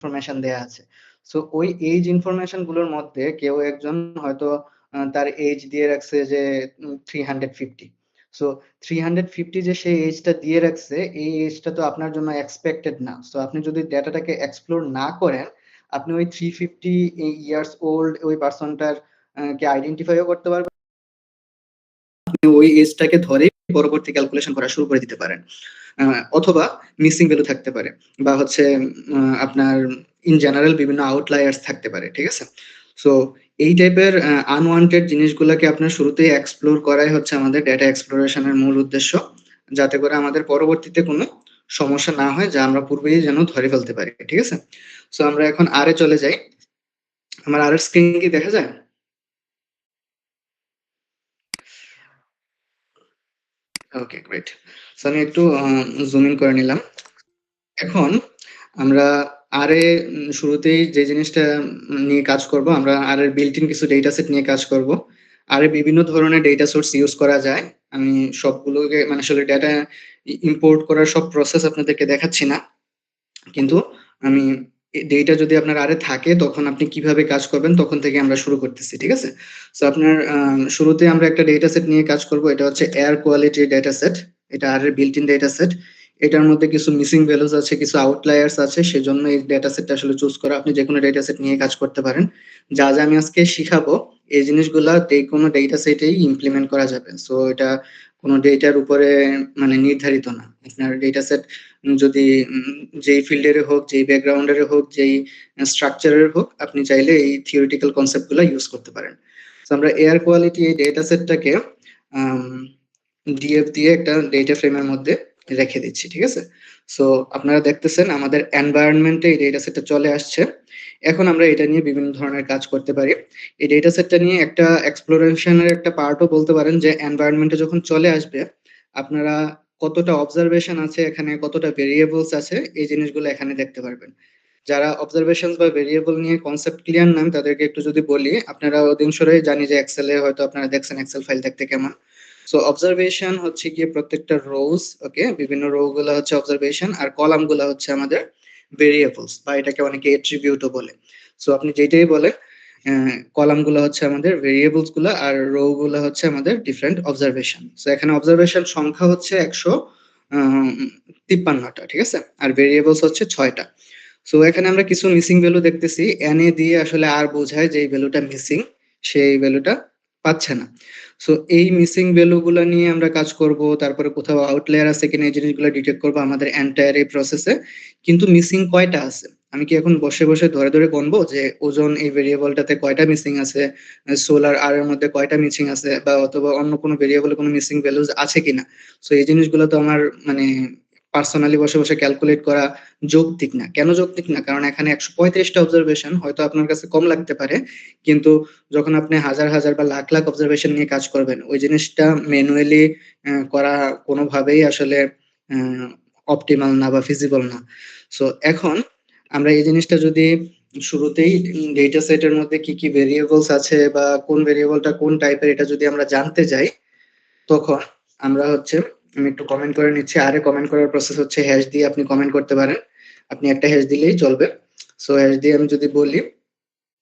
Information দেয়া আছে। So ওই এইজ ইনফরমেশন গুলোর মধ্যে কেউ একজন হয়তো তার এজ দিয়ে রাখছে যে 350। সো 350 যে সেই এজটা দিয়ে রাখছে, এই এজটা তো আপনার জন্য এক্সপেক্টেড না। সো আপনি যদি ডেটাটাকে এক্সপ্লোর না করেন, আপনি ওই 350 ইয়ার্স ওল্ড ওই পার্সনটার কে আইডেন্টিফাইও করতে পারবেন, আপনি ওই এজটাকে ধরেই পরবর্তী ক্যালকুলেশন করা শুরু করে দিতে পারেন। অথবা মিসিং ভ্যালু থাকতে পারে, বা হচ্ছে আপনার ইন জেনারেল বিভিন্ন আউটলায়ার্স থাকতে পারে, ঠিক আছে? সো এই টাইপের আনওয়ান্টেড জিনিসগুলোকে আপনার শুরুতেই এক্সপ্লোর করাই হচ্ছে আমাদের ডেটা এক্সপ্লোরেশনের মূল উদ্দেশ্য, যাতে করে আমাদের পরবর্তীতে কোনো সমস্যা না হয়, যা আমরা পূর্বেই যেন ধরে ফেলতে পারি, ঠিক আছে? সো আমরা এখন আর এ চলে যাই। আমার আর এর স্ক্রিন কি দেখা যায়? ওকে, গ্রেট। সো আমি একটু জুম ইন করে নিলাম। এখন আমরা আরে শুরুতেই যে জিনিসটা নিয়ে কাজ করব, আমরা আরে বিল্ট ইন কিছু ডেটা সেট নিয়ে কাজ করব। আরে বিভিন্ন ধরনের ডেটা সোর্স ইউজ করা যায়। আমি সবগুলোকে মানে আসলে ডেটা ইম্পোর্ট করার সব প্রসেস আপনাদেরকে দেখাচ্ছি না, কিন্তু আমি ডেটা যদি আপনার আরে থাকে তখন আপনি কিভাবে কাজ করবেন তখন থেকে আমরা শুরু করতেছি, ঠিক আছে? সো আপনার শুরুতে আমরা একটা ডেটা সেট নিয়ে কাজ করব, এটা হচ্ছে এয়ার কোয়ালিটি ডেটা সেট। এটা আর বিল্ট ইন ডেটা সেট। এটার মধ্যে কিছু মিসিং ভ্যালুজ আছে, কিছু আউটলায়ার্স আছে, সেজন্য এই ডেটা সেটটা আসলে চুজ করা। আপনি যে কোনো ডেটা সেট নিয়ে কাজ করতে পারেন। যা যা আমি আজকে শিখাবো, এই জিনিসগুলা যে কোনো ডেটা সেটেই ইমপ্লিমেন্ট করা যাবে। সো এটা কোনো ডেটার উপরে মানে নির্ধারিত না। আপনার ডেটা সেট যদি যেই ফিল্ডের হোক, যেই ব্যাকগ্রাউন্ডের হোক, যেই স্ট্রাকচারের হোক, আপনি চাইলে এই থিওরিটিক্যাল কনসেপ্ট গুলো ইউজ করতে পারেন। তো আমরা এয়ার কোয়ালিটি এই ডেটা সেটটাকে ডিএফ দিয়ে একটা ডেটা ফ্রেমের মধ্যে রেখে দিচ্ছি, ঠিক আছে? সো আপনারা দেখতেছেন আমাদের এনভায়রনমেন্টে এই ডেটা সেটটা চলে আসছে। এখন আমরা এটা নিয়ে বিভিন্ন ধরনের কাজ করতে পারি। এই ডেটা সেটটা নিয়ে একটা এক্সপ্লোরেশনের একটা পার্টও বলতে পারেন, যে এনভায়রনমেন্টে যখন চলে আসবে আপনারা কতটা অবজারভেশন আছে এখানে, কতটা ভেরিয়েবলস আছে, এই জিনিসগুলো এখানে দেখতে পারবেন। যারা অবজারভেশন বা ভেরিয়েবল নিয়ে কনসেপ্ট ক্লিয়ার নাম তাদেরকে একটু যদি বলি, আপনারা অধিকাংশরাই জানি যে এক্সেলে হয়তো আপনারা দেখছেন এক্সেল ফাইল দেখতে কেমন। সো অবজারভেশন হচ্ছে গিয়ে প্রত্যেকটা রোজ, ওকে, বিভিন্ন রো গুলা হচ্ছে অবজারভেশন, আর কলাম গুলা হচ্ছে আমাদের ভেরিয়েবলস, বা এটাকে অনেকে এট্রিবিউটও বলে। সো আপনি যেটাই বলেন, কলাম গুলো হচ্ছে আমাদের ভেরিয়েবলস গুলা, আর রো গুলা হচ্ছে আমাদের ডিফারেন্ট অবজারভেশন। সো এখানে অবজারভেশন সংখ্যা হচ্ছে 153টা, ঠিক আছে? আর ভেরিয়েবলস হচ্ছে 6টা। সো এখানে আমরা কিছু মিসিং ভ্যালু দেখতেছি, এনএ দিয়ে আসলে আর বোঝায় যে এই ভ্যালুটা মিসিং, সেই ভ্যালুটা পাচ্ছে না। সো এই মিসিং ভ্যালু গুলা নিয়ে আমরা কাজ করব, তারপরে কোথাও আউটলায়ার আছে কিনা এই জিনিসগুলো ডিটেক্ট করব আমাদের এন্টায়ার এই প্রসেসে। কিন্তু মিসিং কয়টা আছে, আমি কি এখন বসে বসে ধরে ধরে গুনবো যে ওজন এই ভেরিয়েবলটাতে কয়টা মিসিং আছে, সোলার আর এর মধ্যে কয়টা মিসিং আছে, বা অথবা অন্য কোনো ভেরিয়েবলে কোনো মিসিং ভ্যালুজ আছে কিনা? সো এই জিনিসগুলো তো আমার মানে পার্সোনালি বসে বসে ক্যালকুলেট করা যৌক্তিক না। কেন যৌক্তিক না? কারণ এখানে 135টা অবজারভেশন হয়তো আপনার কাছে কম লাগতে পারে, কিন্তু যখন আপনি হাজার হাজার বা লাখ লাখ অবজারভেশন নিয়ে কাজ করবেন, ওই জিনিসটা ম্যানুয়ালি করা কোনোভাবেই আসলে অপটিমাল না বা ফিজিবল না। সো এখন আমরা এই জিনিসটা যদি শুরুতেই ডেটা সেটের মধ্যে কি কি ভেরিয়েবলস আছে বা কোন ভেরিয়েবলটা কোন টাইপের, এটা যদি আমরা জানতে যাই, তখন আমরা হচ্ছে, আমি একটু কমেন্ট করে নিচ্ছি। আরে কমেন্ট করার প্রসেস হচ্ছে হ্যাশ দিয়ে আপনি কমেন্ট করতে পারেন। আপনি একটা হ্যাশ দিলেই চলবে। সো হ্যাশ দিয়ে আমি যদি বলি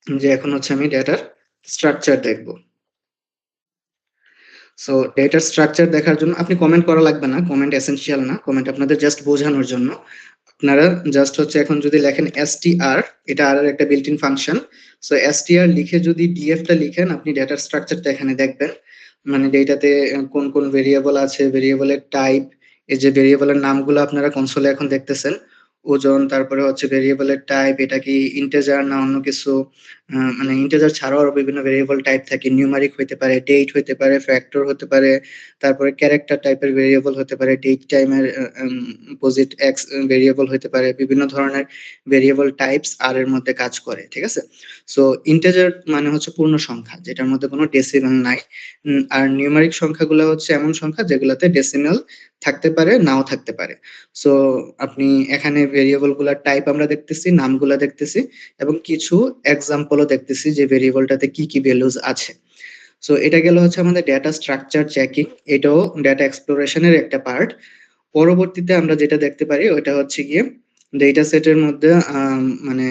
যে এখন হচ্ছে আমি ডেটার স্ট্রাকচার দেখবো। সো ডেটার স্ট্রাকচার দেখার জন্য আপনি কমেন্ট করা লাগবে না, কমেন্ট এসেনশিয়াল না, কমেন্ট আপনাদের জাস্ট বোঝানোর জন্য। আপনারা জাস্ট হচ্ছে এখন যদি লেখেন str, এটা আর একটা built in function. So str লিখে যদি df টা লিখেন, আপনি ডেটার স্ট্রাকচারটা এখানে দেখবেন। মানে ডেটাতে কোন কোন ভেরিয়েবল আছে, ভেরিয়েবলের টাইপ, এই যে ভেরিয়েবলের নামগুলো আপনারা কনসোলে এখন দেখতেছেন, ওজন, তারপরে হচ্ছে ভেরিয়েবলের টাইপ, এটা কি ইন্টিজার না অন্য কিছু, মানে ইন্টিজার ছাড়াও আরো বিভিন্ন ভেরিয়েবল টাইপ থাকে, নিউমারিক হতে পারে, ডেট হতে পারে, ফ্যাক্টর হতে পারে, তারপরে ক্যারেক্টার টাইপের ভেরিয়েবল হতে পারে, ডেট টাইমের পোজিট এক্স ভেরিয়েবল হতে পারে, বিভিন্ন ধরনের ভেরিয়েবল টাইপস আর এর মধ্যে কাজ করে, ঠিক আছে? সো ইন্টিজার মানে হচ্ছে পূর্ণ সংখ্যা, যেটার মধ্যে কোনো ডেসিমেল নাই। আর নিউমারিক সংখ্যাগুলো হচ্ছে এমন সংখ্যা যেগুলোতে ডেসিমেল থাকতে পারে, নাও থাকতে পারে। সো আপনি এখানে ভেরিয়েবল গুলার টাইপ আমরা দেখতেছি, নামগুলা দেখতেছি, এবং কিছু এক্সাম্পলও দেখতেছি যে ভেরিয়েবলটাতে কি কি ভ্যালুজ আছে। সো এটা গেল হচ্ছে আমাদের ডেটা স্ট্রাকচার চেকিং, এটাও ডেটা এক্সপ্লোরেশনের একটা পার্ট। পরবর্তীতে আমরা যেটা দেখতে পারি ওটা হচ্ছে গিয়ে ডেটা সেটের মধ্যে মানে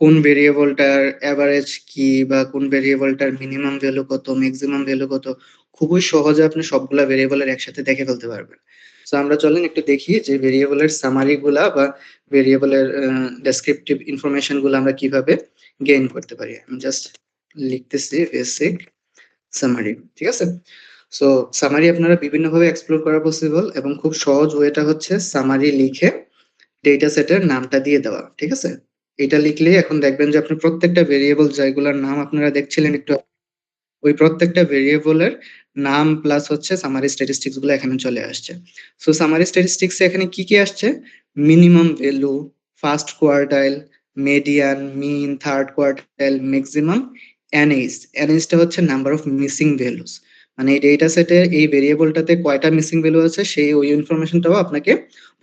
কোন ভেরিয়েবলটার অ্যাভারেজ কি বা কোন ভেরিয়েবলটার মিনিমাম ভ্যালু কত, ম্যাক্সিমাম ভ্যালু কত, খুবই সহজে আপনি সবগুলা ভেরিয়েবলের একসাথে দেখে ফেলতে পারবেন। তো আমরা চলেন একটু দেখি যে ভেরিয়েবলের সামারি গুলা বা ভেরিয়েবলের ডেসক্রিপটিভ ইনফরমেশন গুলো আমরা কিভাবে গেইন করতে পারি। আমি জাস্ট লিখতেছি বেসিক সামারি, ঠিক আছে? সো সামারি আপনারা বিভিন্নভাবে এক্সপ্লোর করা পসিবল এবং খুব সহজ ওয়েটা হচ্ছে সামারি লিখে ডেটা সেটের নামটা দিয়ে দেওয়া, ঠিক আছে? এটা লিখলেই এখন দেখবেন যে আপনি প্রত্যেকটা ভেরিয়েবল যেগুলোর নাম আপনারা দেখছিলেন একটু, ওই প্রত্যেকটা ভেরিয়েবলের নাম প্লাস হচ্ছে সামারি স্ট্যাটিস্টিক্স গুলো এখানে চলে আসছে। সো সামারি স্ট্যাটিস্টিক্স এখানে কি কি আসছে? Minimum value, first quartile, median, mean, third quartile, maximum, N H. এনএইচটা হচ্ছে নাম্বার অফ মিসিং ভ্যালুস, মানে এই ডেটা সেটে এই ভেরিয়েবলটাতে কয়টা মিসিং ভ্যালু আছে সেই ওই ইনফরমেশনটাও আপনাকে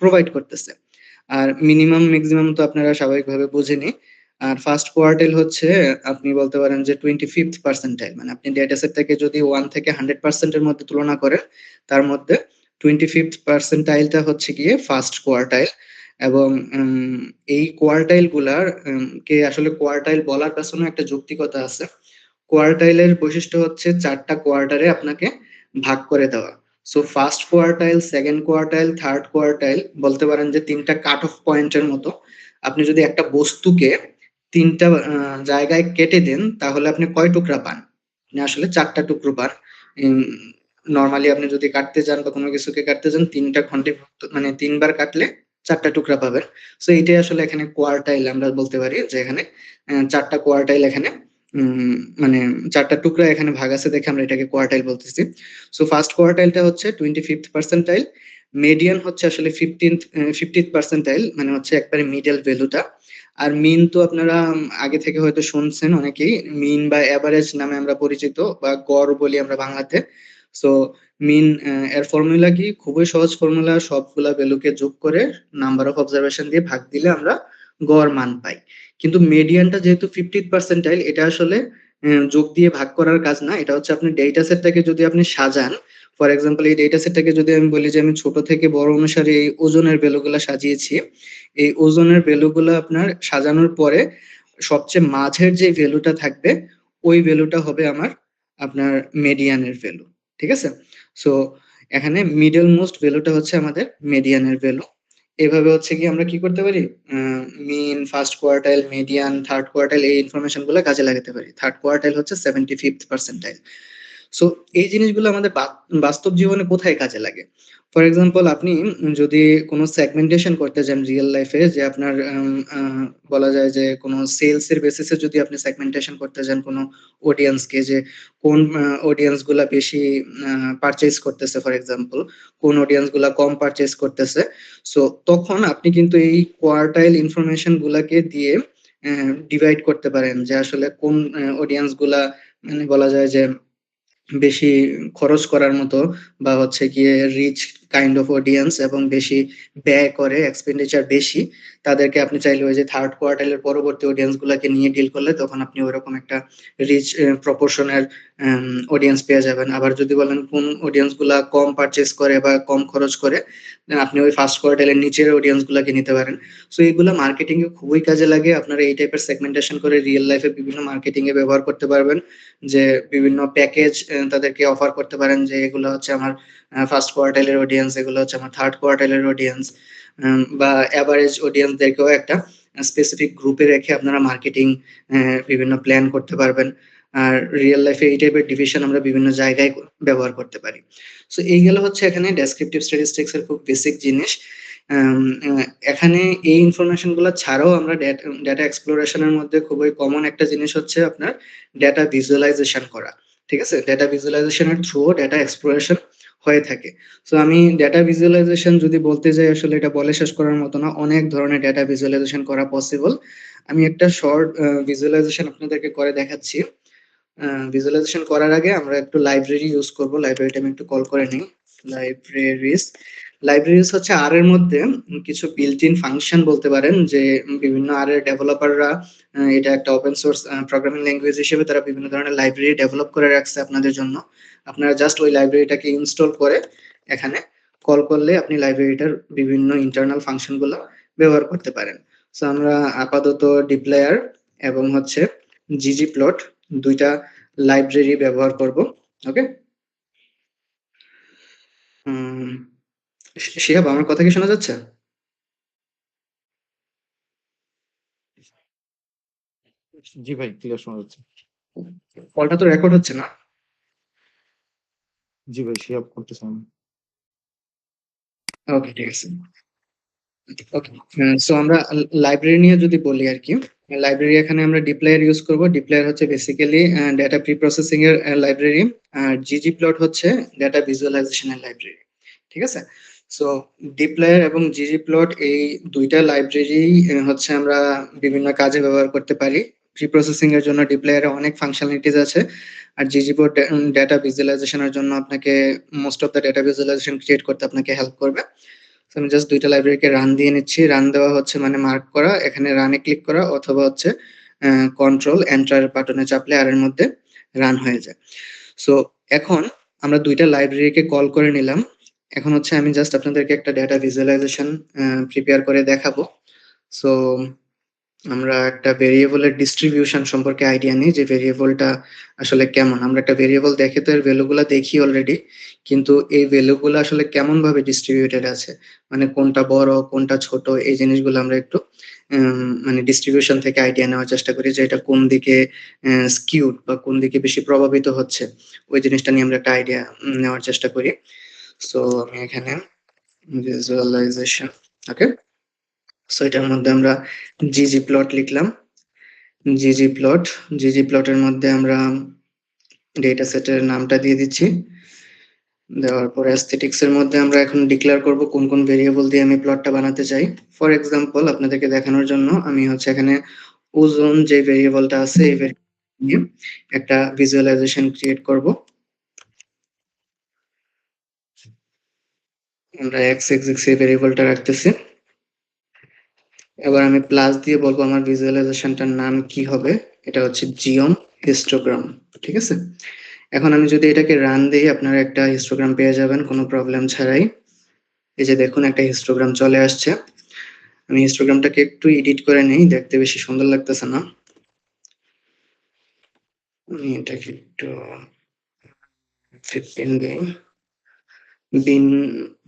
প্রোভাইড করতেছে। আর মিনিমাম ম্যাক্সিমাম তো আপনারা স্বাভাবিকভাবে বুঝেনি। আর ফার্স্ট কোয়ার্টাইল হচ্ছে আপনি বলতে পারেন যে 25th পার্সেন্টাইল, মানে আপনি ডেটা সেটটাকে যদি 1 থেকে 100% এর মধ্যে তুলনা করেন, তার মধ্যে 25th পার্সেন্টাইলটা হচ্ছে গিয়ে ফার্স্ট কোয়ার্টাইল। এবং এই কোয়ার্টাইল গুলার কে আসলে কোয়ার্টাইল বলার পেছনে একটা যৌক্তিকতা আছে। কোয়ার্টাইলের বৈশিষ্ট্য হচ্ছে 4টা কোয়ার্টারে আপনাকে ভাগ করে দেওয়া। So first quartile, second quartile, third quartile বলতে পারেন যে 3টা কাট অফ পয়েন্টের মতো। আপনি যদি একটা বস্তুকে 3টা জায়গায় কেটে দেন তাহলে আপনি কয় টুকরা পান? আপনি আসলে 4টা টুকরো পান। নরমালি আপনি যদি কাটতে যান বা কোনো কিছুকে কাটতে যান 3টা খন্ডে মানে 3বার কাটলে 4টা টুকরা পাবেন। সো এইটাই আসলে এখানে কোয়ার্টাইল আমরা বলতে পারি যে এখানে 4টা কোয়ার্টাইল এখানে উম মানে 4টা টুকরা এখানে ভাগ আছে দেখে আমরা এটাকে কোয়ার্টাইল বলতেছি। সো ফার্স্ট কোয়ার্টাইলটা হচ্ছে 25th পার্সেন্টাইল, মিডিয়ান হচ্ছে আসলে 50th পার্সেন্টাইল, মানে হচ্ছে একবারে মিডল ভ্যালুটা। আর মিন তো আপনারা আগে থেকে হয়তো শুনছেন অনেকেই, মিন বা এভারেজ নামে আমরা পরিচিত বা গড় বলি আমরা বাংলাতে। সো মিন এর ফর্মুলা কি? খুবই সহজ ফর্মুলা, সবগুলা ভ্যালুকে যোগ করে নাম্বার অফ অবজারভেশন দিয়ে ভাগ দিলে আমরা গড় মান পাই। কিন্তু মিডিয়ানটা যেহেতু 50th পার্সেন্টাইল, এটা আসলে যোগ দিয়ে ভাগ করার কাজ না, এটা হচ্ছে আপনি ডেটা সেটটাকে যদি আপনি সাজান, ফর এক্সাম্পল এই ডেটা সেটটাকে যদি আমি বলি যে আমি ছোট থেকে বড় অনুসারে এই ওজনের ভ্যালুগুলা সাজিয়েছি, এই ওজনের ভ্যালুগুলো আপনার সাজানোর পরে সবচেয়ে মাঝের যে ভ্যালুটা থাকবে ওই ভ্যালুটা হবে আমার আপনার মেডিয়ানের ভ্যালু, ঠিক আছে? সো এখানে মিডল মোস্ট ভ্যালুটা হচ্ছে আমাদের মেডিয়ানের ভ্যালু। এভাবে হচ্ছে কি আমরা কি করতে পারি, mean, first quartile, median, third quartile এই ইনফরমেশন গুলো কাজে লাগাতে পারি। থার্ড কোয়ার্টাইল হচ্ছে 75th পার্সেন্টাইল। সো এই জিনিসগুলো আমাদের বাস্তব জীবনে কোথায় কাজে লাগে? ফর এক্সাম্পল আপনি যদি কোনো সেগমেন্টেশন করতে যান রিয়েল লাইফে, যে আপনার বলা যায় যে কোনো সেলস এর বেসিসে যদি আপনি সেগমেন্টেশন করতে যান কোনো অডিয়েন্সকে, যে কোন অডিয়েন্স গুলা বেশি পারচেজ করতেছে, ফর এক্সাম্পল কোন অডিয়েন্স গুলা কম পারচেজ করতেছে। সো তখন আপনি কিন্তু এই কোয়ার্টাইল ইনফরমেশন গুলাকে দিয়ে ডিভাইড করতে পারেন যে আসলে কোন অডিয়েন্স গুলা মানে বলা যায় যে বেশি খরচ করার মতো বা হচ্ছে গিয়ে রিচ কাইন্ড অফ অডিয়েন্স এবং বেশি ব্যয় করে, এক্সপেন্ডিচার বেশি, তাদেরকে আপনি চাইলে ওই যে থার্ড কোয়ার্টাইলের পরবর্তী অডিয়েন্স গুলাকে নিয়ে ডিল করলে তখন আপনি ওইরকম একটা রিচ প্রপোর্শনের অডিয়েন্স পেয়ে যাবেন। আবার যদি বলেন কোন অডিয়েন্স গুলা কম পারচেস করে বা কম খরচ করে, আপনি ওই ফার্স্ট কোয়ার্টাইলের নিচের অডিয়েন্স গুলাকে নিতে পারেন। সো এইগুলা মার্কেটিং এ খুবই কাজে লাগে। আপনারা এই টাইপের সেগমেন্টেশন করে রিয়েল লাইফে বিভিন্ন মার্কেটিং এ ব্যবহার করতে পারবেন। যে বিভিন্ন প্যাকেজ তাদেরকে অফার করতে পারেন যে এগুলো হচ্ছে আমার ফার্স্ট কোয়ার্টাইলের অডিয়েন্স, এগুলো হচ্ছে আমার থার্ড কোয়ার্টাইলের অডিয়েন্স, বা অ্যাভারেজ অডিয়েন্সদেরকেও একটা স্পেসিফিক গ্রুপে রেখে আপনারা মার্কেটিং বিভিন্ন প্ল্যান করতে পারবেন। আর রিয়েল লাইফে এই টাইপের ডিভিশন আমরা বিভিন্ন জায়গায় ব্যবহার করতে পারি। সো এই গেল হচ্ছে এখানে ডেসক্রিপটিভ স্ট্যাটিস্টিক্স এর খুব বেসিক জিনিস। আম, আহ, এখানে এই ইনফরমেশন গুলো ছাড়াও আমরা ডেটা এক্সপ্লোরেশনের মধ্যে খুবই কমন একটা জিনিস হচ্ছে আপনার ডেটা ভিজুয়ালাইজেশন করা। ঠিক আছে? ডেটা ভিজুয়ালাইজেশনের থ্রু ডেটা এক্সপ্লোরেশন হয়ে থাকে। সো আমি ডেটা ভিজুয়ালাইজেশন যদি বলতে যাই আসলে এটা বলে শেষ করার মতো না, অনেক ধরনের ডেটা ভিজুয়ালাইজেশন করা পসিবল। আমি একটা শর্ট ভিজুয়ালাইজেশন আপনাদেরকে করে দেখাচ্ছি। ভিজুয়ালাইজেশন করার আগে আমরা একটু লাইব্রেরি ইউজ করব। লাইব্রেরিটা আমি একটু কল করে নিই। লাইব্রেরিজ লাইব্রেরিজ হচ্ছে আর এর মধ্যে কিছু বিল্ট ইন ফাংশন বলতে পারেন, যে বিভিন্ন আর এর ডেভেলপাররা এটা একটা ওপেন সোর্স প্রোগ্রামিং ল্যাঙ্গুয়েজ হিসেবে তারা বিভিন্ন ধরনের লাইব্রেরি ডেভেলপ করে রাখছে আপনাদের জন্য। আপনারা জাস্ট ওই লাইব্রেরিটাকে ইনস্টল করে এখানে কল করলে আপনি লাইব্রেরিটার বিভিন্ন ইন্টারনাল ফাংশন গুলো ব্যবহার করতে পারেন। সো আমরা আপাতত ডিপ্লয়ার এবং হচ্ছে ggplot দুইটা লাইব্রেরি ব্যবহার করব। ওকে। শিহাব, আমার কথা কি শোনা যাচ্ছে? জি ভাই, ক্লিয়ার শোনা যাচ্ছে। কলটা তো রেকর্ড হচ্ছে না? জি ভাই, শেয়ার করতেছেন। ওকে, ঠিক আছে। ওকে। সো আমরা লাইব্রেরি নিয়ে যদি বলি আর কি, লাইব্রেরি এখানে আমরা ডিপ্লয়ার ইউজ করব। ডিপ্লয়ার হচ্ছে বেসিক্যালি ডেটা প্রি প্রসেসিং এর লাইব্রেরি, আর ggplot হচ্ছে ডেটা ভিজুয়ালাইজেশনের লাইব্রেরি। ঠিক আছে। সো ডিপ্লয়ার এবং ggplot এই দুইটা লাইব্রেরি হচ্ছে আমরা বিভিন্ন কাজে ব্যবহার করতে পারি। প্রি প্রসেসিং এর জন্য ডিপ্লয়ারে অনেক ফাংশনালিটিস আছে, আর ggplot ডেটা ভিজুয়ালাইজেশনের জন্য আপনাকে most of the data visualisation create করতে আপনাকে হেল্প করবে। তো আমি জাস্ট দুইটা লাইব্রেরিকে রান দিয়ে নিচ্ছি। রান দেওয়া হচ্ছে মানে মার্ক করা, এখানে রানে ক্লিক করা অথবা হচ্ছে কন্ট্রোল এন্টার বাটনে চাপলে আর এর মধ্যে রান হয়ে যায়। সো এখন আমরা দুইটা লাইব্রেরিকে কল করে নিলাম। এখন হচ্ছে আমি জাস্ট আপনাদেরকে একটা ডেটা ভিজুয়ালাইজেশন প্রিপেয়ার করে দেখাবো। সো আমরা একটা ভেরিয়েবলের ডিস্ট্রিবিউশন সম্পর্কে আইডিয়া নিই যে ভেরিয়েবলটা আসলে কেমন। আমরা একটা ভেরিয়েবল দেখে তো এর ভ্যালুগুলা দেখি অলরেডি, কিন্তু এই ভ্যালুগুলো আসলে কেমন ভাবে ডিস্ট্রিবিউটেড আছে, মানে কোনটা বড় কোনটা ছোট, এই জিনিসগুলো আমরা একটু মানে ডিস্ট্রিবিউশন থেকে আইডিয়া নেওয়ার চেষ্টা করি যে এটা কোন দিকে স্কিউড বা কোন দিকে বেশি প্রভাবিত হচ্ছে। ওই জিনিসটা নিয়ে আমরা একটা আইডিয়া নেওয়ার চেষ্টা করি। সো আমি এখানে ভিজুয়ালাইজেশন, ওকে। সো এটার মধ্যে আমরা ggplot লিখলাম। ggplot, ggplot এর মধ্যে আমরা ডেটা সেটের নামটা দিয়ে দিচ্ছি। দেওয়ার পর অ্যাস্থেটিক্স এর মধ্যে আমরা এখন ডিক্লেয়ার করব কোন কোন ভেরিয়েবল দিয়ে আমি প্লটটা বানাতে চাই। ফর এক্সাম্পল আপনাদেরকে দেখানোর জন্য আমি হচ্ছে এখানে ওজন যে ভেরিয়েবলটা আছে এই ভেরিয়েবল নিয়ে একটা ভিজুয়ালাইজেশন ক্রিয়েট করব। আমরা এক্স এক্সিস এই ভেরিয়েবলটা রাখতেছি। এবার আমি প্লাস দিয়ে বলবো আমার ভিজুয়ালাইজেশনটার নাম কি হবে। এটা হচ্ছে জিওম হিস্টোগ্রাম। ঠিক আছে। এখন আমি যদি এটাকে রান দিই আপনারা একটা হিস্টোগ্রাম পেয়ে যাবেন কোনো প্রবলেম ছাড়াই। এই যে দেখুন একটা হিস্টোগ্রাম চলে আসছে। আমি হিস্টোগ্রামটাকে একটু এডিট করে নেই, দেখতে বেশি সুন্দর লাগতেছে না। আমি এটাকে একটু 15 দিই। বিন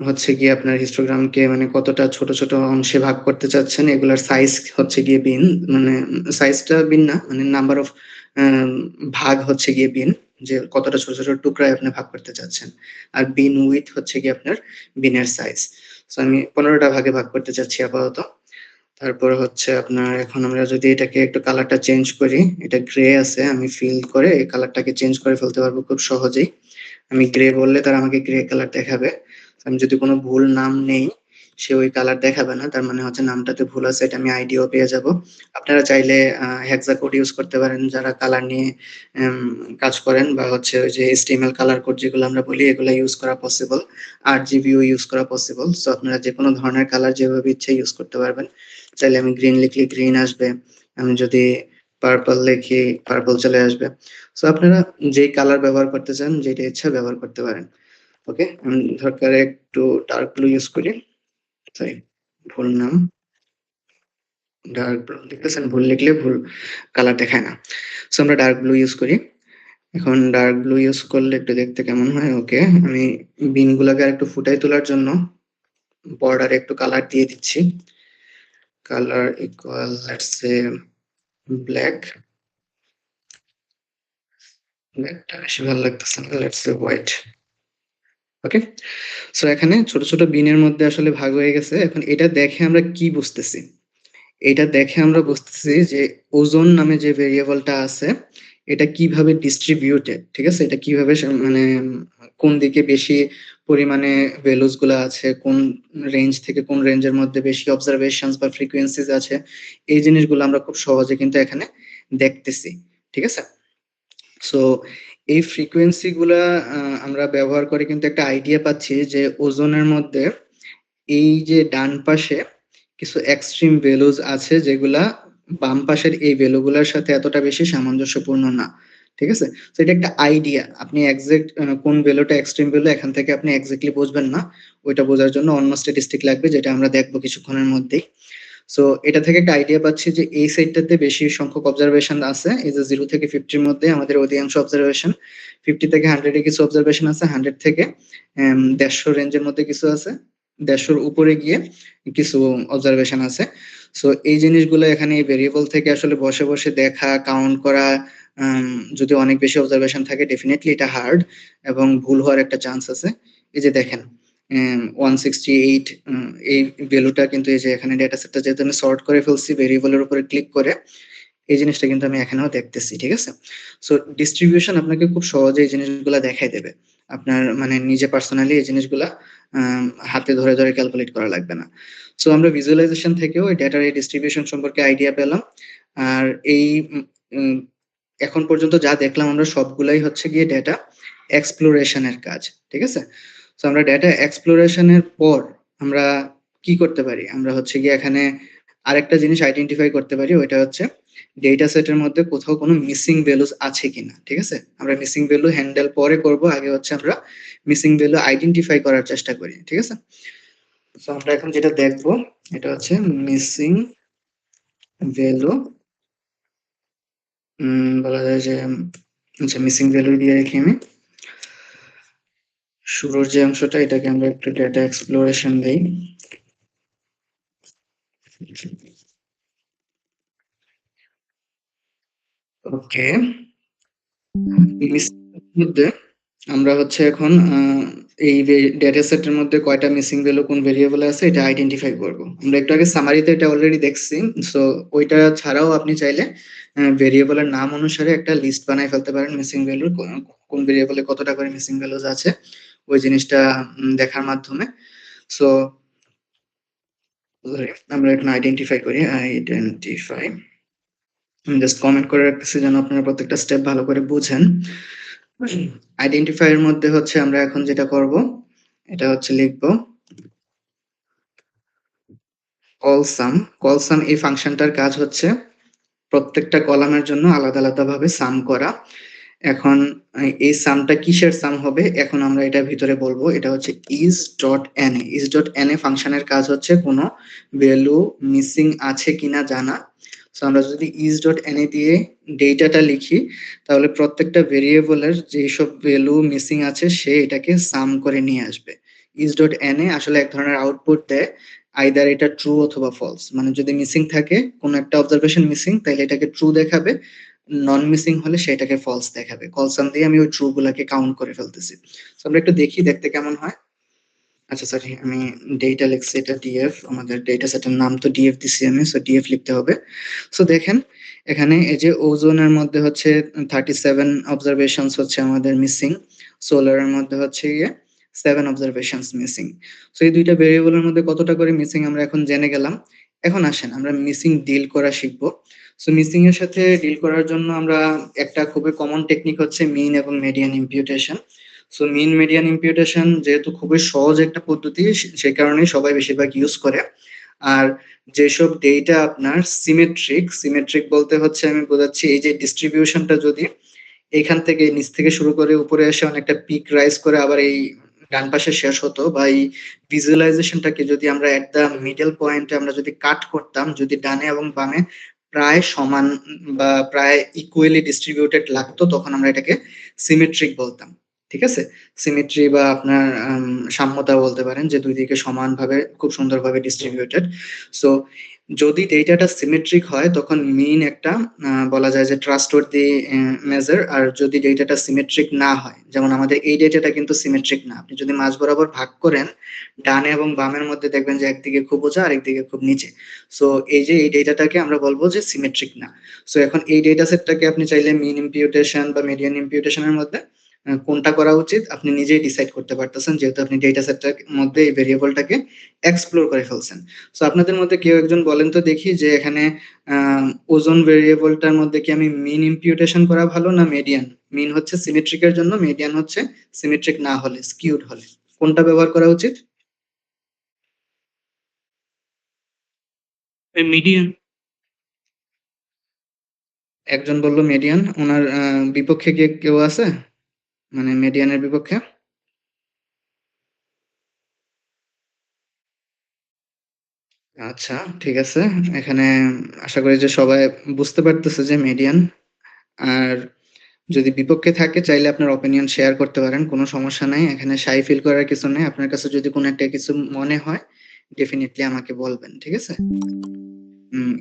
হচ্ছে গিয়ে আপনার হিস্টোগ্রামকে মানে কতটা ছোট ছোট অংশে ভাগ করতে চাচ্ছেন, এগুলার সাইজ হচ্ছে গিয়ে বিন, মানে সাইজটা বিন না, মানে নাম্বার অফ ভাগ হচ্ছে গিয়ে বিন, যে কতটা ছোট ছোট টুকরায় আপনি ভাগ করতে চাচ্ছেন। আর বিন উইথ হচ্ছে গিয়ে আপনার বিনের সাইজ। তো আমি 15টা ভাগে ভাগ করতে চাচ্ছি আপাতত। তারপরে হচ্ছে আপনার এখন আমরা যদি এটাকে একটু কালারটা চেঞ্জ করি, এটা গ্রে আছে, আমি ফিল করে এই কালারটাকে চেঞ্জ করে ফেলতে পারবো খুব সহজেই। আমি গ্রে বললে তারা আমাকে গ্রে কালার দেখাবে। আমি যদি কোনো ভুল নাম নেই সে ওই কালার দেখাবে না, তার মানে হচ্ছে নামটাতে ভুল আছে, এটা আমি আইডিও পেয়ে যাব। আপনারা চাইলে হেক্সা কোড ইউজ করতে পারেন যারা কালার নিয়ে কাজ করেন, বা হচ্ছে ওই যে HTML কালার কোড যেগুলো আমরা বলি এগুলো ইউজ করা পসিবল। RGBও ইউজ করা পসিবল। সো আপনারা যে কোনো ধরনের কালার যেভাবে ইচ্ছে ইউজ করতে পারবেন। চাইলে আমি গ্রিন লিখলে গ্রিন আসবে, আমি যদি পার্পল লিখি পার্পল চলে আসবে। সো আপনারা যেই কালার ব্যবহার করতে চান যেটা ইচ্ছা ব্যবহার করতে পারেন। ওকে, আমি দরকার একটু ডার্ক ব্লু ইউজ করি। সরি, ভুল নাম, ডার্ক ব্লু দেখতেছেন, ভুল লিখলে ভুল কালার দেখায় না। সো আমরা ডার্ক ব্লু ইউজ করি। এখন ডার্ক ব্লু ইউজ করলে একটু দেখতে কেমন হয়। ওকে, আমি বিন গুলাকে আর একটু ফুটাই তোলার জন্য বর্ডারে একটু কালার দিয়ে দিচ্ছি। Colour equal let's say black. ব্ল্যাকটা বেশি ভালো লাগতেছে না, let's say white. Okay. So এখানে ছোট ছোট বিনের মধ্যে আসলে ভাগ হয়ে গেছে। এখন এটা দেখে আমরা কি বুঝতেছি, এটা দেখে আমরা বুঝতেছি যে ওজন নামে যে ভেরিয়েবলটা আছে এটা কিভাবে ডিস্ট্রিবিউটেড। ঠিক আছে, এটা কিভাবে মানে কোন দিকে বেশি পরিমাণে ভ্যালুস গুলা আছে, কোন রেঞ্জ থেকে কোন রেঞ্জের মধ্যে বেশি অবজারভেশনস বা ফ্রিকোয়েন্সিজ আছে, এই জিনিসগুলো আমরা খুব সহজে কিন্তু এখানে দেখতেছি। ঠিক আছে। সো এই ফ্রিকোয়েন্সি গুলা আমরা ব্যবহার করে কিন্তু একটা আইডিয়া পাচ্ছি যে ওজনের মধ্যে এই যে ডান পাশে কিছু এক্সট্রিম ভ্যালুজ আছে যেগুলা বাম পাশের এই ভ্যালুগুলোর সাথে এতটা বেশি সামঞ্জস্যপূর্ণ না। ঠিক আছে। তো এটা একটা আইডিয়া, আপনি এক্সাক্ট কোন ভ্যালুটা এক্সট্রিম ভ্যালু এখান থেকে আপনি এক্স্যাক্টলি বুঝবেন না। ওইটা বোঝার জন্য অন্য স্ট্যাটিস্টিক লাগবে যেটা আমরা দেখবো কিছুক্ষণের মধ্যেই। সো এটা থেকে একটা আইডিয়া পাচ্ছি যে এই সাইডটাতে বেশি সংখ্যক অবজারভেশন আছে, এই যে 0 থেকে 50 এর মধ্যে আমাদের অধিকাংশ অবজারভেশন, 50 থেকে 100 এ কিছু অবজারভেশন আছে, 100 থেকে 150 রেঞ্জের মধ্যে কিছু আছে, 150 উপরে গিয়ে কিছু অবজারভেশন আছে। সো এই জিনিসগুলো এখানে এই ভেরিয়েবল থেকে আসলে বসে বসে দেখা, কাউন্ট করা, যদি অনেক বেশি অবজারভেশন থাকে ডেফিনেটলি এটা হার্ড এবং ভুল হওয়ার একটা চান্স আছে। এই যে দেখেন 168, এই ভ্যালুটা কিন্তু এই যে এখানে ডেটা সেটটা যেহেতু আমি সর্ট করে ফেলছি ভেরিয়েবলের উপরে ক্লিক করে, এই জিনিসটা কিন্তু আমি এখানেও দেখতেছি, ঠিক আছে? সো ডিস্ট্রিবিউশন আপনাকে খুব সহজে এই জিনিসগুলা দেখাই দেবে। আপনার মানে নিজে পার্সোনালি এই জিনিসগুলা হাতে ধরে ধরে ক্যালকুলেট করা লাগবে না। সো আমরা ভিজুয়ালাইজেশন থেকেও এই ডেটার এই ডিস্ট্রিবিউশন সম্পর্কে আইডিয়া পেলাম। আর এই উম, উম, এখন পর্যন্ত যা দেখলাম আমরা সবগুলাই হচ্ছে গিয়ে ডেটা এক্সপ্লোরেশনের কাজ, ঠিক আছে? তো আমরা ডেটা এক্সপ্লোরেশনের পর আমরা কি করতে পারি, আমরা হচ্ছে গিয়ে এখানে আরেকটা জিনিস আইডেন্টিফাই করতে পারি, ওইটা হচ্ছে ডেটা সেটের মধ্যে কোথাও কোনো মিসিং ভ্যালুস আছে কিনা, ঠিক আছে? আমরা মিসিং ভ্যালু হ্যান্ডেল পরে করব, আগে হচ্ছে আমরা মিসিং ভ্যালু আইডেন্টিফাই করার চেষ্টা করি, ঠিক আছে? তো আমরা এখন যেটা দেখবো এটা হচ্ছে মিসিং ভ্যালু, বলা যায় যে আচ্ছা মিসিং ভ্যালু দিয়ে রেখে আমি শুরুর যে অংশটা এটাকে আমরা একটু ডেটা এক্সপ্লোরেশন দেই। ওকে, মধ্যে আমরা হচ্ছে এখন এই ডেটা সেটের মধ্যে কয়টা মিসিং ভ্যালু কোন ভেরিয়েবলে আছে এটা আইডেন্টিফাই করব। আমরা একটু আগে সামারিতে এটা অলরেডি দেখছি। সো ওইটা ছাড়াও আপনি চাইলে ভেরিয়েবলের নাম অনুসারে একটা লিস্ট বানাই ফেলতে পারেন মিসিং ভ্যালুর, কোন ভেরিয়েবলে কতটা করে মিসিং ভ্যালুজ আছে ওই জিনিসটা দেখার মাধ্যমে। সো আমরা এখন আইডেন্টিফাই করি, আইডেন্টিফাই, আমি জাস্ট কমেন্ট করে রাখতেছি যেন আপনারা প্রত্যেকটা স্টেপ ভালো করে বুঝেন। আইডেন্টিফাই এর মধ্যে হচ্ছে আমরা এখন যেটা করব এটা হচ্ছে লিখবো কলসাম। কলসাম এই ফাংশনটার কাজ হচ্ছে প্রত্যেকটা কলামের জন্য আলাদা আলাদা ভাবে সাম করা। এখন এই সামটা কিসের সাম হবে এখন আমরা এটা ভিতরে বলবো, এটা হচ্ছে is dot N A. Is dot N A ফাংশনের কাজ হচ্ছে কোনো ভ্যালু মিসিং আছে কিনা জানা। সো আমরা যদি ইজ ডট এন এ দিয়ে ডেটাটা লিখি তাহলে প্রত্যেকটা ভেরিয়েবলের যেসব ভ্যালু মিসিং আছে সে এটাকে সাম করে নিয়ে আসবে। ইজ ডট এন এ আসলে এক ধরনের আউটপুট দেয়, আইদার এটা ট্রু অথবা ফলস, মানে যদি মিসিং থাকে কোনো একটা অবজারভেশন মিসিং তাহলে এটাকে ট্রু দেখাবে, নন মিসিং হলে সেটাকে ফলস দেখাবে। কলসাম দিয়ে আমি ওই ট্রু গুলাকে কাউন্ট করে ফেলতেছি। তো আমরা একটু দেখি দেখতে কেমন হয়। আচ্ছা সরি, আমি ডেটা লিখছি, এটা ডিএফ, আমাদের ডেটা সেটের নাম তো ডিএফ দিছি আমি, সো ডিএফ লিখতে হবে। সো দেখেন এখানে এই যে ওজোনের মধ্যে হচ্ছে 37 অবজারভেশনস হচ্ছে আমাদের মিসিং, সোলারের মধ্যে হচ্ছে গিয়ে 7 অবজারভেশনস মিসিং। সো এই দুইটা ভেরিয়েবলের মধ্যে কতটা করে মিসিং আমরা এখন জেনে গেলাম। এখন আসেন আমরা মিসিং ডিল করা শিখবো। সো মিসিং এর সাথে ডিল করার জন্য আমরা একটা খুবই কমন টেকনিক হচ্ছে মিন এবং মিডিয়ান ইম্পিউটেশন। সো মিন মিডিয়ান ইম্পিউটেশন যেহেতু খুবই সহজ একটা পদ্ধতি সেই কারণে সবাই বেশিরভাগ ইউজ করে। আর যেসব ডেটা আপনার সিমেট্রিক, সিমেট্রিক বলতে হচ্ছে আমি বোঝাচ্ছি এই যে ডিস্ট্রিবিউশনটা যদি এখান থেকে নিচ থেকে শুরু করে উপরে এসে অনেকটা পিক রাইজ করে আবার এই ডান পাশে শেষ হতো, বা এই ভিজুয়ালাইজেশনটাকে যদি আমরা এট দা মিডল পয়েন্টে আমরা যদি কাট করতাম, যদি ডানে এবং বামে প্রায় সমান বা প্রায় ইকুয়ালি ডিস্ট্রিবিউটেড লাগতো তখন আমরা এটাকে সিমেট্রিক বলতাম, ঠিক আছে? সিমেট্রি বা আপনার সাম্যতা বলতে পারেন, যে দুই দিকে সমানভাবে খুব সুন্দরভাবে ডিস্ট্রিবিউটেড। সো যদি ডেটাটা সিমেট্রিক হয় তখন মিন একটা বলা যায় যে ট্রাস্টওয়ার্দি মেজার। আর যদি ডেটাটা সিমেট্রিক না হয়, যেমন আমাদের এই ডেটাটা কিন্তু সিমেট্রিক না, আপনি যদি মাঝ বরাবর ভাগ করেন ডানে এবং বামের মধ্যে দেখবেন যে একদিকে খুব উঁচা আরেকদিকে খুব নিচে। সো এই যে এই ডেটাটাকে আমরা বলবো যে সিমেট্রিক না। সো এখন এই ডেটা সেটটাকে আপনি চাইলে মিন ইম্পিউটেশন বা মিডিয়ান ইম্পিউটেশনের মধ্যে কোনটা করা উচিত আপনি নিজেই ডিসাইড করতে পারতেছেন, যেহেতু আপনি ডেটা সেটটার মধ্যে এই ভেরিয়েবলটাকে এক্সপ্লোর করে ফেলছেন। সো আপনাদের মধ্যে কেউ একজন বলেন তো দেখি যে এখানে ওজন ভেরিয়েবলটার মধ্যে কি আমি মিন ইম্পিউটেশন করা ভালো না মিডিয়ান? মিন হচ্ছে সিমেট্রিকের জন্য, মিডিয়ান হচ্ছে সিমেট্রিক না হলে, স্কিউড হলে, কোনটা ব্যবহার করা উচিত? মিডিয়ান। একজন বলল মিডিয়ান, ওনার বিপক্ষে কি কেউ আছে, মানে মিডিয়ানের বিপক্ষে? আচ্ছা, ঠিক আছে। এখানে আশা করি যে সবাই বুঝতে পারতেছে যে মিডিয়ান। আর যদি বিপক্ষে থাকে চাইলে আপনার ওপিনিয়ন শেয়ার করতে পারেন, কোনো সমস্যা নাই। এখানে শাই ফিল করার কিছু নেই। আপনার কাছে যদি কোনো একটা কিছু মনে হয় ডেফিনিটলি আমাকে বলবেন, ঠিক আছে?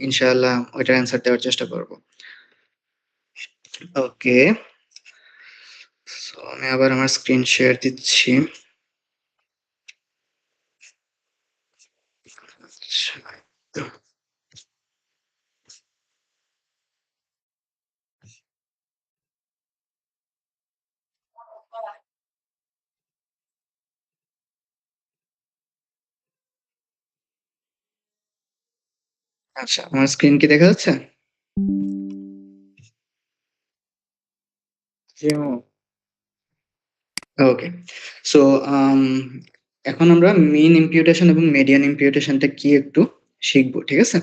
ইনশাআল্লাহ ওইটার অ্যান্সার দেওয়ার চেষ্টা করব। ওকে, সো আমি আবার আমার স্ক্রিন শেয়ার দিচ্ছি। আচ্ছা, আচ্ছা, আমার স্ক্রিন কি দেখা যাচ্ছে? জি, ওকে। সো এখন আমরা মিন ইম্পিউটেশন এবং মিডিয়ান ইম্পিউটেশনটা কি একটু শিখবো, ঠিক আছে?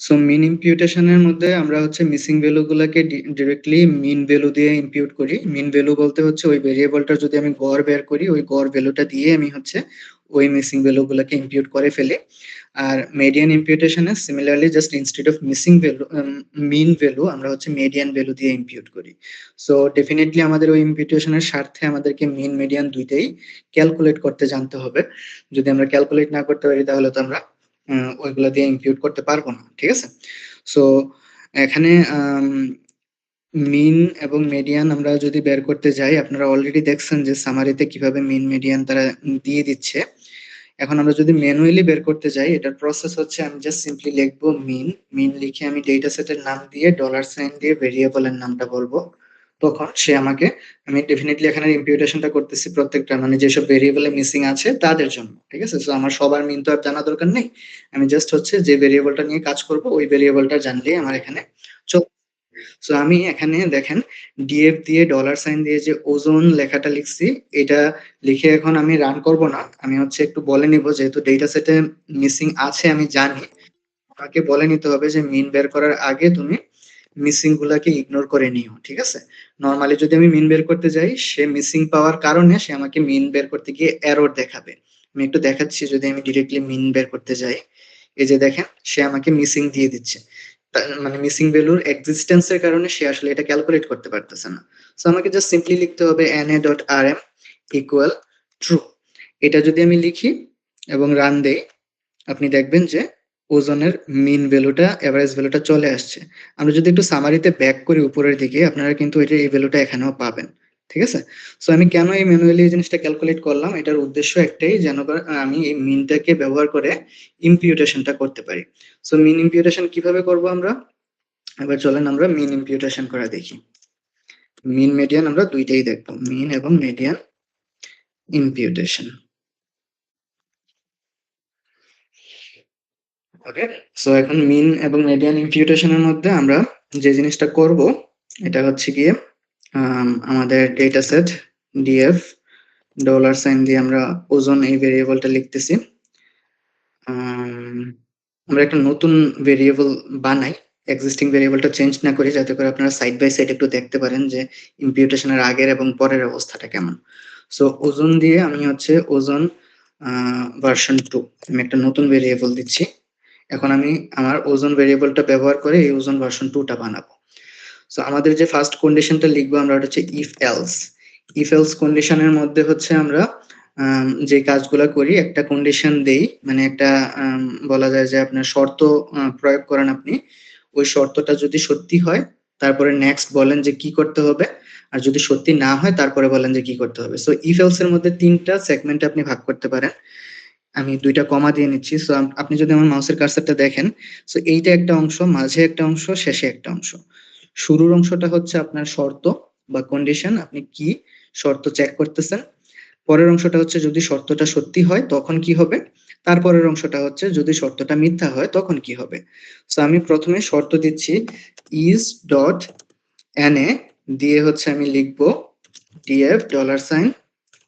সো মিন ইম্পিউটেশনের মধ্যে আমরা হচ্ছে মিসিং ভ্যালু গুলাকে ডিরেক্টলি মিন ভ্যালু দিয়ে ইম্পিউট করি। মিন ভ্যালু বলতে হচ্ছে ওই ভেরিয়েবলটা যদি আমি গড় বের করি ওই গড় ভ্যালুটা দিয়ে আমি হচ্ছে ওই মিসিং ভ্যালু গুলাকে ইম্পিউট করে ফেলি। আর মিডিয়ান ইম্পিউটেশনে similarly just instead of missing value mean value আমরা হচ্ছে মিডিয়ান ভ্যালু দিয়ে ইম্পিউট করি। সো ডেফিনেটলি আমাদের ওই ইম্পিউটেশনের স্বার্থে আমাদেরকে মিন মিডিয়ান দুইটাই ক্যালকুলেট করতে জানতে হবে। যদি আমরা ক্যালকুলেট না করতে পারি তাহলে তো আমরা ওইগুলা দিয়ে ইম্পিউট করতে পারবো না, ঠিক আছে? সো এখানে মিন এবং মিডিয়ান আমরা যদি বের করতে যাই, আপনারা অলরেডি দেখছেন যে সামারিতে কিভাবে মিন মিডিয়ান তারা দিয়ে দিচ্ছে। এখন আমরা যদি ম্যানুয়ালি বের করতে যাই, এটার প্রসেস হচ্ছে আমি জাস্ট সিম্পলি লিখবো মিন। মিন লিখে আমি ডেটা সেটের নাম দিয়ে ডলার সাইন দিয়ে ভেরিয়েবলের নামটা বলবো। তখন সে আমাকে, আমি ডেফিনেটলি এখানে ইম্পিউটেশনটা করতেছি প্রত্যেকটা মানে যেসব ভেরিয়েবলে মিসিং আছে তাদের জন্য, ঠিক আছে? সো আমার সবার মিন তো আর জানা দরকার নেই। আমি জাস্ট হচ্ছে যে ভেরিয়েবলটা নিয়ে কাজ করব ওই ভেরিয়েবলটা জানলেই আমার এখানে চল। সো আমি এখানে দেখেন ডিএফ দিয়ে ডলার সাইন দিয়ে যে ওজোন লেখাটা লিখছি, এটা লিখে এখন আমি রান করব না। আমি হচ্ছে একটু বলে নিব, যেহেতু ডেটা সেটে মিসিং আছে আমি জানি, আমাকে বলে নিতে হবে যে মিন বের করার আগে তুমি মিসিং গুলাকে ইগনোর করে নিও, ঠিক আছে? নর্মালি যদি আমি মিন বের করতে যাই সে মিসিং পাওয়ার কারণে সে আমাকে মিন বের করতে গিয়ে এরর দেখাবে। আমি একটু দেখাচ্ছি, যদি আমি ডিরেক্টলি মিন বের করতে যাই, এই যে দেখেন সে আমাকে মিসিং দিয়ে দিচ্ছে। মানে মিসিং ভ্যালুর এক্সিস্টেন্স এর কারণে সে আসলে এটা ক্যালকুলেট করতে পারতেছে না। সো আমাকে জাস্ট সিম্পলি লিখতে হবে na.rm ইকুয়াল ট্রু। এটা যদি আমি লিখি এবং রান দেই, আপনি দেখবেন যে ওজনের মিন ভ্যালুটা এভারেজ ভ্যালুটা চলে আসছে। আমরা যদি একটু সামারিতে ব্যাক করি উপরের দিকে, আপনারা কিন্তু এটা এই ভ্যালুটা এখানেও পাবেন, ঠিক আছে? সো আমি কেন এই ম্যানুয়ালি এই জিনিসটা ক্যালকুলেট করলাম, এটার উদ্দেশ্য একটাই, যেন আমি এই মিনটাকে ব্যবহার করে ইম্পিউটেশনটা করতে পারি। সো মিন ইম্পিউটেশন কিভাবে করব আমরা, এবার চলেন আমরা মিন ইম্পিউটেশন করে দেখি। মিন মিডিয়ান আমরা দুইটাই দেখবো, মিন এবং মিডিয়ান ইম্পিউটেশন। ওকে, সো এখন মিন এবং মিডিয়ান ইম্পিউটেশনের মধ্যে আমরা যে জিনিসটা করব এটা হচ্ছে গিয়ে আমাদের data set DF dollar sign দিয়ে আমরা ওজন এই ভেরিয়েবলটা লিখতেছি। আম, আমরা একটা নতুন ভেরিয়েবল বানাই, এক্সিস্টিং ভেরিয়েবলটা চেঞ্জ না করি, যাতে করে আপনারা সাইড বাই সাইড একটু দেখতে পারেন যে ইম্পিউটেশনের আগের এবং পরের অবস্থাটা কেমন। সো ওজন দিয়ে আমি হচ্ছে ওজন ভার্সন 2 আমি একটা নতুন ভেরিয়েবল দিচ্ছি। এখন আমি আমার ওজন ভেরিয়েবলটা ব্যবহার করে এই ওজন ভার্সন 2টা বানাবো। সো আমাদের যে ফার্স্ট কন্ডিশনটা লিখবো আমরা, ওটা হচ্ছে ইফ এলস। ইফ এলস কন্ডিশনের মধ্যে হচ্ছে আমরা যে কাজগুলা করি, একটা কন্ডিশন দেই, মানে একটা বলা যায় যে আপনার শর্ত প্রয়োগ করেন আপনি। ওই শর্তটা যদি সত্যি হয় তারপরে নেক্সট বলেন যে কি করতে হবে, আর যদি সত্যি না হয় তারপরে বলেন যে কি করতে হবে। সো ইফ এলস এর মধ্যে 3টা সেগমেন্টে আপনি ভাগ করতে পারেন। আমি 2টা কমা দিয়ে নিচ্ছি। সো আপনি যদি আমার মাউসের কার্সারটা দেখেন, সো এইটা একটা অংশ, মাঝে একটা অংশ, শেষে একটা অংশ। শুরুর অংশটা হচ্ছে আপনার শর্ত বা কন্ডিশন, আপনি কি শর্ত চেক করতেছেন। পরের অংশটা হচ্ছে যদি শর্তটা সত্যি হয় তখন কি হবে। তারপরের অংশটা হচ্ছে যদি শর্তটা মিথ্যা হয় তখন কি হবে। সো আমি প্রথমে শর্ত দিচ্ছি ইজ ডট এনএ দিয়ে হচ্ছে আমি লিখবো ডিএফ ডলার সাইন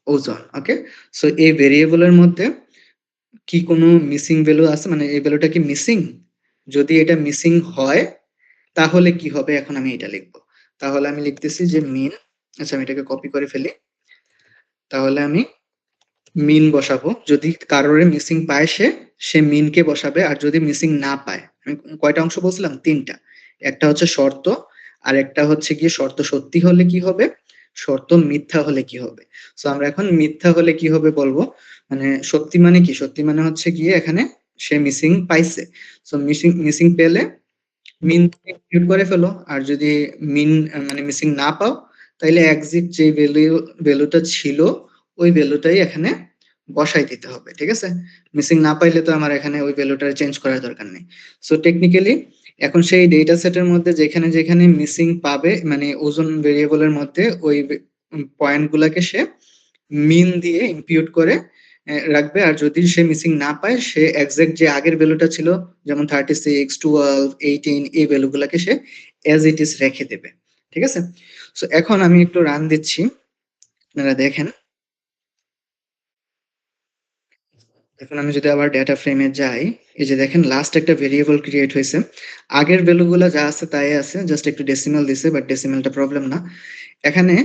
ওজন। ওকে, সো এই ভেরিয়েবলের মধ্যে কি কোনো মিসিং ভ্যালু আছে, মানে এই ভ্যালুটা কি মিসিং? যদি এটা মিসিং হয় তাহলে কি হবে, এখন আমি এটা লিখবো। তাহলে আমি লিখতেছি যে মিন, আচ্ছা আমি এটাকে কপি করে ফেলি। তাহলে আমি মিন বসাবো, যদি কারোর মিসিং পায় সে সে মিনকে বসাবে, আর যদি মিসিং না পায়, আমি কয়টা অংশ বলছিলাম? ৩টা। একটা হচ্ছে শর্ত, আর একটা হচ্ছে গিয়ে শর্ত সত্যি হলে কি হবে, শর্ত মিথ্যা হলে কি হবে। সো আমরা এখন মিথ্যা হলে কি হবে বলবো। মানে সত্যি মানে কি, সত্যি মানে হচ্ছে গিয়ে এখানে সে মিসিং পাইছে। সো মিসিং মিসিং পেলে মিন ইনক্লুড করে ফেলো, আর যদি মিন মানে মিসিং না পাও, তাইলে এক্সিট যে ভ্যালুটা ছিল ওই ভ্যালুটাই এখানে বসাই দিতে হবে, ঠিক আছে। মিসিং না পাইলে তো আমার এখানে ওই ভ্যালুটা চেঞ্জ করার দরকার নেই। সো টেকনিক্যালি এখন সেই ডেটা সেটের মধ্যে যেখানে যেখানে মিসিং পাবে, মানে ওজন ভেরিয়েবলের মধ্যে ওই পয়েন্ট গুলাকে সে মিন দিয়ে ইম্পিউট করে রাখবে, আর যদি সে মিসিং না পায়, সে এক্সাক্ট যে আগের ভ্যালুটা ছিল, যেমন 36, 12, 18, এই ভ্যালুগুলাকে সে অ্যাজ ইট ইজ রেখে দেবে, ঠিক আছে। সো এখন আমি একটু রান দিচ্ছি, আপনারা দেখেন। এখন আমি যদি আবার ডেটা ফ্রেমে যাই, এই যে দেখেন লাস্ট একটা ভেরিয়েবল ক্রিয়েট হয়েছে। আগের ভ্যালুগুলো যা আছে তাই আছে, জাস্ট একটু ডেসিমাল দিছে, বাট ডেসিমালটা প্রবলেম না। এখানে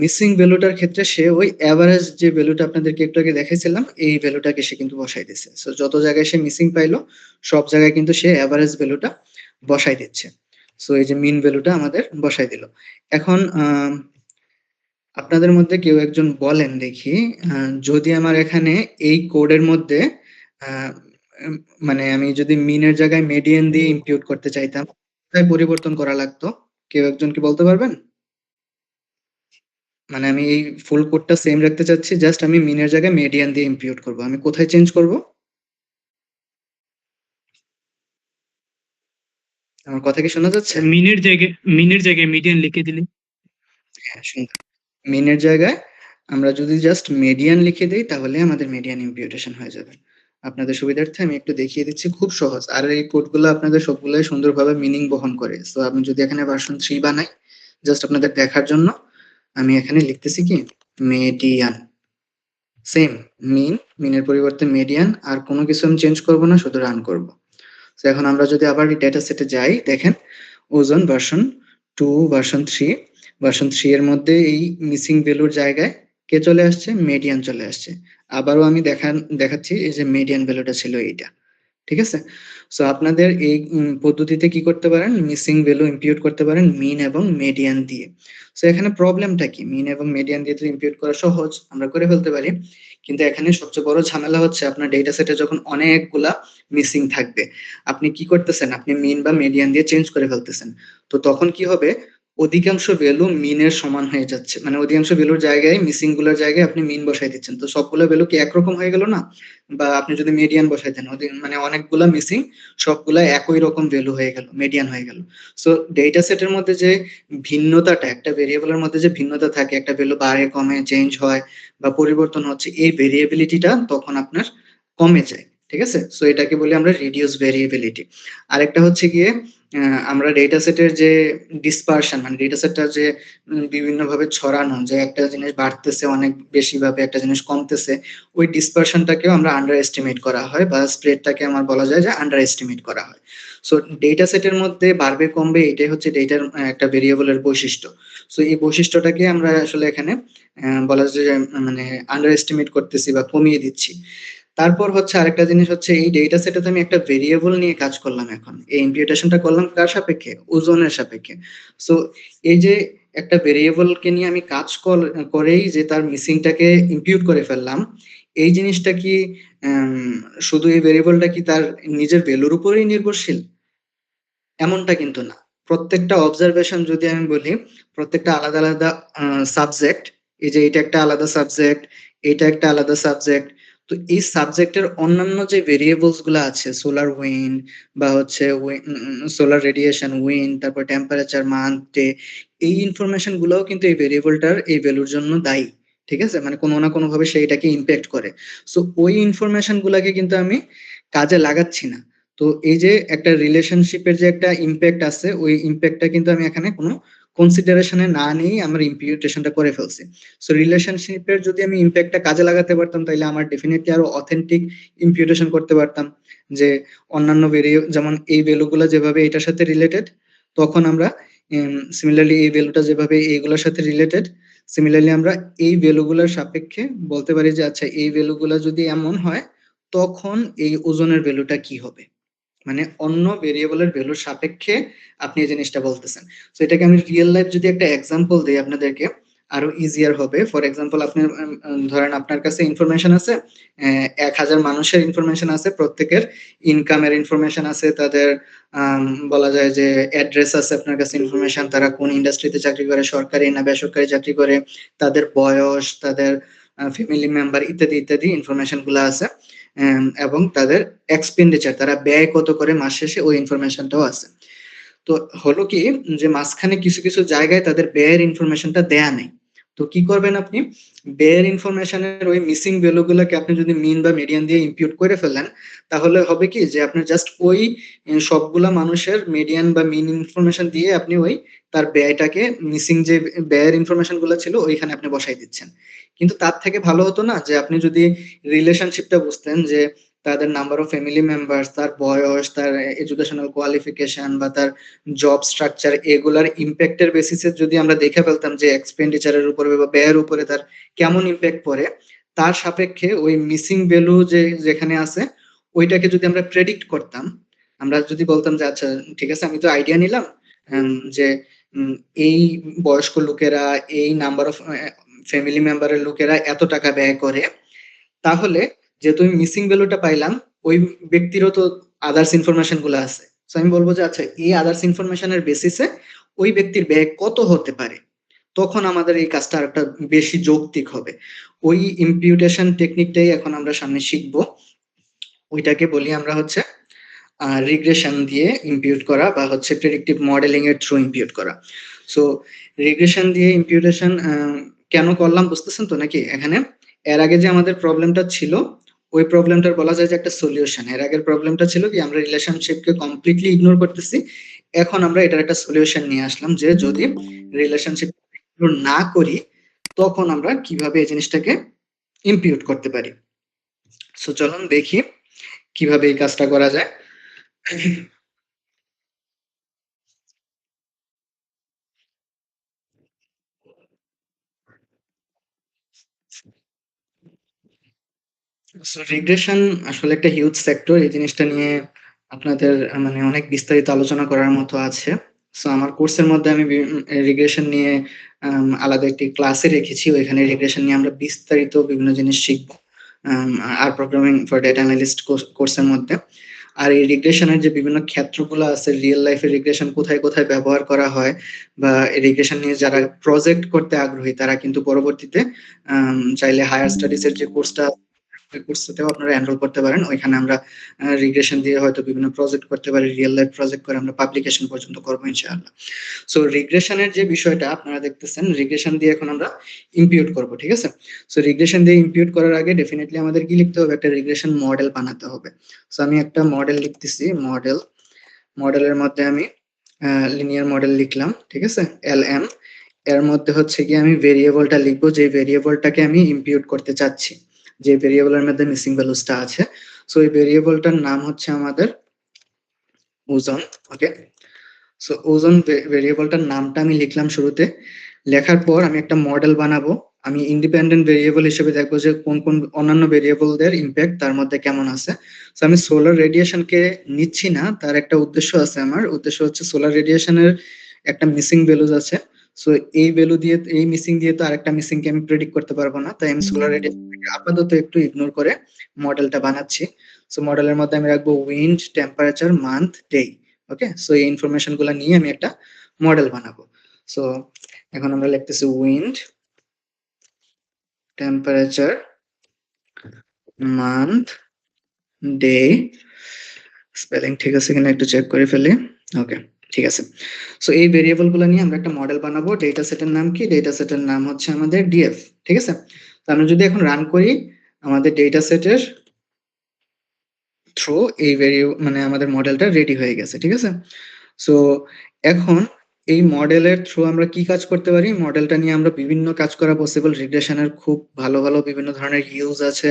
মিসিং ভ্যালুটার ক্ষেত্রে সে ওই এভারেজ যে ভ্যালুটা আপনাদেরকে একটু আগে দেখাইছিলাম, এই ভ্যালুটাকে সে কিন্তু বসাই দিচ্ছে। সো যত জায়গায় সে মিসিং পাইলো, সব জায়গায় কিন্তু সে এভারেজ ভ্যালুটা বসাই দিচ্ছে। সো এই যে মিন ভ্যালুটা আমাদের বসাই দিল। এখন আপনাদের মধ্যে কেউ একজন বলেন দেখি, যদি আমার এখানে এই কোডের মধ্যে আহ, উম, মানে আমি যদি মিনের জায়গায় মেডিয়ান দিয়ে ইমপিউট করতে চাইতাম, কোথায় পরিবর্তন করা লাগতো? কেউ একজন কি বলতে পারবেন? মানে আমি এই ফুল কোডটা সেম রাখতে চাচ্ছি, জাস্ট আমি মিনের জায়গায় মেডিয়ান দিয়ে ইমপিউট করব, আমি কোথায় চেঞ্জ করব? আমার কথা কি শোনা যাচ্ছে? মিনের জায়গায় মিডিয়ান লিখে দিলে। হ্যাঁ, সুন্দর। মিনের জায়গায় আমরা যদি জাস্ট মিডিয়ান লিখে দিই, তাহলে আমাদের মিডিয়ান ইমপিউটেশন হয়ে যাবে। আপনাদের সুবিধার্থে আমি একটু দেখিয়ে দিচ্ছি, খুব সহজ। আর এই কোডগুলো আপনাদের সবগুলোই সুন্দরভাবে মিনিং বহন করে। সো আমি যদি এখানে ভার্সন 3 বানাই, জাস্ট আপনাদের দেখার জন্য, আমি এখানে লিখতেছি কি, মেডিয়ান। সেম মিন, মিনের পরিবর্তে মিডিয়ান, আর কোনো কিছু আমি চেঞ্জ করব না, শুধু রান করব। তো এখন আমরা যদি আবার ডেটা সেটে যাই, দেখেন ওজন ভার্সন 2, ভার্সন 3 এর মধ্যে এই মিসিং ভ্যালুর জায়গায় কে চলে আসছে, মিডিয়ান চলে আসছে। আবারও আমি দেখাচ্ছি, এই যে মিডিয়ান ভ্যালুটা ছিল এইটা, ঠিক আছে। সো আপনাদের এই পদ্ধতিতে কি করতে পারেন, মিসিং ভ্যালু ইমপিউট করতে পারেন মিন এবং মিডিয়ান দিয়ে। সো এখানে প্রবলেমটা কি, মিন এবং মিডিয়ান দিয়ে তো ইমপিউট করা সহজ, আমরা করে ফেলতে পারি। কিন্তু এখানে সবচেয়ে বড় ঝামেলা হচ্ছে আপনার ডেটা সেটে যখন অনেকগুলা মিসিং থাকবে, আপনি কি করতেছেন, আপনি মিন বা মিডিয়ান দিয়ে চেঞ্জ করে ফেলতেছেন। তো তখন কি হবে, অধিকাংশ ভ্যালু মিনের সমান হয়ে যাচ্ছে, মানে অধিকাংশ ভ্যালুর জায়গায়, মিসিং গুলোর জায়গায় আপনি মিন বসাই দিচ্ছেন, তো সবগুলো ভ্যালু কি একরকম হয়ে গেল না? বা আপনি যদি মিডিয়ান বসাইতেন, মানে অনেকগুলা মিসিং, সবগুলা একই রকম ভ্যালু হয়ে গেল, মিডিয়ান হয়ে গেল। সো ডেটা সেটের মধ্যে যে ভিন্নতাটা, একটা ভেরিয়েবলের মধ্যে যে ভিন্নতা থাকে, একটা ভ্যালু বাড়ে কমে চেঞ্জ হয় বা পরিবর্তন হচ্ছে, এই ভেরিয়েবিলিটিটা তখন আপনার কমে যায়, ঠিক আছে। সো এটাকে বলি আমরা রিডিউস ভেরিয়েবিলিটি। আরেকটা হচ্ছে গিয়ে আমরা ডেটা সেটের যে ডিসপারশন, মানে ডেটা সেটটা যে বিভিন্ন ভাবে ছড়ানো, যে একটা জিনিস বাড়তেছে অনেক বেশি ভাবে, একটা জিনিস কমতেছে, ওই ডিসপারশনটাকেও আমরা আন্ডার এস্টিমেট করা হয়, বা স্প্রেডটাকে আমার বলা যায় যে আন্ডার এস্টিমেট করা হয়। সো ডেটা সেটের মধ্যে বাড়বে কমবে, এটাই হচ্ছে ডেটার একটা ভেরিয়েবলের বৈশিষ্ট্য। সো এই বৈশিষ্ট্যটাকে আমরা আসলে এখানে বলা যায় যে মানে আন্ডার এস্টিমেট করতেছি বা কমিয়ে দিচ্ছি। তারপর হচ্ছে আরেকটা জিনিস হচ্ছে, এই ডেটা সেটে তো আমি একটা ভেরিয়েবল নিয়ে কাজ করলাম, এখন এই ইমপিউটেশনটা করলাম কার সাপেক্ষে, ওজনের সাপেক্ষে। সো এই যে একটা ভেরিয়েবলকে নিয়ে আমি কাজ করেই যে তার মিসিংটাকে ইমপিউট করে ফেললাম, এই জিনিসটা কি শুধু এই ভেরিয়েবলটা কি তার নিজের ভ্যালুর উপরেই নির্ভরশীল? এমনটা কিন্তু না। প্রত্যেকটা অবজারভেশন যদি আমি বলি, প্রত্যেকটা আলাদা আলাদা সাবজেক্ট, এই যে এটা একটা আলাদা সাবজেক্ট, এটা একটা আলাদা সাবজেক্ট। তো এই সাবজেক্টের অন্যান্য যে ভেরিয়েবলস গুলো আছে, সোলার উইন্ড বা হচ্ছে সোলার রেডিয়েশন, উইন্ড, তারপর টেম্পারেচার, মান্থ, ডে, এই ইনফরমেশন গুলোও কিন্তু এই ভেরিয়েবলটার এই ভ্যালুর জন্য দায়ী, ঠিক আছে। মানে কোনো না কোনো ভাবে সেইটাকে ইম্প্যাক্ট করে। সো ওই ইনফরমেশন গুলাকে কিন্তু আমি কাজে লাগাচ্ছি না। তো এই যে একটা রিলেশনশিপের যে একটা ইম্প্যাক্ট আছে, ওই ইম্প্যাক্টটা কিন্তু আমি এখানে কোনো কনসিডারেশনে না নিয়েই আমার ইমপিউটেশনটা করে ফেলছি। সো রিলেশনশিপের যদি আমি ইম্প্যাক্টটা কাজে লাগাতে পারতাম, তাহলে আমার ডেফিনেটলি আরো অথেন্টিক ইমপিউটেশন করতে পারতাম। যে অন্যান্য যেমন এই ভ্যালুগুলো যেভাবে এটার সাথে রিলেটেড, তখন আমরা সিমিলারলি এই ভ্যালুটা যেভাবে এইগুলোর সাথে রিলেটেড, সিমিলারলি আমরা এই ভ্যালুগুলোর সাপেক্ষে বলতে পারি যে আচ্ছা এই ভ্যালুগুলো যদি এমন হয়, তখন এই ওজনের ভ্যালুটা কি হবে, মানে অন্য ভেরিয়েবলের ভ্যালুর সাপেক্ষে আপনি এই জিনিসটা বলতেছেন। তো এটাকে আমি রিয়েল লাইফ যদি একটা এক্সাম্পল দিই আপনাদেরকে, আরো ইজিয়ার হবে। ফর এক্সাম্পল, আপনি ধরেন আপনার কাছে ইনফরমেশন আছে, 1,000 মানুষের ইনফরমেশন আছে, প্রত্যেকের ইনকামের ইনফরমেশন আছে, তাদের বলা যায় যে অ্যাড্রেস আছে আপনার কাছে ইনফরমেশন, তারা কোন ইন্ডাস্ট্রিতে চাকরি করে, সরকারি না বেসরকারি চাকরি করে, তাদের বয়স, তাদের ফ্যামিলি মেম্বার ইত্যাদি ইত্যাদি ইনফরমেশন গুলো আছে। এবং তাদের এক্সপেন্ডিচার, তারা ব্যয় কত করে মাস শেষে, ওই ইনফরমেশনটাও আছে। তো হলো কি, যে মাঝখানে কিছু কিছু জায়গায় তাদের ব্যয়ের ইনফরমেশনটা দেয়া নেই। তো কি করবেন আপনি, ব্যয়ের ইনফরমেশনের ওই মিসিং ভ্যালু গুলোকে আপনি যদি মিন বা মিডিয়ান দিয়ে ইম্পিউট করে ফেলেন, তাহলে হবে কি যে আপনার জাস্ট ওই সবগুলা মানুষের মিডিয়ান বা মিন ইনফরমেশন দিয়ে আপনি ওই তার ব্যয়টাকে, মিসিং যে ব্যয়ের ইনফরমেশন গুলো ছিল ওইখানে আপনি বসাই দিচ্ছেন। কিন্তু তার থেকে ভালো হতো না যে আপনি যদি রিলেশনশিপটা বুঝতেন, যে তাদের নাম্বার অফ ফ্যামিলি মেম্বার্স, তার বয়স, তার এডুকেশনাল কোয়ালিফিকেশন বা তার জব স্ট্রাকচার, এগুলার ইম্প্যাক্টের বেসিসে যদি আমরা দেখে ফেলতাম যে এক্সপেন্ডিচারের উপরে বা ব্যয়ের উপরে তার কেমন ইম্প্যাক্ট পড়ে, তার সাপেক্ষে ওই মিসিং ভ্যালু যে যেখানে আছে ওইটাকে যদি আমরা প্রেডিক্ট করতাম, আমরা যদি বলতাম যে আচ্ছা ঠিক আছে, আমি তো আইডিয়া নিলাম যে উম, এই বয়স্ক লোকেরা, এই নাম্বার অফ ফ্যামিলি মেম্বারের লোকেরা এত টাকা ব্যয় করে, তাহলে যেহেতু আমি মিসিং ভ্যালুটা পাইলাম, ওই ব্যক্তিরও তো আদার্স ইনফরমেশন গুলো আছে। তো আমি বলবো যে আচ্ছা, এই আদার্স ইনফরমেশনের বেসিসে ওই ব্যক্তির ব্যয় কত হতে পারে, তখন আমাদের এই কাজটা আরেকটা বেশি যৌক্তিক হবে। ওই ইম্পিউটেশন টেকনিকটাই এখন আমরা সামনে শিখবো। ওইটাকে বলি আমরা হচ্ছে রিগ্রেশন দিয়ে ইম্পিউট করা, বা হচ্ছে প্রেডিক্টিভ মডেলিং এর থ্রু ইম্পিউট করা। সো রিগ্রেশন দিয়ে ইম্পিউটেশন কেন করলাম বুঝতেছেন তো নাকি? এখানে এর আগে যে আমাদের প্রবলেমটা ছিল, ওই প্রবলেমটার বলা যায় যে একটা সলিউশন। এর আগের প্রবলেমটা ছিল কি, আমরা রিলেশনশিপকে কমপ্লিটলি ইগনোর করতেছি, এখন আমরা এটার একটা সলিউশন নিয়ে আসলাম, যে যদি রিলেশনশিপ ইগনোর না করি, তখন আমরা কিভাবে এই জিনিসটাকে ইম্পিউট করতে পারি। সো চলুন দেখি কিভাবে এই কাজটা করা যায়। রিগ্রেশন আসলে একটা হিউজ সেক্টর। এই জিনিসটা নিয়ে আপনাদের মানে অনেক বিস্তারিত আলোচনা করার মতো আছে। সো আমার কোর্সের মধ্যে আমি রিগ্রেশন নিয়ে আলাদা একটি ক্লাসে রেখেছি, ওইখানে রিগ্রেশন নিয়ে আমরা বিস্তারিত বিভিন্ন জিনিস শিখবো আর প্রোগ্রামিং ফর ডেটা অ্যানালিস্ট কোর্সের মধ্যে। আর এই রিগ্রেশনের যে বিভিন্ন ক্ষেত্রগুলো আছে, রিয়েল লাইফে রিগ্রেশন কোথায় কোথায় ব্যবহার করা হয়, বা রিগ্রেশন নিয়ে যারা প্রজেক্ট করতে আগ্রহী, তারা কিন্তু পরবর্তীতে চাইলে হায়ার স্টাডিজ এর যে কোর্সটা, ওই কোর্সটাতেও আপনারা এনরোল করতে পারেন। ওইখানে আমরা রিগ্রেশন দিয়ে হয়তো বিভিন্ন প্রজেক্ট করতে পারি, রিয়েল লাইফ প্রজেক্ট করে আমরা পাবলিকেশন পর্যন্ত করবো ইনশাআল্লাহ। সো রিগ্রেশনের যে বিষয়টা আপনারা দেখতেছেন, রিগ্রেশন দিয়ে এখন আমরা ইম্পিউট করব, ঠিক আছে? সো রিগ্রেশন দিয়ে ইম্পিউট করার আগে ডেফিনেটলি আমাদের কি লিখতে হবে, একটা রিগ্রেশন মডেল বানাতে হবে। সো আমি একটা মডেল লিখতেছি, মডেলের মধ্যে আমি লিনিয়ার মডেল লিখলাম, ঠিক আছে, এলএম। এর মধ্যে হচ্ছে কি আমি ভেরিয়েবলটা লিখবো, যে ভেরিয়েবলটাকে আমি ইম্পিউট করতে চাচ্ছি, যে ভেরিয়েবলের মধ্যে মিসিং ভ্যালুসটা আছে। সো এই ভেরিয়েবলটার নাম হচ্ছে আমাদের ওজন। ওকে, সো ওজন ভেরিয়েবলটার নামটা আমি লিখলাম শুরুতে। লেখার পর আমি একটা মডেল বানাবো। আমি ইন্ডিপেন্ডেন্ট ভেরিয়েবল হিসেবে দেখবো যে কোন কোন অন্যান্য ভেরিয়েবলদের ইম্প্যাক্ট তার মধ্যে কেমন আছে। তো আমি সোলার রেডিয়েশনকে নিচ্ছি না, তার একটা উদ্দেশ্য আছে। আমার উদ্দেশ্য হচ্ছে সোলার রেডিয়েশনের একটা মিসিং ভ্যালুজ আছে। সো এই ভ্যালু দিয়ে, এই মিসিং দিয়ে তো আরেকটা মিসিং কে আমি প্রেডিক্ট করতে পারবো না, তাই আমি সোলার রেডিয়েশনকে আপাতত একটু ইগনোর করে মডেলটা বানাচ্ছি। সো মডেলের মধ্যে আমি রাখবো উইন্ড, টেম্পারেচার, মান্থ, ডে। ওকে, সো এই ইনফরমেশন গুলা নিয়ে আমি একটা মডেল বানাবো। সো এখন আমরা লিখতেছি wind, temperature, month, day. Spelling ঠিক আছে কিনা একটু চেক করে ফেলি। ওকে, ঠিক আছে। সো এই ভেরিয়েবল গুলো নিয়ে আমরা একটা মডেল বানাবো। ডেটা সেটের নাম কি? ডেটা সেটের নাম হচ্ছে আমাদের ডিএফ, ঠিক আছে? তো আমরা যদি এখন রান করি, আমাদের ডেটা সেটের থ্রু এই মানে আমাদের মডেলটা রেডি হয়ে গেছে, ঠিক আছে? সো এখন এই মডেলের থ্রু আমরা কি কাজ করতে পারি, মডেলটা নিয়ে আমরা বিভিন্ন কাজ করা পসিবল। রিগ্রেশনের খুব ভালো ভালো বিভিন্ন ধরনের ইউজ আছে।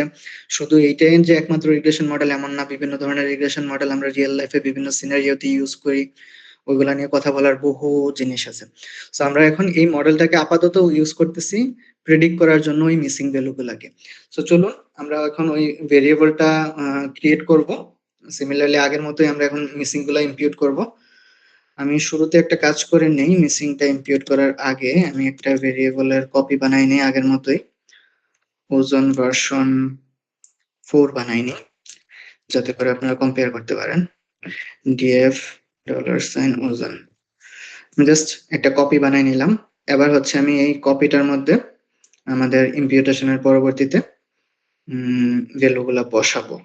শুধু এইটাই যে একমাত্র রিগ্রেশন মডেল এমন না, বিভিন্ন ধরনের রিগ্রেশন মডেল আমরা রিয়েল লাইফে বিভিন্ন সিনারিওতে ইউজ করি, ওইগুলা নিয়ে কথা বলার বহু জিনিস আছে। সো আমরা এখন এই মডেলটাকে আপাতত ইউজ করতেছি প্রেডিক্ট করার জন্য ওই মিসিং ভ্যালুগুলাকে। সো চলুন আমরা এখন ওই ভেরিয়েবলটা ক্রিয়েট করব। সিমিলারলি আগের মতোই আমরা এখন মিসিং গুলা ইম্পিউট করব। আমি শুরুতে একটা কাজ করে নেই, মিসিংটা ইম্পিউট করার আগে আমি একটা ভেরিয়েবলের কপি বানাই নেই আগের মতোই, ওজন ভার্সন 4 বানাই নিই, যাতে করে আপনারা কম্পেয়ার করতে পারেন। ডিএফ $ওজন, জাস্ট একটা কপি বানাই নিলাম। এবার হচ্ছে আমি এই কপিটার মধ্যে আমাদের ইম্পিউটেশনের পরবর্তীতে ভ্যালুগুলা বসাবো।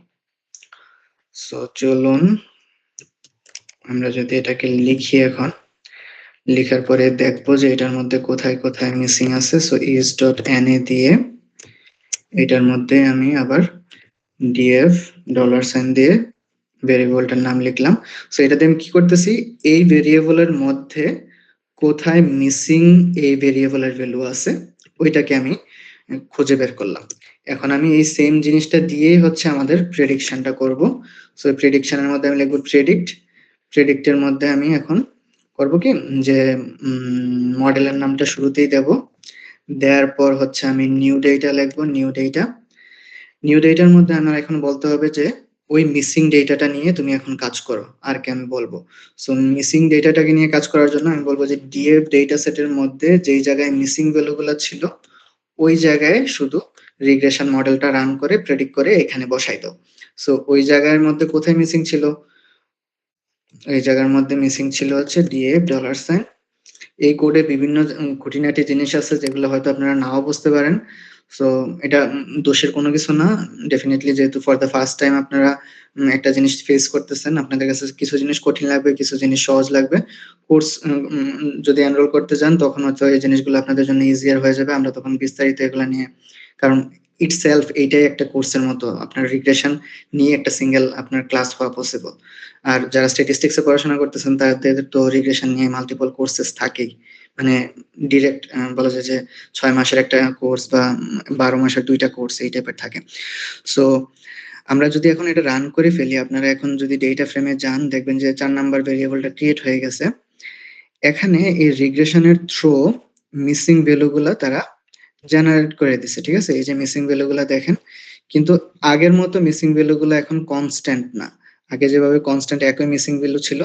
সো চলুন আমরা যদি এটাকে লিখি, এখন লেখার পরে দেখবো যে এটার মধ্যে কোথায় কোথায় মিসিং আছে। সো is.na দিয়ে এটার মধ্যে আমি আবার df $সাইন দিয়ে ভেরিয়েবলটার নাম লিখলাম। সো এটাতে আমি কি করতেছি, এই ভেরিয়েবলের মধ্যে কোথায় মিসিং এই ভেরিয়েবলের ভ্যালু আছে ওইটাকে আমি খুঁজে বের করলাম। এখন আমি এই সেম জিনিসটা দিয়েই হচ্ছে আমাদের প্রেডিকশনটা করব। সো প্রেডিকশনের মধ্যে আমি লিখব প্রেডিক্টের মধ্যে আমি এখন করব কি, যে মডেলের নামটা শুরুতেই দেব, দেওয়ার পর হচ্ছে আমি নিউ ডেটা লিখবো। নিউ ডেটার মধ্যে আমার এখন বলতে হবে যে ওই মিসিং ডেটাটা নিয়ে তুমি এখন কাজ করো, আর কি আমি বলবো। সো মিসিং ডেটাটাকে নিয়ে কাজ করার জন্য আমি বলবো যে ডিএফ ডেটা সেটের মধ্যে যেই জায়গায় মিসিং ভ্যালুগুলো ছিল ওই জায়গায় শুধু রিগ্রেশন মডেলটা রান করে প্রেডিক্ট করে এখানে বসাই দাও। সো ওই জায়গার মধ্যে কোথায় মিসিং ছিল, ওই জায়গার মধ্যে মিসিং ছিল হচ্ছে ডিএফ $সাইন। এই কোডে বিভিন্ন খুঁটিনাটি জিনিস আছে যেগুলো হয়তো আপনারা নাও বুঝতে পারেন। সো এটা দোষের কোনো কিছু না, ডেফিনেটলি যেহেতু ফর দ্য ফার্স্ট টাইম আপনারা একটা জিনিস ফেস করতেছেন, আপনাদের কাছে কিছু জিনিস কঠিন লাগবে, কিছু জিনিস সহজ লাগবে। কোর্স যদি এনরোল করতে যান তখন হয়তো এই জিনিসগুলো আপনাদের জন্য ইজিয়ার হয়ে যাবে, আমরা তখন বিস্তারিত এগুলো নিয়ে, কারণ ইটসেলফ এইটাই একটা কোর্সের মতো, আপনার রিগ্রেশন নিয়ে একটা সিঙ্গেল আপনার ক্লাস হওয়া পসিবল। আর যারা স্ট্যাটিস্টিক্সে পড়াশোনা করতেছেন তাদের তো রিগ্রেশন নিয়ে মাল্টিপল কোর্সেস থাকেই, মানে ডিরেক্ট বলা যায় যে 6 মাসের একটা কোর্স বা 12 মাসের 2টা কোর্স এই টাইপের থাকে। সো আমরা যদি এখন এটা রান করে ফেলি, আপনারা এখন যদি ডেটা ফ্রেমে যান দেখবেন যে 4 নাম্বার ভেরিয়েবলটা ক্রিয়েট হয়ে গেছে। এখানে এই রিগ্রেশনের থ্রু মিসিং ভ্যালুগুলা তারা জেনারেট করে দিছে, ঠিক আছে। এই যে মিসিং ভ্যালুগুলা দেখেন, কিন্তু আগের মতো মিসিং ভ্যালুগুলো এখন কনস্ট্যান্ট না। আগে যেভাবে কনস্ট্যান্ট একই মিসিং ভ্যালু ছিল,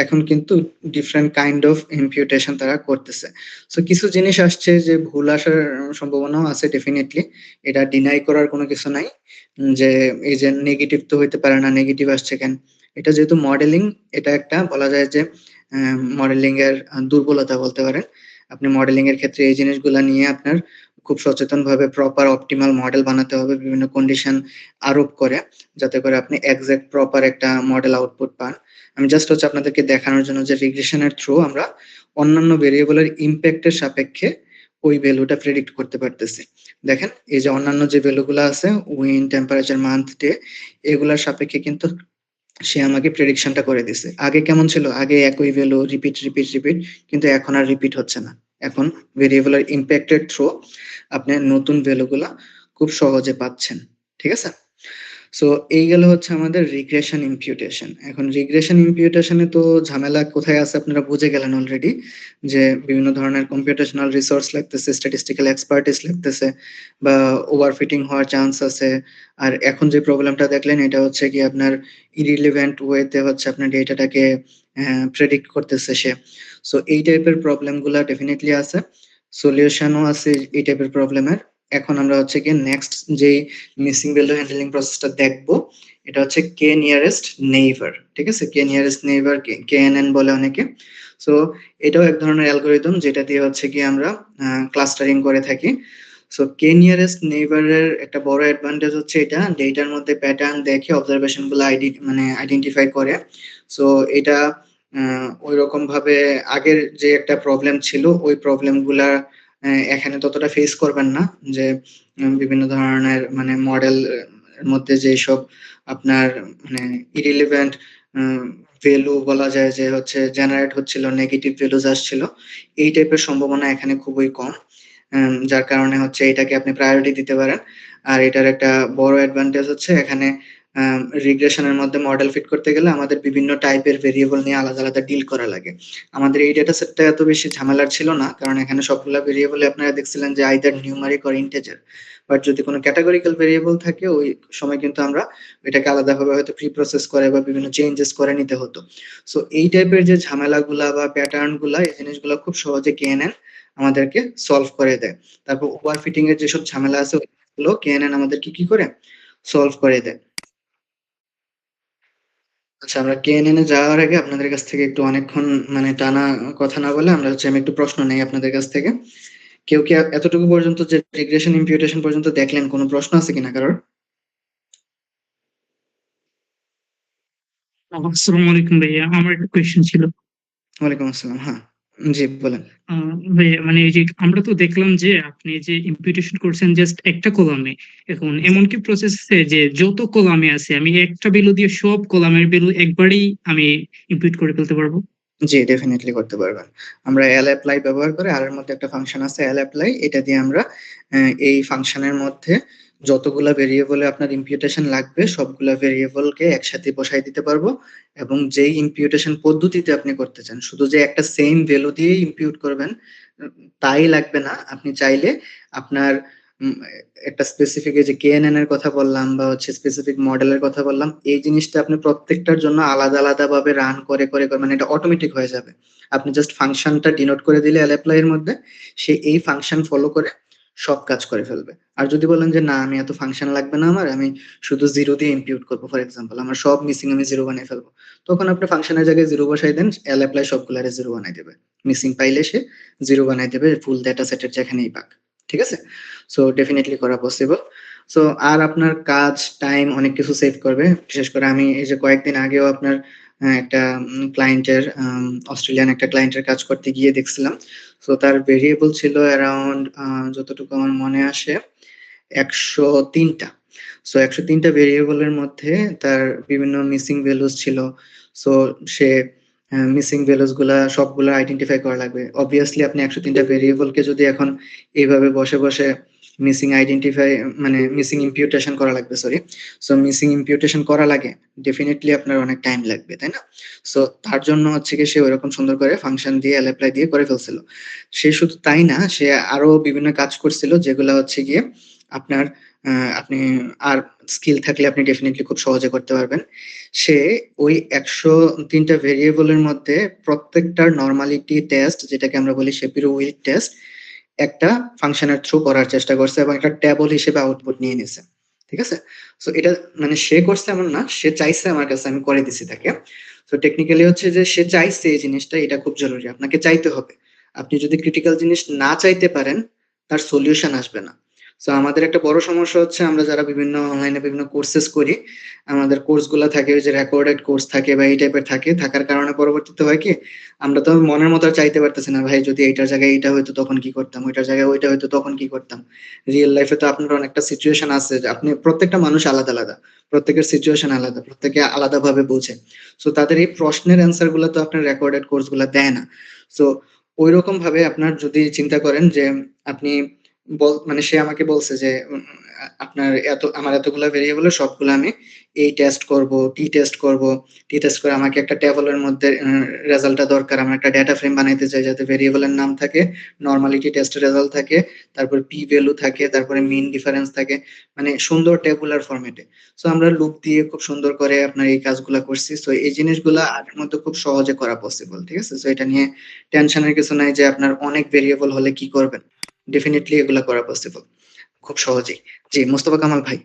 এখন কিন্তু ডিফারেন্ট কাইন্ড অফ ইম্পিউটেশন তারা করতেছে। সো কিছু জিনিস আসছে যে ভুল আসার সম্ভাবনাও আছে ডেফিনেটলি, এটা ডিনাই করার কোনো কিছু নাই। যে এই যে নেগেটিভ তো হইতে পারে না, নেগেটিভ আসছে কেন, এটা যেহেতু মডেলিং, এটা একটা বলা যায় যে মডেলিং এর দুর্বলতা বলতে পারেন। আপনি মডেলিং এর ক্ষেত্রে এই জিনিসগুলা নিয়ে আপনার খুব সচেতনভাবে প্রপার অপটিমাল মডেল বানাতে হবে, বিভিন্ন কন্ডিশন আরোপ করে, যাতে করে আপনি এক্সাক্ট প্রপার একটা মডেল আউটপুট পান। আমি জাস্ট হচ্ছে আপনাদেরকে দেখানোর জন্য যে রিগ্রেশনের থ্রু আমরা অন্যান্য ভেরিয়েবলের ইম্প্যাক্টের সাপেক্ষে ওই ভ্যালুটা প্রেডিক্ট করতে পারতেছি। দেখেন এই যে অন্যান্য যে ভ্যালুগুলো আছে, উইন্ড, টেম্পারেচার, মান্থ, ডে, এগুলার সাপেক্ষে কিন্তু সে আমাকে প্রেডিকশনটা করে দিছে। আগে কেমন ছিল, আগে একই ভ্যালু রিপিট রিপিট রিপিট, কিন্তু এখন আর রিপিট হচ্ছে না। এখন ভেরিয়েবলের ইম্প্যাক্টের থ্রু আপনি নতুন ভ্যালুগুলা খুব সহজে পাচ্ছেন, ঠিক আছে। সো এই গেল হচ্ছে আমাদের রিগ্রেশন ইম্পিউটেশন। এখন রিগ্রেশন ইম্পিউটেশনে তো ঝামেলা কোথায় আছে আপনারা বুঝে গেলেন অলরেডি, যে বিভিন্ন ধরনের কম্পিউটেশনাল রিসোর্স লাগতেছে, স্ট্যাটিস্টিক্যাল এক্সপার্টিস লাগতেছে, বা ওভারফিটিং হওয়ার চান্স আছে। আর এখন যে প্রবলেমটা দেখলেন এটা হচ্ছে কি আপনার ইরিলেভেন্ট ওয়েতে হচ্ছে আপনার ডেটাটাকে প্রেডিক্ট করতেছে সে। সো এই টাইপের প্রবলেমগুলা ডেফিনেটলি আছে, সলিউশনও আছে এই টাইপের প্রবলেমের। এখন আমরা হচ্ছে কি নেক্সট যে মিসিং ভ্যালু হ্যান্ডলিং প্রসেসটা দেখবো, এটা হচ্ছে কে নিয়ারেস্ট নেইবার, ঠিক আছে। কে নিয়ারেস্ট নেইবার, কেএনএন বলে অনেকে। সো এটাও এক ধরনের অ্যালগরিদম যেটা দিয়ে হচ্ছে কি আমরা ক্লাস্টারিং করে থাকি। সো কে নিয়ারেস্ট নেইবারের একটা বড় অ্যাডভান্টেজ হচ্ছে এটা ডেটার মধ্যে প্যাটার্ন দেখে অবজারভেশন গুলো আইডেন্টিফাই করে। সো এটা ওই রকম ভাবে আগের যে একটা প্রবলেম ছিল ওই প্রবলেম গুলা এখানে ততটা ফেস করবেন না, যে বিভিন্ন ধরনের মানে মডেল এর মধ্যে যেসব আপনার মানে ইরিলেভেন্ট ভ্যালু বলা যায় যে হচ্ছে জেনারেট হচ্ছিল, নেগেটিভ ভ্যালুজ আসছিল, এই টাইপের সম্ভাবনা এখানে খুবই কম। যার কারণে হচ্ছে এটাকে আপনি প্রায়োরিটি দিতে পারেন। আর এটার একটা বড় অ্যাডভান্টেজ হচ্ছে এখানে রিগ্রেশনের মধ্যে মডেল ফিট করতে গেলে আমাদের বিভিন্ন টাইপের ভেরিয়েবল নিয়ে আলাদা আলাদা ডিল করা লাগে। আমাদের এই ডেটা সেটটা এত বেশি ঝামেলার ছিল না, কারণ এখানে সবগুলা ভেরিয়েবলে আপনারা দেখছিলেন যে either numeric or integer. But যদি কোনো ক্যাটাগরিক্যাল ভেরিয়েবল থাকে ওই সময় কিন্তু আমরা এটাকে আলাদাভাবে হয়তো প্রি প্রসেস করে বা বিভিন্ন চেঞ্জেস করে নিতে হতো। সো এই টাইপের যে ঝামেলাগুলা বা প্যাটার্ন গুলা, এই জিনিসগুলো খুব সহজে কেএনএন আমাদেরকে সলভ করে দেয়। তারপর ওভার ফিটিং এর যেসব ঝামেলা আছে ওগুলো কেএনএন আমাদেরকে কি করে সলভ করে দেয়। আচ্ছা, আমরা কেএনএন এ যাওয়ার আগে আপনাদের কাছ থেকে একটু অনেকক্ষণ মানে টানা কথা না বলে আমি একটু প্রশ্ন নেই আপনাদের কাছ থেকে। কেউ কি এতটুকু পর্যন্ত যে রিগ্রেশন ইম্পিউটেশন পর্যন্ত দেখলেন, কোনো প্রশ্ন আছে কিনা কারোর? আসসালামু আলাইকুম ভাইয়া, আমার একটা কোয়েশ্চেন ছিল। ওয়ালাইকুম আসসালাম। হ্যাঁ, জি বলেন। ভাইয়া মানে এই যে আমরা তো দেখলাম যে আপনি যে ইম্পিউটেশন করছেন জাস্ট একটা কলামে, এখন এমন কি প্রসেস আছে যে যত কলামে আছে আমি একটা ভ্যালু দিয়ে সব কলামের ভ্যালু একবারেই আমি ইম্পিউট করে ফেলতে পারবো? জি, ডেফিনিটলি করতে পারবেন। আমরা llapply ব্যবহার করে, আর এর মধ্যে একটা ফাংশন আছে llapply, এটা দিয়ে আমরা এই ফাংশনের মধ্যে যতগুলা ভেরিয়েবলে আপনার ইম্পিউটেশন লাগবে সবগুলা ভেরিয়েবলকে একসাথে বসাই দিতে পারবো। এবং যেই ইম্পিউটেশন পদ্ধতিতে আপনি করতে চান, শুধু যে একটা সেম ভ্যালু দিয়েই ইম্পিউট করবেন উম, তাই লাগবে না। আপনি চাইলে আপনার একটা স্পেসিফিক, এই যে কেএনএন এর কথা বললাম বা হচ্ছে স্পেসিফিক মডেলের কথা বললাম, এই জিনিসটা আপনি প্রত্যেকটার জন্য আলাদা আলাদা ভাবে রান করে মানে এটা অটোমেটিক হয়ে যাবে। আপনি জাস্ট ফাংশনটা ডিনোট করে দিলে llapply এর মধ্যে, সে এই ফাংশন ফলো করে সব কাজ করে ফেলবে। আর যদি বলেন যে না, আমি এত ফাংশন লাগবে না, আমি শুধু জিরো দিয়ে ইম্পিউট করবো, ফর এক্সাম্পল আমার সব মিসিং আমি জিরো বানিয়ে ফেলবো, তখন আপনি ফাংশনের জায়গায় জিরো বসাই দেন, llapply সবগুলারে জিরো বানাই দেবে। মিসিং পাইলে সে জিরো বানাই দেবে ফুল ডেটা সেটের যেখানেই পাক। ঠিক আছে? সো ডেফিনেটলি করা পসিবল। সো আর আপনার কাজ টাইম অনেক কিছু সেভ করবে। বিশেষ করে আমি এই যে কয়েকদিন আগেও আপনার একটা ক্লায়েন্টের, অস্ট্রেলিয়ান একটা ক্লায়েন্টের কাজ করতে গিয়ে দেখছিলাম। সো তার ভেরিয়েবল ছিল অ্যারাউন্ড, যতটুকু আমার মনে আসে, 103টা। সো 103টা ভেরিয়েবলের মধ্যে তার বিভিন্ন মিসিং ভ্যালুস ছিল। সো সে মিসিং ভ্যালুস গুলা সবগুলা আইডেন্টিফাই করা লাগবে। অবভিয়াসলি আপনি 103টা ভেরিয়েবলকে যদি এখন এইভাবে বসে বসে মিসিং আইডেন্টিফাই মানে মিসিং ইম্পিউটেশন করা লাগবে, সরি। সো মিসিং ইম্পিউটেশন করা লাগে, ডেফিনেটলি আপনার অনেক টাইম লাগবে, তাই না? সো তার জন্য হচ্ছে কি সে ওইরকম সুন্দর করে ফাংশন দিয়ে llapply দিয়ে করে ফেলছিল। সে শুধু তাই না, সে আরো বিভিন্ন কাজ করছিল যেগুলো হচ্ছে গিয়ে আপনার, আপনি আর স্কিল থাকলে আপনি ডেফিনেটলি খুব সহজে করতে পারবেন। সে ওই 103টা ভেরিয়েবলের মধ্যে প্রত্যেকটার নরমালিটি টেস্ট, যেটাকে আমরা বলি শেপিরো উইল টেস্ট, একটা ফাংশনের থ্রু করার চেষ্টা করছে এবং একটা টেবল হিসেবে আউটপুট নিয়ে নিছে। ঠিক আছে? সো এটা মানে সে করছে এমন না, সে চাইছে আমার কাছে, আমি করে দিছি তাকে। তো টেকনিক্যালি হচ্ছে যে সে চাইছে এই জিনিসটা, এটা খুব জরুরি। আপনাকে চাইতে হবে। আপনি যদি ক্রিটিক্যাল জিনিস না চাইতে পারেন, তার সলিউশন আসবে না। সো আমাদের একটা বড় সমস্যা হচ্ছে, আমরা যারা বিভিন্ন অনলাইনে বিভিন্ন কোর্সেস করি, আমাদের কোর্স গুলা থাকে ওই যে রেকর্ডেড কোর্স থাকে বা এই টাইপের থাকে, থাকার কারণে পরবর্তীতে হয় কি, আমরা তো মনের মতো আর চাইতে পারতেছি না, ভাই যদি এইটার জায়গায় এইটা হইতো তখন কি করতাম, ওইটার জায়গায় ওইটা হইতো তখন কি করতাম। রিয়েল লাইফে তো আপনার অনেকটা সিচুয়েশন আছে যে আপনি, প্রত্যেকটা মানুষ আলাদা আলাদা, প্রত্যেকের সিচুয়েশন আলাদা, প্রত্যেকে আলাদা ভাবে বোঝে। সো তাদের এই প্রশ্নের অ্যান্সার গুলো তো আপনার রেকর্ডেড কোর্স গুলা দেয় না। সো ওইরকম ভাবে আপনার যদি চিন্তা করেন যে আপনি মানে সে আমাকে বলছে যে আপনার আমার এতগুলা ভেরিয়েবল সবগুলো আমি এই টেস্ট করব, টি টেস্ট করব, টি টেস্ট করে আমাকে একটা টেবলের মধ্যে রেজাল্টটা দরকার, আমার একটা ডেটা ফ্রেম বানাইতে চাই যাতে ভেরিয়েবলের নাম থাকে, নরমালিটি টেস্ট রেজাল্ট থাকে, তারপর পি ভ্যালু থাকে, তারপরে মিন ডিফারেন্স থাকে, মানে সুন্দর টেবুলার ফরম্যাটে। সো আমরা লুপ দিয়ে খুব সুন্দর করে আপনার এই কাজগুলা করছি। সো এই জিনিসগুলা আগের মধ্যে খুব সহজে করা পসিবল। ঠিক আছে? সো এটা নিয়ে টেনশনের কিছু নাই যে আপনার অনেক ভেরিয়েবল হলে কি করবেন। ডেফিনেটলি এগুলা করা পসিবল খুব সহজেই। জি, মোস্তফা কামাল ভাই।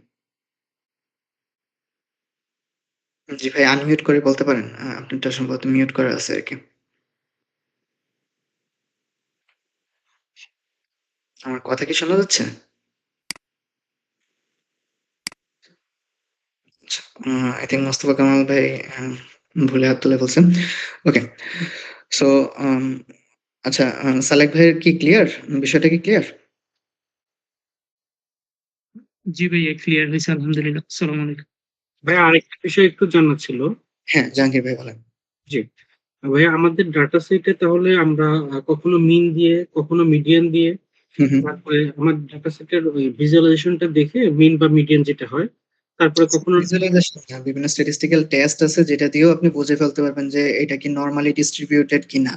জি ভাই, আনমিউট করে বলতে পারেন। আপনারটা সম্ভবত মিউট করা আছে আরকি। আমার কথা কি শোনা যাচ্ছে? আচ্ছা, আই থিংক মোস্তফা কামাল ভাই আহ, ভুলে হাত তুলে বলছেন। ওকে। সো আচ্ছা, সালেক ভাইয়ের কি ক্লিয়ার? বিষয়টা কি ক্লিয়ার? জি ভাইয়া, ক্লিয়ার হয়েছে আলহামদুলিল্লাহ। আসসালামু আলাইকুম। ভাইয়া আরেকটা বিষয় একটু জানার ছিল। হ্যাঁ, জাহাঙ্গীর ভাই বলেন। জি, ভাইয়া আমাদের ডাটা সেটে তাহলে আমরা কখনো মিন দিয়ে কখনো মিডিয়ান দিয়ে, হুম, হুম। তারপরে আমার ডাটা সেটের ওই ভিজুয়ালাইজেশনটা দেখে মিন বা মিডিয়ান যেটা হয় তারপরে কখনো ভিজুয়ালাইজেশন না, বিভিন্ন স্ট্যাটিস্টিক্যাল টেস্ট আছে যেটা দিয়েও আপনি বুঝে ফেলতে পারবেন যে এটা কি নরমালি ডিস্ট্রিবিউটেড কিনা।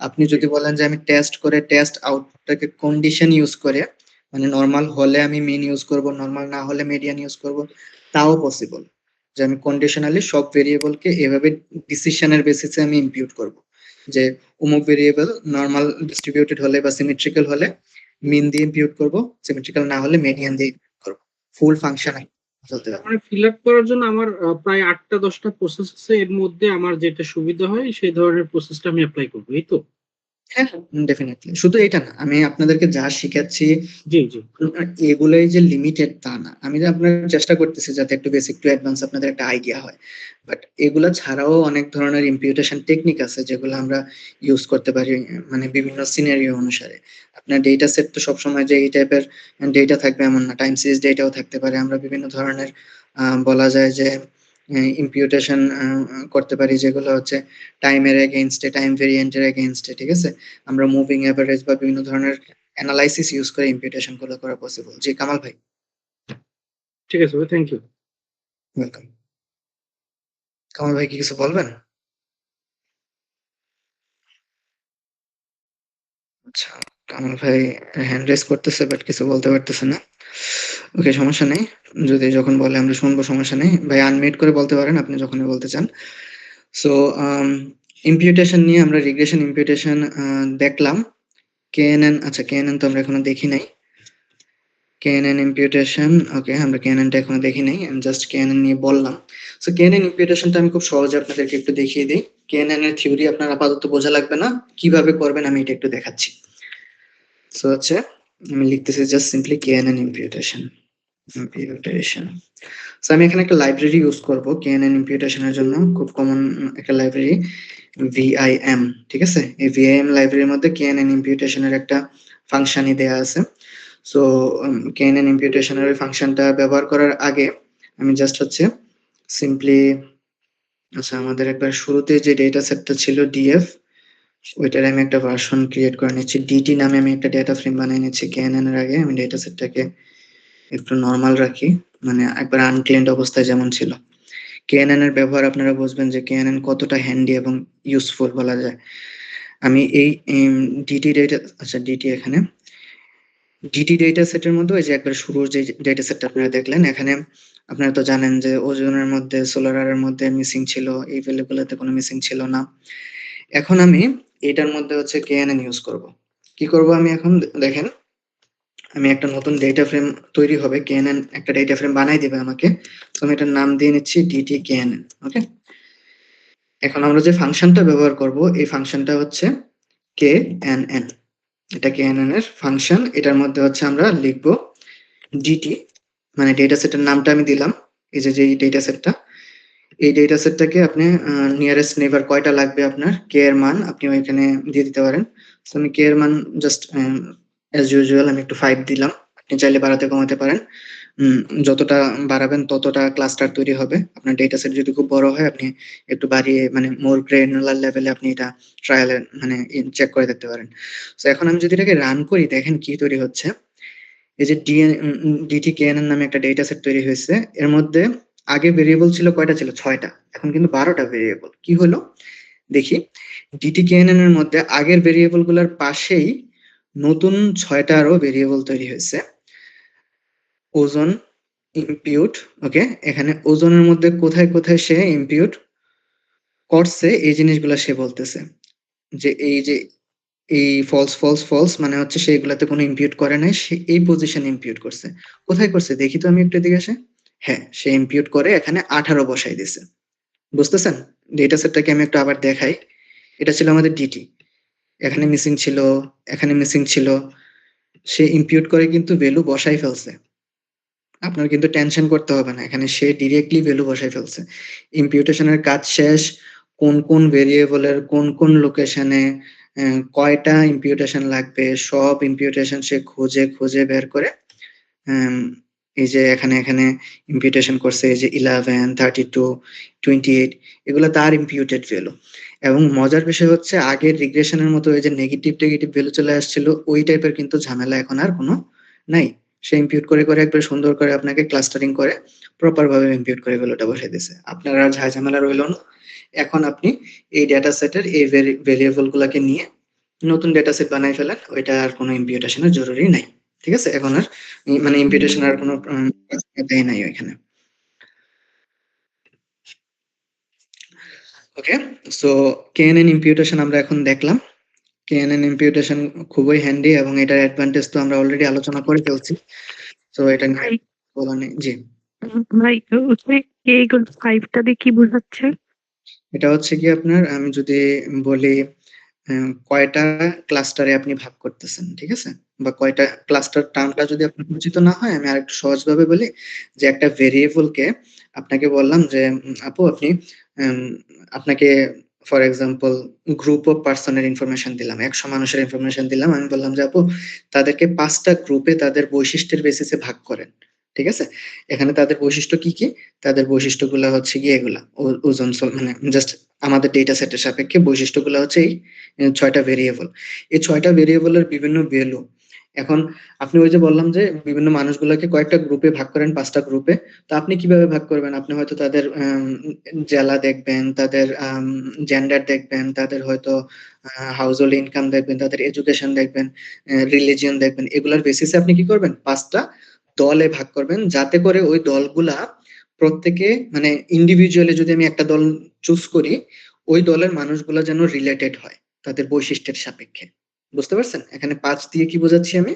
আপনি যদি বলেন যে আমি টেস্ট করে টেস্ট আউটটাকে কন্ডিশন ইউজ করে, মানে নরমাল হলে আমি মিন ইউজ করব, নরমাল না হলে মিডিয়ান ইউজ করব, তাও পসিবল। যে আমি কন্ডিশনালি সব ভেরিয়েবলকে এভাবে ডিসিশনের বেসিসে আমি ইমপিউট করব, যে অমুক ভেরিয়েবল নরমাল ডিস্ট্রিবিউটেড হলে বা সিমেট্রিক্যাল হলে মিন দিয়ে ইমপিউট করব, সিমেট্রিক্যাল না হলে মিডিয়ান দিয়ে ইমপিউট করব। ফুল ফাংশন চলতে তার পারে। মানে ফিল আপ করার জন্য আমার প্রায় 8টা 10টা প্রসেস আছে, এর মধ্যে আমার যেটা সুবিধা হয় সেই ধরনের প্রসেসটা আমি অ্যাপ্লাই করবো, এই তো? হ্যাঁ, ডেফিনেটলি। শুধু এটা না, আমি আপনাদেরকে যা শিখাচ্ছি জি জি। এগুলোই যে লিমিটেড তা না। আমি যে আপনার চেষ্টা করতেছি যাতে একটু বেসিক টু অ্যাডভান্স আপনাদের একটা আইডিয়া হয়। বাট এগুলা ছাড়াও অনেক ধরনের ইমপিউটেশন টেকনিক আছে যেগুলো আমরা ইউজ করতে পারি, মানে বিভিন্ন সিনারিও অনুসারে। আপনার ডেটা সেট তো সবসময় যে এই টাইপের ডেটা থাকবে এমন না, টাইম সিরিজ ডেটাও থাকতে পারে। আমরা বিভিন্ন ধরনের বলা যায় যে ইমপিউটেশন করতে পারি যেগুলো হচ্ছে টাইমের এগেইনস্টে, টাইম ভেরিয়েন্টের এগেইনস্টে, ঠিক আছে? আমরা মুভিং এভারেজ বা বিভিন্ন ধরনের অ্যানালাইসিস ইউজ করে ইমপিউটেশন গুলো করা পসিবল। জি কামাল ভাই, ঠিক আছে ভাই, থ্যাংক ইউ। ওয়েলকাম। কামাল ভাই কি কিছু বলবেন? আচ্ছা, কামাল ভাই হ্যান্ড রেজ করতেছে বাট কিছু বলতে পারতেছে না। ওকে, সমস্যা নেই। যদি যখন বলে আমরা শুনবো, সমস্যা নেই। ভাই আনমিউট করে বলতে পারেন আপনি যখনই বলতে চান। সো ইমপিউটেশন নিয়ে আমরা রিগ্রেশন ইমপিউটেশন দেখলাম। কেএনএন, আচ্ছা কেএনএন তো আমরা এখনো দেখি নাই। কেএনএন ইমপিউটেশন, ওকে, আমরা কেএনএনটা এখনো দেখি নাই, আমি জাস্ট কেএনএন নিয়ে বললাম। সো কেএনএন ইমপিউটেশনটা আমি খুব সহজে আপনাদেরকে একটু দেখিয়ে দিই। কেএনএন এর থিওরি আপনার আপাতত বোঝা লাগবে না, কিভাবে করবেন আমি এটা একটু দেখাচ্ছি। সো হচ্ছে আমি লিখতেছি জাস্ট সিম্পলি কেএনএন ইমপিউটেশন। সো আমি এখানে একটা লাইব্রেরি ইউজ করব কেএনএন ইমপিউটেশনের জন্য, খুব কমন একটা লাইব্রেরি, ভিআইএম। ঠিক আছে, এই ভিআইএম লাইব্রেরির মধ্যে কেএনএন ইমপিউটেশনের একটা ফাংশনই দেয়া আছে। সো কেএনএন ইমপিউটেশনের ওই ফাংশনটা ব্যবহার করার আগে আমি জাস্ট হচ্ছে সিম্পলি, আচ্ছা আমাদের একবার শুরুতে যে ডেটা সেটটা ছিল ডিএফ, ওইটার আমি একটা ভার্সন ক্রিয়েট করে নিচ্ছি। ডিটি নামে আমি একটা ডেটা ফ্রেম বানিয়ে নিচ্ছি। কেএনএন এর আগে আমি ডেটা সেটটাকে একটু নরমাল রাখি, মানে একবার আনক্লিনড অবস্থায় যেমন ছিল। কেএনএন এর ব্যবহার আপনারা বুঝবেন যে কেএনএন কতটা হ্যান্ডি এবং ইউজফুল বলা যায়। আমি এই ডিটি ডেটা, আচ্ছা ডিটি এখানে ডিটি ডেটা সেটের মধ্যে ওই যে একবার শুরুর যে ডেটা সেটটা আপনারা দেখলেন, এখানে আপনারা তো জানেন যে ওজনের মধ্যে, সোলারের মধ্যে মিসিং ছিল, এই ভ্যালুগুলোতে কোনো মিসিং ছিল না। এখন আমি এটার মধ্যে হচ্ছে কেএনএন ইউজ করব। কি করব আমি এখন, দেখেন আমি একটা নতুন ডেটা ফ্রেম তৈরি হবে, কেএনএন একটা ডেটা ফ্রেম বানাই দিবে আমাকে। তো আমি এটার নাম দিয়ে নিচ্ছি ডিটি কেএনএন। ওকে, এখন আমরা যে ফাংশনটা ব্যবহার করব এই ফাংশনটা হচ্ছে কেএনএন। এটা কেএনএন এর ফাংশন। এটার মধ্যে হচ্ছে আমরা লিখবো ডিটি, মানে ডেটা সেটের নামটা আমি দিলাম। এই যে যেই ডেটা সেটটা, এই ডেটা সেটটাকে আপনি নিয়ারেস্ট নেইবার কয়টা লাগবে আপনার কে এর মান আপনি ওইখানে দিয়ে দিতে পারেন। তো আমি কে এর মান জাস্ট অ্যাজ ইউজুয়াল আমি একটু 5 দিলাম। আপনি চাইলে বাড়াতে কমাতে পারেন। যতটা বাড়াবেন ততটা ক্লাস্টার তৈরি হবে। আপনার ডেটা সেট যদি খুব বড় হয় আপনি একটু বাড়িয়ে, মানে মোর গ্রানুলার লেভেলে আপনি এটা ট্রায়ালে মানে চেক করে দেখতে পারেন। তো এখন আমি যদি এটাকে রান করি, দেখেন কি তৈরি হচ্ছে। এই যে ডিটি কেএনএন নামে একটা ডেটা সেট তৈরি হয়েছে। এর মধ্যে আগে ভেরিয়েবল ছিল কয়টা, ছিল 6টা, এখন কিন্তু 12টা ভেরিয়েবল। কি হলো দেখি, ডিটি কেএনএন এর মধ্যে আগের ভেরিয়েবল গুলোর পাশেই নতুন 6টা আরো ভেরিয়েবল তৈরি হয়েছে। ওজন ইমপিউট, ওকে, এখানে ওজনের মধ্যে কোথায় কোথায় সে ইমপিউট করছে এই জিনিসগুলো সে বলতেছে। যে এই যে এই ফলস ফলস ফলস মানে হচ্ছে সেগুলাতে কোনো ইমপিউট করে নাই, সে এই পজিশনে ইমপিউট করছে। কোথায় করছে দেখি তো আমি একটু এদিকে আসে। হ্যাঁ, সে ইমপিউট করে এখানে 18 বসাই দিছে। বুঝতেছেন? ডেটা সেটটাকে আমি একটু আবার দেখাই। এটা ছিল আমাদের ডিটি, এখানে মিসিং ছিল, এখানে মিসিং ছিল। সে ইমপিউট করে কিন্তু ভ্যালু বসাই ফেলছে। আপনার কিন্তু টেনশন করতে হবে না, এখানে সে ডিরেক্টলি ভ্যালু বসাই ফেলছে। ইমপিউটেশনের কাজ শেষ। কোন কোন ভেরিয়েবলের কোন কোন লোকেশনে কয়টা ইমপিউটেশন লাগবে, সব ইমপিউটেশন সে খুঁজে খুঁজে বের করে আম, এই যে এখানে এখানে ইমপিউটেশন করছে, এই যে 11, 32, 28, এগুলো তার ইমপিউটেড ভ্যালু। এবং মজার বিষয় হচ্ছে আগের রিগ্রেশনের মতো এই যে নেগেটিভ টেগেটিভ ভ্যালু চলে আসছিল, ওই টাইপের কিন্তু ঝামেলা এখন আর কোনো নাই। সে ইম্পিউট করে করে একবার সুন্দর করে আপনাকে ক্লাস্টারিং করে প্রপার ভাবে ইম্পিউট করে ভ্যালুটা বসিয়ে দিছে। আপনার আর ঝামেলা রইলো না। এখন আপনি এই ডেটা সেটের এই ভেরিয়েবল গুলাকে নিয়ে নতুন ডেটা সেট বানাই ফেলেন, ওইটা আর কোনো ইম্পিউটেশনের জরুরি নাই। ঠিক আছে, এখন আর মানে ইম্পিউটেশন আর কোনো দেয় নাই ওইখানে। ওকে, সো কেএনএন ইম্পিউটেশন আমরা এখন দেখলাম। কেএনএন ইম্পিউটেশন খুবই হ্যান্ডি এবং এটার অ্যাডভান্টেজ তো আমরা অলরেডি আলোচনা করে ফেলছি। তো এটা নিয়ে ভাই বলা নেই। জি, ভাই ওখানে কে ইকুয়াল 5টা দিয়ে কি বোঝাচ্ছে? এটা হচ্ছে কি আপনার, আমি যদি বলি কয়টা ক্লাস্টারে আপনি ভাগ করতেছেন, ঠিক আছে, বা কয়টা ক্লাস্টার টার্মটা যদি আপনার পরিচিত না হয়, আমি আরেকটু সহজভাবে বলি যে একটা ভেরিয়েবলকে আপনাকে বললাম যে আপু আপনি উম, আপনাকে ফর এক্সাম্পল গ্রুপ অফ পার্সনের ইনফরমেশন দিলাম, 100 মানুষের ইনফরমেশন দিলাম, আমি বললাম যে আপু তাদেরকে 5টা গ্রুপে তাদের বৈশিষ্ট্যের বেসিসে ভাগ করেন। ঠিক আছে, এখানে তাদের বৈশিষ্ট্য কি কি, তাদের বৈশিষ্ট্যগুলো হচ্ছে কি এগুলা ওজন মানে জাস্ট আমাদের ডেটা সেটের সাপেক্ষে বৈশিষ্ট্যগুলো হচ্ছে এই 6টা ভেরিয়েবল। এই 6টা ভেরিয়েবলের বিভিন্ন ভ্যালু। এখন আপনি ওই যে বললাম যে বিভিন্ন মানুষগুলোকে কয়েকটা গ্রুপে ভাগ করেন, 5টা গ্রুপে। তো আপনি কিভাবে ভাগ করবেন? আপনি হয়তো তাদের জেলা দেখবেন, তাদের জেন্ডার দেখবেন, তাদের হয়তো হাউস হোল্ড ইনকাম দেখবেন, তাদের এডুকেশন দেখবেন, রিলিজিয়ন দেখবেন। এগুলার বেসিসে আপনি কি করবেন? 5টা দলে ভাগ করবেন, যাতে করে ওই দলগুলা প্রত্যেকে মানে ইন্ডিভিজুয়ালি যদি আমি একটা দল চুজ করি, ওই দলের মানুষগুলা যেন রিলেটেড হয় তাদের বৈশিষ্ট্যের সাপেক্ষে। বুঝতে পারছেন এখানে 5 দিয়ে কি বোঝাচ্ছি আমি?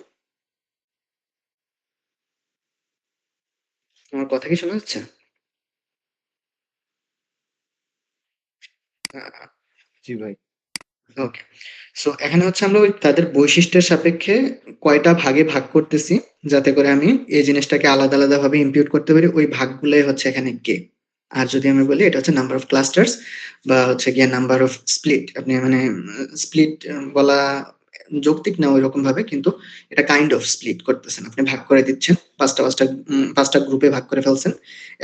আমার কথা কি শোনা যাচ্ছে? জি ভাই। ওকে, সো এখানে হচ্ছে আমরা ওই তাদের বৈশিষ্ট্যের সাপেক্ষে কয়টা ভাগে ভাগ করতেছি, যাতে করে আমি এই জিনিসটাকে আলাদা আলাদা ভাবে ইম্পিউট করতে পারি। ওই ভাগগুলাই হচ্ছে এখানে কে। আর যদি আমি বলি এটা হচ্ছে নাম্বার অফ ক্লাস্টার্স বা হচ্ছে গিয়ে নাম্বার অফ স্প্লিট, আপনি মানে স্প্লিট বলা যৌক্তিক না ওই রকম ভাবে, কিন্তু এটা কাইন্ড অফ স্প্লিট করতেছেন, আপনি ভাগ করে দিচ্ছেন, 5টা গ্রুপে ভাগ করে ফেলছেন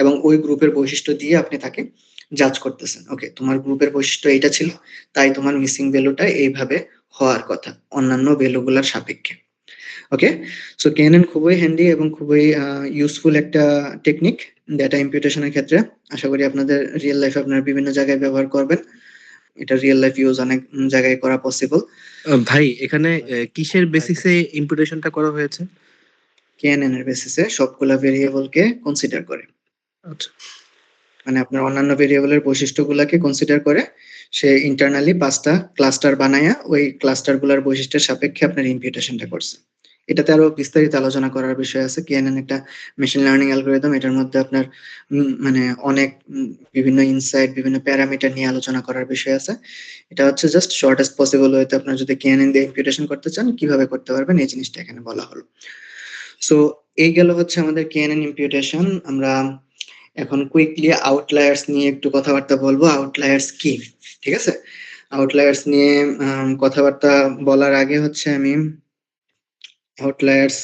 এবং ওই গ্রুপের বৈশিষ্ট্য দিয়ে আপনি তাকে জাজ করতেছেন। ওকে, তোমার গ্রুপের বৈশিষ্ট্য এইটা ছিল, তাই তোমার মিসিং ভ্যালুটা এইভাবে হওয়ার কথা অন্যান্য ভ্যালুগুলার সাপেক্ষে। ওকে, সো কেএনএন খুবই হ্যান্ডি এবং খুবই ইউজফুল একটা টেকনিক ডেটা ইম্পিউটেশনের ক্ষেত্রে। আশা করি আপনাদের রিয়েল লাইফে আপনারা বিভিন্ন জায়গায় ব্যবহার করবেন। এটা রিয়েল লাইফ ইউজ অনেক জায়গায় করা পসিবল। ভাই এখানে কিসের বেসিসে ইম্পুটেশনটা করা হয়েছে? কেএনএন এর বেসিসে সবগুলা ভেরিয়েবলকে কনসিডার করে, আচ্ছা, মানে আপনার অন্যান্য ভেরিয়েবলের বৈশিষ্ট্যগুলোকে কনসিডার করে সে ইন্টারনালি 5টা ক্লাস্টার বানায়া ওই ক্লাস্টার গুলার বৈশিষ্ট্যের সাপেক্ষে আপনার ইম্পিউটেশনটা করছে। এটাতে আরো বিস্তারিত আলোচনা করার বিষয় আছে। কেএনএন একটা মেশিন লার্নিং অ্যালগরিদম, এটার মধ্যে আপনার মানে অনেক বিভিন্ন ইনসাইট, বিভিন্ন প্যারামিটার নিয়ে আলোচনা করার বিষয় আছে। এটা হচ্ছে জাস্ট শর্টেস্ট পসিবল ওয়েতে আপনার যদি কেএনএন দিয়ে ইম্পিউটেশন করতে চান কিভাবে করতে পারবেন এই জিনিসটা এখানে বলা হলো। সো এই গেল হচ্ছে আমাদের কেএনএন ইম্পিউটেশন। আমরা এখন কুইকলি আউটলায়ার্স নিয়ে একটু কথাবার্তা বলবো। আউটলায়ার্স কি, ঠিক আছে? আউটলায়ার্স নিয়ে কথাবার্তা বলার আগে হচ্ছে আমি আউটলায়ার্স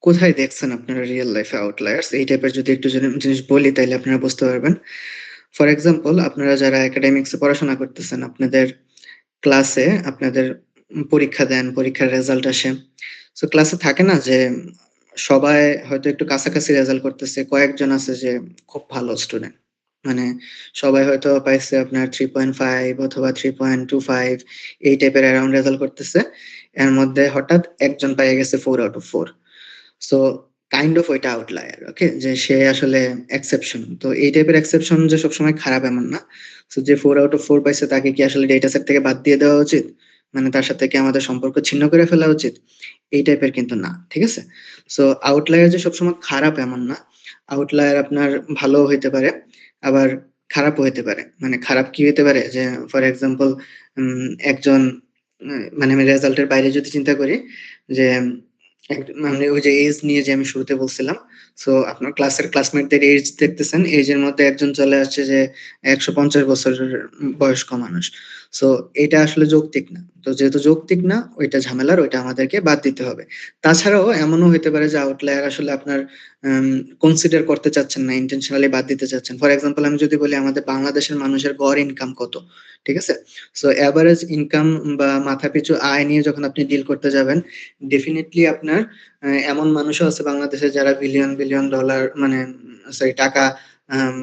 কোথায় দেখছেন আপনারা রিয়েল লাইফে আউটলায়ার্স, এই টাইপের যদি একটু জিনিস বলি তাহলে আপনারা বুঝতে পারবেন। ফর এক্সাম্পল, আপনারা যারা একাডেমিক্সে পড়াশোনা করতেছেন, আপনাদের ক্লাসে আপনাদের পরীক্ষা দেন, পরীক্ষার রেজাল্ট আসে। সো ক্লাসে থাকে না যে সবাই হয়তো একটু কাছাকাছি রেজাল্ট করতেছে, কয়েকজন আছে যে খুব ভালো স্টুডেন্ট, মানে সবাই হয়তো পাইছে আপনার 3.5 অথবা 3.25 এই টাইপের অ্যারাউন্ড রেজাল্ট করতেছে। এর মধ্যে হঠাৎ একজন পেয়ে গেছে 4/4। সো কাইন্ড অফ ওইটা আউটলায়ার। ওকে, যে সে আসলে এক্সেপশন। তো এই টাইপের এক্সেপশন যে সবসময় খারাপ এমন না। সো যে 4/4 পাইছে তাকে কি আসলে ডেটা সেট থেকে বাদ দিয়ে দেওয়া উচিত, মানে তার সাথে কি আমাদের সম্পর্ক ছিন্ন করে ফেলা উচিত? এই টাইপের কিন্তু না, ঠিক আছে? সো আউটলায়ার যে সবসময় খারাপ এমন না। আউটলায়ার আপনার ভালো হইতে পারে, আবার খারাপও হইতে পারে। মানে খারাপ কি হইতে পারে যে ফর এক্সাম্পল একজন মানে আমি রেজাল্টের বাইরে যদি চিন্তা করি যে মানে ওই যে এজ নিয়ে যে আমি শুরুতে বলছিলাম, সো আপনার ক্লাসের ক্লাসমেটদের এজ দেখতেছেন, এজের মধ্যে একজন চলে আসছে যে 150 বছরের বয়স্ক মানুষ। সো এটা আসলে যৌক্তিক না। তো যেহেতু যৌক্তিক না, ওইটা ঝামেলার, ওইটা আমাদেরকে বাদ দিতে হবে। তাছাড়াও এমনও হতে পারে যে আউটলায়ার আসলে আপনার কনসিডার করতে চাচ্ছেন না, ইন্টেনশনালি বাদ দিতে চাচ্ছেন। ফর এক্সাম্পল আমি যদি বলি আমাদের বাংলাদেশের মানুষের গড় ইনকাম কত, ঠিক আছে? সো এভারেজ ইনকাম বা মাথাপিছু আয় নিয়ে যখন আপনি ডিল করতে যাবেন, ডেফিনেটলি আপনার এমন মানুষও আছে বাংলাদেশে যারা বিলিয়ন বিলিয়ন ডলার মানে সরি টাকা আম,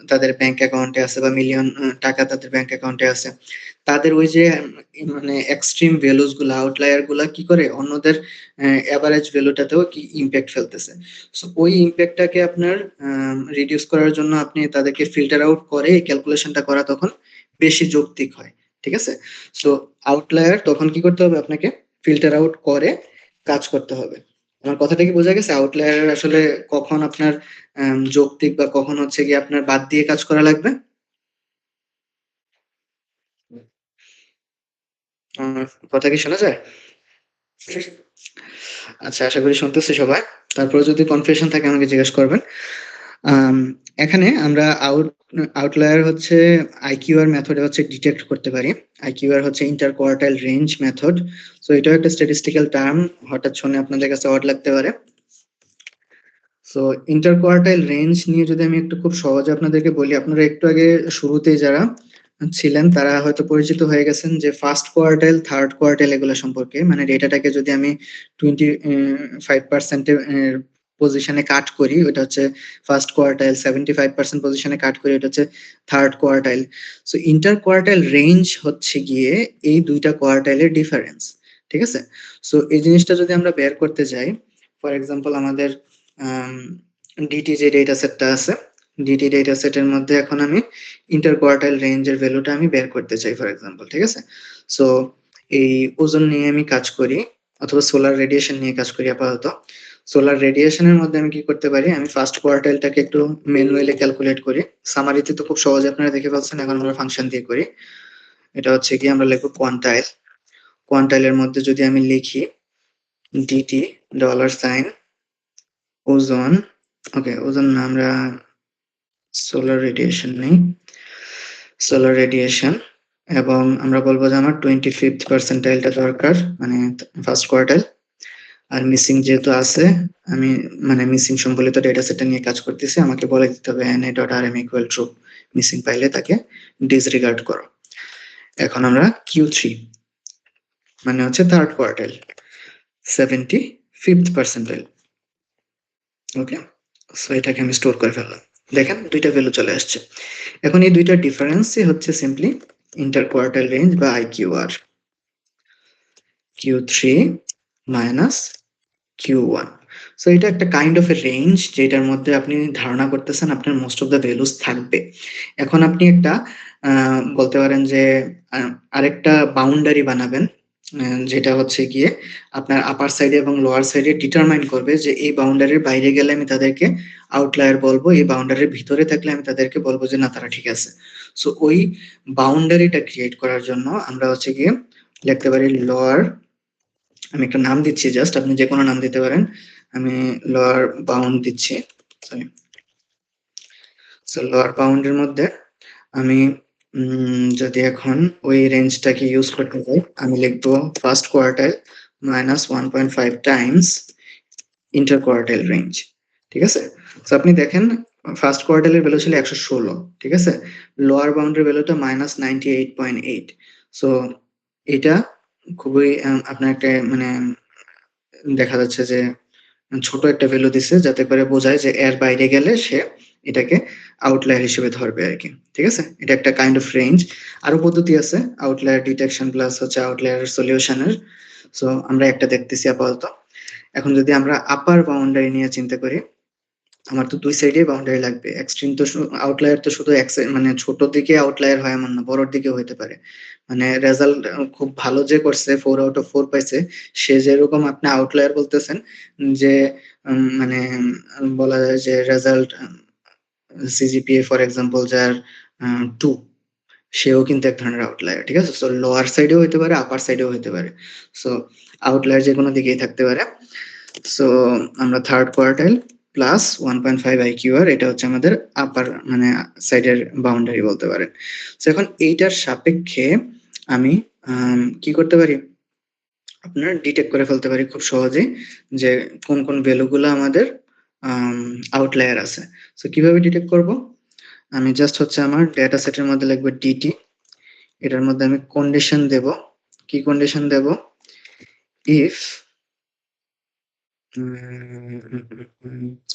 তাদের ব্যাংক অ্যাকাউন্টে আছে, বা মিলিয়ন টাকা তাদের ব্যাংক অ্যাকাউন্টে আছে। তাদের ওই যে মানে এক্সট্রিম ভ্যালুস গুলা, আউটলায়ার গুলা কি করে অন্যদের এভারেজ ভ্যালুটাতেও কি ইম্প্যাক্ট ফেলতেছে। সো ওই ইম্প্যাক্টটাকে আপনার রিডিউস করার জন্য আপনি তাদেরকে ফিল্টার আউট করে এই ক্যালকুলেশনটা করা তখন বেশি যৌক্তিক হয়, ঠিক আছে? সো আউটলায়ার তখন কি করতে হবে, আপনাকে ফিল্টার আউট করে কাজ করতে হবে। আমার কথাটা কি বোঝা গেছে? আউটলায়ার আসলে কখন আপনার যৌক্তিক বা কখন হচ্ছে কি আপনার বাদ দিয়ে কাজ করা লাগবে। কথা কি শোনা যায়? আচ্ছা, আশা করি শুনতেছে সবাই। তারপরে যদি কনফিউশন থাকে আমাকে জিজ্ঞেস করবেন। আম, এখানে আমরা আউটলায়ার হচ্ছে আইকিউআর মেথডে হচ্ছে ডিটেক্ট করতে পারি। আইকিউআর হচ্ছে inter quartile range method. So এটাও একটা স্ট্যাটিস্টিক্যাল টার্ম, হঠাৎ শুনে আপনাদের কাছে অড লাগতে পারে। সো ইন্টার কোয়ার্টাইল রেঞ্জ নিয়ে যদি আমি একটু খুব সহজে আপনাদেরকে বলি, আপনারা একটু আগে শুরুতেই যারা ছিলেন তারা হয়তো পরিচিত হয়ে গেছেন যে ফার্স্ট কোয়ার্টাইল, থার্ড কোয়ার্টাইল এগুলো সম্পর্কে। মানে ডেটাটাকে যদি আমি 25% পজিশনে কাট করি, ওটা হচ্ছে ফার্স্ট কোয়ার্টাইল, 75% পজিশনে কাট করি, ওটা হচ্ছে third quartile. So inter quartile range হচ্ছে গিয়ে এই দুইটা কোয়ার্টাইলের ডিফারেন্স, ঠিক আছে? সো এই জিনিসটা যদি আমরা বের করতে যাই, ফর এক্সাম্পল আমাদের ডিটি যে ডেটা সেটটা আছে, ডিটি ডেটা সেটের মধ্যে এখন আমি ইন্টার কোয়ার্টাইল রেঞ্জের ভ্যালুটা আমি বের করতে চাই ফর এক্সাম্পল, ঠিক আছে? সো এই ওজন নিয়ে আমি কাজ করি, অথবা সোলার রেডিয়েশন নিয়ে কাজ করি আপাতত। সোলার রেডিয়েশনের মধ্যে আমি কি করতে পারি, আমি ফার্স্ট কোয়ার্টাইলটাকে একটু ম্যানুয়ালি ক্যালকুলেট করি। সামারিতে তো খুব সহজে আপনারা দেখে ফেলছেন, এখন আমরা ফাংশন দিয়ে করি। এটা হচ্ছে কি আমরা লিখবো কোয়ান্টাইল। কোয়ান্টাইলের মধ্যে যদি আমি লিখি ডিটি ডলার সাইন ওজন, ওকে ওজন না, আমরা সোলার রেডিয়েশন নেই, সোলার রেডিয়েশন, এবং আমরা বলবো যে আমার 25th পার্সেন্টাইলটা দরকার, মানে ফার্স্ট কোয়ার্টাইল। আর মিসিং যেহেতু আছে, আমি মানে মিসিং সম্বলিত ডেটা সেটটা নিয়ে কাজ করতেছি, আমাকে বলে দিতে হবে na.rm ইকুয়াল ট্রু, মিসিং পাইলে তাকে ডিসরিগার্ড করো। এখন আমরা Q3 মানে হচ্ছে থার্ড কোয়ার্টাইল, 75th পার্সেন্টাইল। ওকে, সো এটাকে আমি স্টোর করে ফেললাম। দেখেন দুইটা ভ্যালু চলে আসছে। এখন এই দুইটার ডিফারেন্সই হচ্ছে সিম্পলি ইন্টার কোয়ার্টাইল রেঞ্জ বা আইকিউআর। Q3 minus Q1। সো এটা একটা কাইন্ড অফ এ রেঞ্জ যেটার মধ্যে আপনি ধারণা করতেছেন আপনার মোস্ট অফ দ্য ভ্যালুস থাকবে। এখন আপনি একটা বলতে পারেন যে আরেকটা বাউন্ডারি বানাবেন, যেটা হচ্ছে গিয়ে আপনার আপার সাইডে এবং লোয়ার সাইডে ডিটারমাইন করবে যে এই বাউন্ডারির বাইরে গেলে আমি তাদেরকে আউটলায়ার বলবো, এই বাউন্ডারির ভিতরে থাকলে আমি তাদেরকে বলবো যে না তারা ঠিক আছে। সো ওই বাউন্ডারিটা ক্রিয়েট করার জন্য আমরা হচ্ছে গিয়ে লিখতে পারি লোয়ার, আমি একটা নাম দিচ্ছি জাস্ট, আপনি যে কোনো নাম দিতে পারেন, আমি লোয়ার বাউন্ড দিচ্ছি, সরি। সো লোয়ার বাউন্ডের মধ্যে আমি যদি এখন ওই রেঞ্জটাকে ইউজ করতে চাই, আমি লিখবো first quartile minus 1.5 Times inter quartile range, ঠিক আছে? তো আপনি দেখেন ফার্স্ট কোয়ার্টাইলের ভ্যালু ছিল 116, ঠিক আছে? লোয়ার বাউন্ডের ভ্যালুটা মাইনাস 98.8। সো এটা খুবই আপনার একটা মানে দেখা যাচ্ছে যে ছোট একটা ভ্যালু দিছে, যাতে করে বোঝায় যে এর বাইরে গেলে সে এটাকে আউটলায়ার হিসেবে ধরবে আর কি, ঠিক আছে? এটা একটা কাইন্ড অফ রেঞ্জ। আরো পদ্ধতি আছে আউটলায়ার ডিটেকশন প্লাস হচ্ছে আউটলায়ার সলিউশনের। সো আমরা একটা দেখতেছি আপাতত। এখন যদি আমরা আপার বাউন্ডারি নিয়ে চিন্তা করি, আমার তো দুই সাইডে বাউন্ডারি লাগবে। এক্সট্রিম তো আউটলায়ার তো শুধু এক সাইড মানে ছোট দিকে আউটলায়ার হয় এমন না, বড়র দিকেও হতে পারে। মানে রেজাল্ট খুব ভালো যে করছে 4/4 পাইছে, সে যেরকম আপনি আউটলায়ার বলতেছেন, যে মানে বলা যায় যে রেজাল্ট সিজিপিএ ফর এক্সাম্পল যার 2, সেও কিন্তু এক ধরনের আউটলায়ার, ঠিক আছে? সো লোয়ার সাইডেও হতে পারে, আপার সাইডেও হতে পারে। সো আউটলায়ার যে কোনো দিকেই থাকতে পারে। সো আমরা থার্ড কোয়ার্টাইল প্লাস 1.5 আইকিউআর, এটা হচ্ছে আমাদের আপার মানে সাইডের বাউন্ডারি বলতে পারেন। সো এখন এইটার সাপেক্ষে আমি কি করতে পারি, আপনার ডিটেক্ট করে ফেলতে পারি খুব সহজেই যে কোন কোন ভ্যালুগুলো আমাদের আউটলায়ার আছে। সো কিভাবে ডিটেক্ট করব, আমি জাস্ট হচ্ছে আমার ডেটা সেটের মধ্যে লিখবো ডিটি, এটার মধ্যে আমি কন্ডিশন দেব, কি কন্ডিশন দেব, ইফ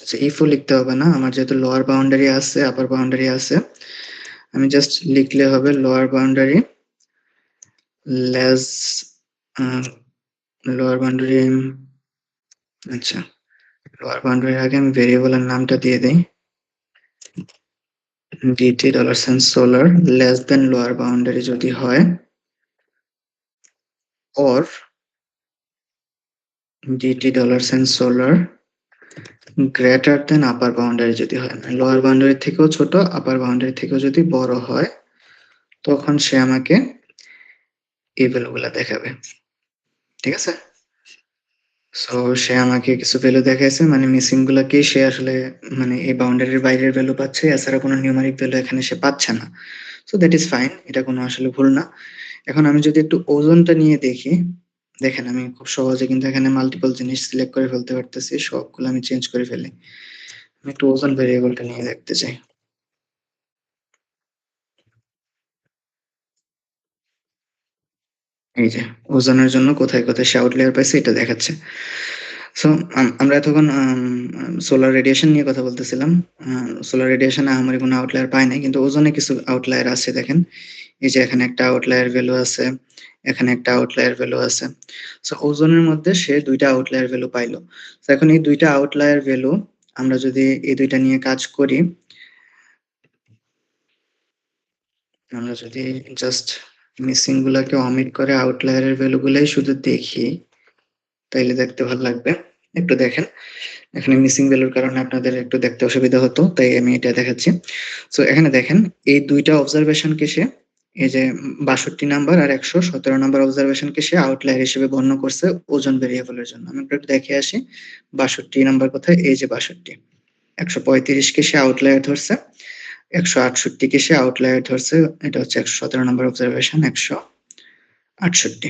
আচ্ছা ইফও লিখতে হবে না, আমার যেহেতু লোয়ার বাউন্ডারি আছে আপার বাউন্ডারি আছে, আমি জাস্ট লিখলে হবে lower boundary less lower boundary, আচ্ছা লোয়ার বাউন্ডারির আগে আমি ভেরিয়েবলের নামটা দিয়ে দেই DT $sign solar less than lower boundary যদি হয়, or DT $sign solar greater than upper boundary যদি হয়, লোয়ার বাউন্ডারি থেকেও ছোট আপার বাউন্ডারি থেকেও যদি বড় হয়, তখন সে আমাকে এই ভ্যালুগুলা দেখাবে। ঠিক আছে, সো সে আমাকে কিছু ভ্যালু দেখাইছে, মানে মিসিং গুলাকে সে আসলে মানে এই বাউন্ডারির বাইরের ভ্যালু পাচ্ছে, এছাড়া কোনো নিউমারিক ভ্যালু এখানে সে পাচ্ছে না। সো দ্যাট ইজ ফাইন, এটা কোনো আসলে ভুল না। এখন আমি যদি একটু ওজনটা নিয়ে দেখি, দেখেন আমি খুব সহজে কিন্তু এখানে মাল্টিপল জিনিস সিলেক্ট করে ফেলতে পারতেছি, সবগুলো আমি চেঞ্জ করে ফেলি। আমি একটু ওজন ভেরিয়েবলটা নিয়ে দেখতে চাই। এই যে ওজনের জন্য কোথায় কোথায় সে আউটলায়ার পাইছে এটা দেখাচ্ছে। সো আমরা এতক্ষণ সোলার রেডিয়েশন নিয়ে কথা বলতেছিলাম। সোলার রেডিয়েশনে আমার কোনো আউটলায়ার পাই নাই, কিন্তু ওজনে কিছু আউটলায়ার আছে। দেখেন এই যে এখানে একটা আউটলায়ার ভ্যালু আছে, এখানে একটা আউটলায়ার ভ্যালু আছে। সো ওজনের মধ্যে সে দুইটা আউটলায়ার ভ্যালু পাইলো। তো এখন এই দুইটা আউটলায়ার ভ্যালু আমরা যদি এই দুইটা নিয়ে কাজ করি, আমরা যদি জাস্ট মিসিং গুলাকে অমিট করে আউটলায়ারের ভ্যালু গুলাই শুধু দেখি, তাইলে দেখতে ভালো লাগবে। একটু দেখেন, এখানে মিসিং ভ্যালুর কারণে আপনাদের একটু দেখতে অসুবিধা হতো, তাই আমি এটা দেখাচ্ছি। সো এখানে দেখেন এই দুইটা অবজারভেশনকে সে এই যে 62 নাম্বার আর 117 নাম্বার অবজারভেশনকে সে আউটলায়ার হিসেবে গণ্য করছে ওজন ভেরিয়েবলের জন্য। আমি একটু দেখে আসি 62 নাম্বার কোথায়, এই যে 62। 135 কে সে আউটলায়ার ধরছে, 168 কে সে আউটলায়ার ধরছে, এটা হচ্ছে 117 নাম্বার অবজারভেশন 168।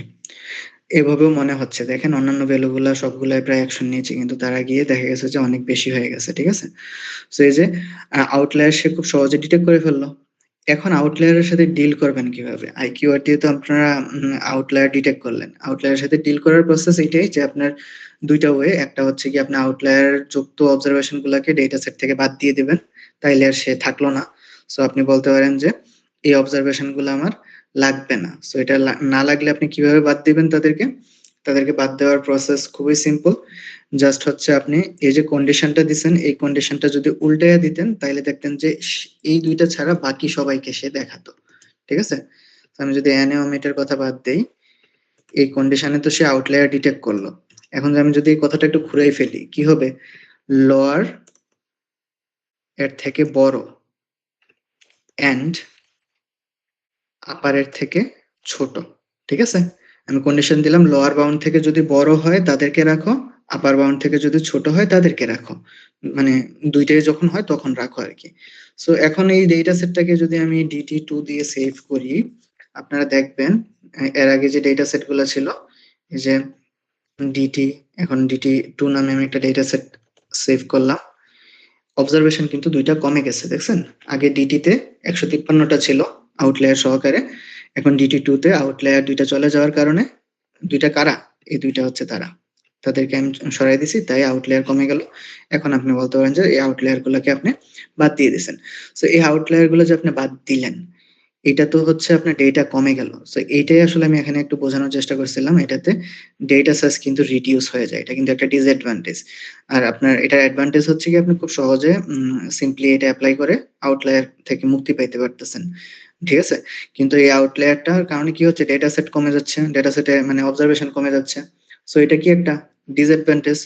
এভাবেও মনে হচ্ছে, দেখেন অন্যান্য ভ্যালুগুলা সবগুলাই প্রায় 100 নিয়েছে, কিন্তু তারা গিয়ে দেখা গেছে যে অনেক বেশি হয়ে গেছে। ঠিক আছে, সো এই যে আউটলায়ার সে খুব সহজে ডিটেক্ট করে ফেললো। এখন আউটলায়ারের সাথে ডিল করবেন কিভাবে? আইকিউআর দিয়ে তো আপনারা আউটলায়ার ডিটেক্ট করলেন। আউটলায়ারের সাথে ডিল করার প্রসেস এটাই যে আপনার দুইটা ওয়ে, একটা হচ্ছে কি আপনি আউটলায়ার যুক্ত অবজারভেশন গুলাকে ডেটা সেট থেকে বাদ দিয়ে দিবেন, তাইলে আর সে থাকলো না। সো আপনি বলতে পারেন যে এই অবজারভেশন গুলো আমার লাগবে না। সো এটা না লাগলে আপনি কিভাবে বাদ দিবেন তাদেরকে? তাদেরকে বাদ দেওয়ার প্রসেস খুবই সিম্পল। জাস্ট হচ্ছে আপনি এই যে কন্ডিশনটা দিছেন, এই কন্ডিশনটা যদি উল্টাইয়া দিতেন, তাইলে দেখতেন যে এই দুইটা ছাড়া বাকি সবাইকে সে দেখাতো। ঠিক আছে, তো আমি যদি এন ওমিটার কথা বাদ দেই, এই কন্ডিশনে তো সে আউটলায়ার ডিটেক্ট করলো। এখন আমি যদি এই কথাটা একটু ঘুরাই ফেলি, কি হবে? লোয়ার এর থেকে বড় এন্ড আপারের থেকে ছোট। ঠিক আছে, আমি কন্ডিশন দিলাম লোয়ার বাউন্ড থেকে যদি বড় হয় তাদেরকে রাখো, আপার বাউন্ড থেকে যদি ছোট হয় তাদেরকে রাখো, মানে দুইটাই যখন হয় তখন রাখো আর কি। সো এখন এই ডেটা সেটটাকে যদি আমি DT2 দিয়ে সেভ করি, আপনারা দেখবেন এর আগে যে ডেটা সেট গুলো ছিল, এই যে ডিটি, এখন DT2 নামে আমি একটা ডেটা সেট সেভ করলাম। অবজারভেশন কিন্তু দুইটা কমে গেছে, দেখছেন? আগে ডিটিতে 153টা ছিল আউটলায়ার সহকারে, এখন DT2 তে আউটলায়ার দুইটা চলে যাওয়ার কারণে, দুইটা কারা? এই দুইটা হচ্ছে তারা, তাদেরকে আমি সরাই দিছি, তাই আউটলায়ার কমে গেল। এখন আপনি বলতে পারেন যে এই আউটলায়ার গুলোকে আপনি বাদ দিয়ে দিয়েছেন। সো এই আউটলায়ার গুলো যে আপনি বাদ দিলেন, এটা তো হচ্ছে আপনার ডেটা কমে গেল। সো এইটাই আসলে আমি এখানে একটু বোঝানোর চেষ্টা করছিলাম, এটাতে ডেটা সাইজ কিন্তু রিডিউস হয়ে যায়, এটা কিন্তু একটা ডিসঅ্যাডভান্টেজ। আর আপনার এটার অ্যাডভান্টেজ হচ্ছে কি আপনি খুব সহজে সিম্পলি এটা অ্যাপ্লাই করে আউটলায়ার থেকে মুক্তি পাইতে পারতেছেন। ঠিক আছে, কিন্তু এই আউটলায়ারটার কারণে কি হচ্ছে, ডেটা সেট কমে যাচ্ছে, ডেটা সেটে মানে অবজারভেশন কমে যাচ্ছে। সো এটা কি একটা ডিসঅ্যাডভান্টেজ।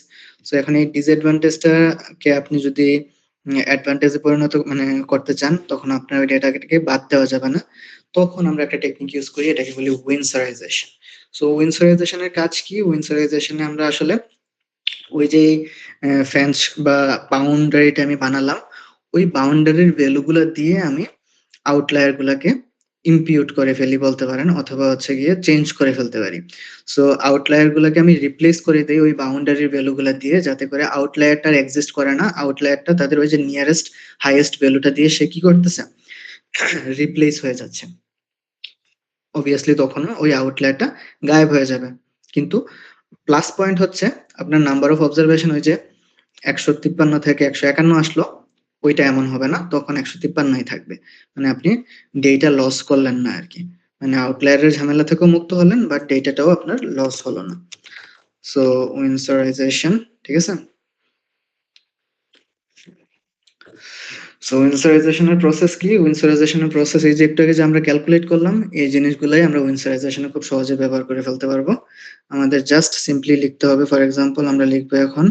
সো এখন এই ডিসঅ্যাডভান্টেজটাকে আপনি যদি অ্যাডভান্টেজে পরিণত মানে করতে চান, তখন আপনার ওই ডেটাকে বাদ দেওয়া যাবে না। তখন আমরা একটা টেকনিক ইউজ করি, এটাকে বলি উইনসারাইজেশন। সো উইনসারাইজেশনের কাজ কি? উইনসারাইজেশনে আমরা আসলে ওই যে ফেন্স বা বাউন্ডারিটা আমি বানালাম, ওই বাউন্ডারির ভ্যালু গুলো দিয়ে আমি আউটলায়ার গুলাকে ইম্পিউট করে ফেলি বলতে পারেন, অথবা হচ্ছে গিয়ে চেঞ্জ করে ফেলতে পারি। সো আউটলায়ার গুলোকে আমি রিপ্লেস করে দেই ওই বাউন্ডারির ভ্যালুগুলা দিয়ে, যাতে করে আউটলায়ারটা এক্সিস্ট করে না। আউটলায়ারটা তাদের ওই যে নিয়ারেস্ট হাইয়েস্ট ভ্যালুটা দিয়ে সে কি করতেছে, রিপ্লেস হয়ে যাচ্ছে। অবভিয়াসলি তখন ওই আউটলায়ারটা গায়েব হয়ে যাবে। কিন্তু প্লাস পয়েন্ট হচ্ছে আপনার নাম্বার অফ অবজারভেশন ওই যে 153 থেকে 151 আসলো, ওইটা এমন হবে না, তখন 153ই থাকবে। মানে আপনি ডেটা লস করলেন না আর কি, মানে আউটলায়ারের ঝামেলা থেকেও মুক্ত হলেন, বাট ডেটাটাও আপনার লস হলো না। সো উইন্ডসরাইজেশন, ঠিক আছে। সো উইন্ডসরাইজেশনের প্রসেস কি? উইন্ডসরাইজেশনের প্রসেস এই যে একটু আগে যে আমরা ক্যালকুলেট করলাম, এই জিনিসগুলাই আমরা উইন্ডসরাইজেশনে খুব সহজে ব্যবহার করে ফেলতে পারবো। আমাদের জাস্ট সিম্পলি লিখতে হবে, ফর এক্সাম্পল আমরা লিখবো এখন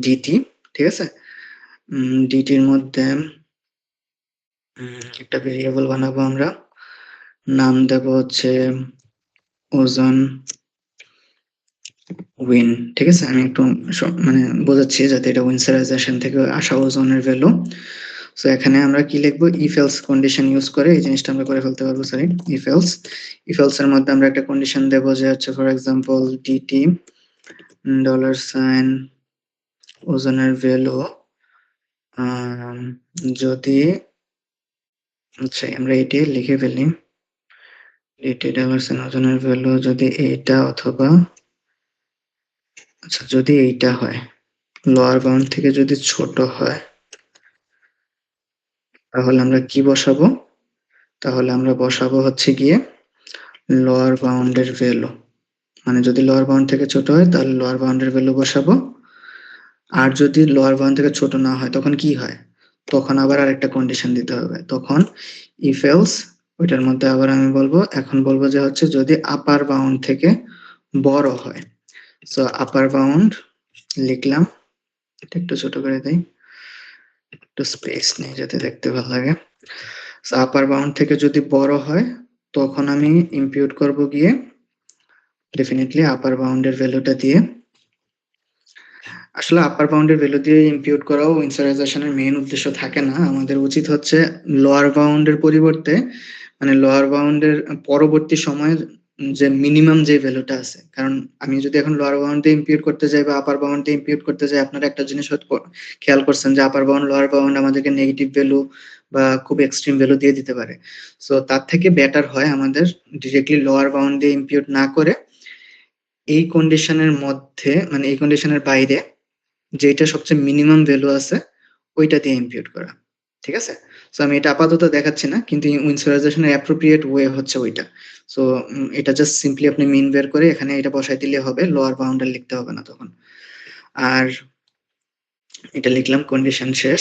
ডিটি, ঠিক আছে। ডিটির মধ্যে একটা ভেরিয়েবল বানাবো, আমরা নাম দেব হচ্ছে ওজন উইন, ঠিক আছে। আমি একটু মানে বোঝাচ্ছি যাতে এটা উইন্ডসরাইজেশন থেকে আসা ওজনের ভ্যালু। সো এখানে আমরা কি লিখবো, ইফ এলস কন্ডিশন ইউজ করে এই জিনিসটা আমরা করে ফেলতে পারবো। সরি, ইফ এলস এর মধ্যে আমরা একটা কন্ডিশন দেব যে হচ্ছে ফর এক্সাম্পল ডিটি $, ওজনের ভ্যালু যদি, আচ্ছা আমরা এটি লিখে ফেলি, ডিটি $, ওজনের ভ্যালু যদি এইটা অথবা, আচ্ছা যদি এইটা হয়, লোয়ার বাউন্ড থেকে যদি ছোট হয়, তাহলে আমরা কি বসাবো, তাহলে আমরা বসাবো হচ্ছে গিয়ে লোয়ার বাউন্ডের ভ্যালু। মানে যদি লোয়ার বাউন্ড থেকে ছোট হয় তাহলে লোয়ার বাউন্ডের ভ্যালু বসাবো, আর যদি লোয়ার বাউন্ড থেকে ছোট না হয় তখন কি হয়, তখন আবার আরেকটা কন্ডিশন দিতে হবে। তখন ইফ এলস ওইটার মধ্যে আবার আমি বলবো, এখন বলবো যে হচ্ছে যদি আপার বাউন্ড থেকে বড় হয়। সো আপার বাউন্ড লিখলাম, এটা একটু ছোট করে দেই, একটু স্পেস নেই যাতে দেখতে ভালো লাগে। সো আপার বাউন্ড থেকে যদি বড় হয় তখন আমি ইম্পিউট করব গিয়ে ডেফিনেটলি আপার বাউন্ডের ভ্যালুটা দিয়ে। আসলে আপার বাউন্ডের ভ্যালু দিয়ে ইম্পিউট করাও উইন্ডসরাইজেশনের মেইন উদ্দেশ্য থাকে না। আমাদের উচিত হচ্ছে লোয়ার বাউন্ডের পরিবর্তে, মানে লোয়ার বাউন্ডের পরবর্তী সময়ে যে মিনিমাম যে ভ্যালুটা আছে, কারণ আমি যদি এখন লোয়ার বাউন্ড দিয়ে ইম্পিউট করতে যাই বা আপার বাউন্ড দিয়ে ইম্পিউট করতে যাই, আপনারা একটা জিনিস হয়তো খেয়াল করছেন যে আপার বাউন্ড লোয়ার বাউন্ড আমাদেরকে নেগেটিভ ভ্যালু বা খুব এক্সট্রিম ভ্যালু দিয়ে দিতে পারে। সো তার থেকে বেটার হয় আমাদের ডিরেক্টলি লোয়ার বাউন্ড দিয়ে ইম্পিউট না করে এই কন্ডিশনের মধ্যে, মানে এই কন্ডিশনের বাইরে যেটা সবচেয়ে মিনিমাম ভ্যালু আছে ওইটা দিয়ে ইম্পিউট করা, ঠিক আছে। সো আমি এটা আপাতত দেখাচ্ছি না, কিন্তু উইন্ডসরাইজেশনের অ্যাপ্রোপ্রিয়েট ওয়ে হচ্ছে ওইটা। সো এটা জাস্ট সিম্পলি আপনি মিন বের করে এখানে এটা বসাই দিলে হবে, লোয়ার বাউন্ডার লিখতে হবে না তখন। আর এটা লিখলাম, কন্ডিশন শেষ।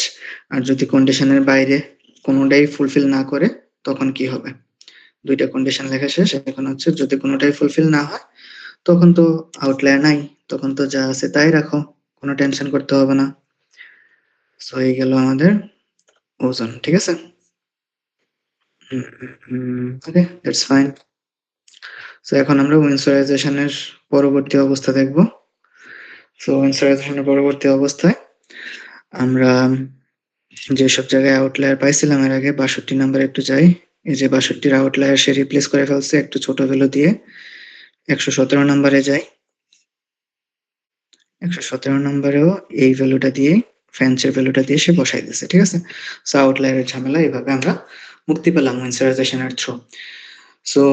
আর যদি কন্ডিশনের বাইরে কোনোটাই ফুলফিল না করে তখন কি হবে, দুইটা কন্ডিশন লেখা শেষ। এখন হচ্ছে যদি কোনোটাই ফুলফিল না হয় তখন তো আউটলায়ার নাই, তখন তো যা আছে তাই রাখো, কোনো টেনশন করতে হবে না। সো এই গেল আমাদের ওজন, ঠিক আছে। ওকে, দ্যাটস ফাইন। সো এখন আমরা উইন্ডসরাইজেশনের পরবর্তী অবস্থা দেখব। সো উইন্ডসরাইজেশনের পরবর্তী অবস্থায় আমরা যেসব জায়গায় আউটলায়ার পাইছিলাম এর আগে, 62 নাম্বার একটু যাই। এই যে 62 আউটলায়ার সে রিপ্লেস করে ফেলছে একটু ছোট ভ্যালু দিয়ে। 117 নাম্বারে যাই, 117 নাম্বারেও এই ভ্যালুটা দিয়ে, ফ্রেঞ্চের ভ্যালুটা দিয়ে সে বসাই দিয়েছে, ঠিক আছে। সো আউটলায়ারের ঝামেলা এইভাবে আমরা মুক্তি পেলাম উইন্ডসরাইজেশনের থ্রু। সো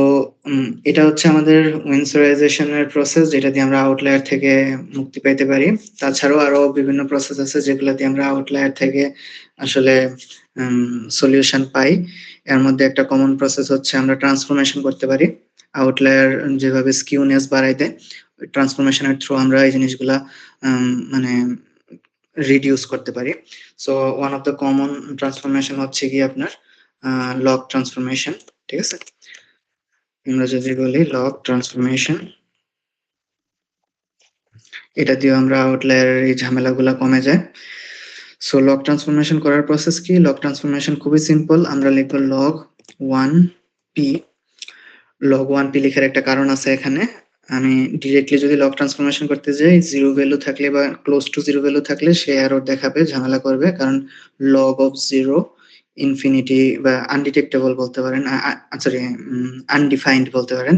এটা হচ্ছে আমাদের উইন্ডসরাইজেশনের প্রসেস, যেটা দিয়ে আমরা আউটলায়ার থেকে মুক্তি পেতে পারি। তাছাড়াও আরো বিভিন্ন প্রসেস আছে যেগুলো দিয়ে আমরা আউটলায়ার থেকে আসলে সলিউশন পাই। এর মধ্যে একটা কমন প্রসেস হচ্ছে আমরা ট্রান্সফরমেশন করতে পারি। আউটলায়ার যেভাবে স্কিউনেস বাড়াই দেয়, ট্রান্সফরমেশনের থ্রু আমরা এই জিনিসগুলা মানে রিডিউস করতে পারি। So one of the common transformation হচ্ছে কি আপনার লগ ট্রান্সফরমেশন, ঠিক আছে। আমরা যদি বলি লগ ট্রান্সফরমেশন, এটা দিয়ে আমরা আউটলায়ারের এই ঝামেলাগুলা কমে যায়। সো লগ ট্রান্সফরমেশন করার প্রসেস কি? লগ ট্রান্সফরমেশন খুবই সিম্পল, আমরা লিখবো লগ 1p। লগ 1p লেখার একটা কারণ আছে এখানে। আমি ডিরেক্টলি যদি লগ ট্রান্সফরমেশন করতে যাই, জিরো ভ্যালু থাকলে বা ক্লোজ টু জিরো ভ্যালু থাকলে সে এরর দেখাবে, ঝামেলা করবে, কারণ লগ অফ জিরো ইনফিনিটি বা আনডিটেক্টেবল বলতে পারেন, সরি আনডিফাইন্ড বলতে পারেন,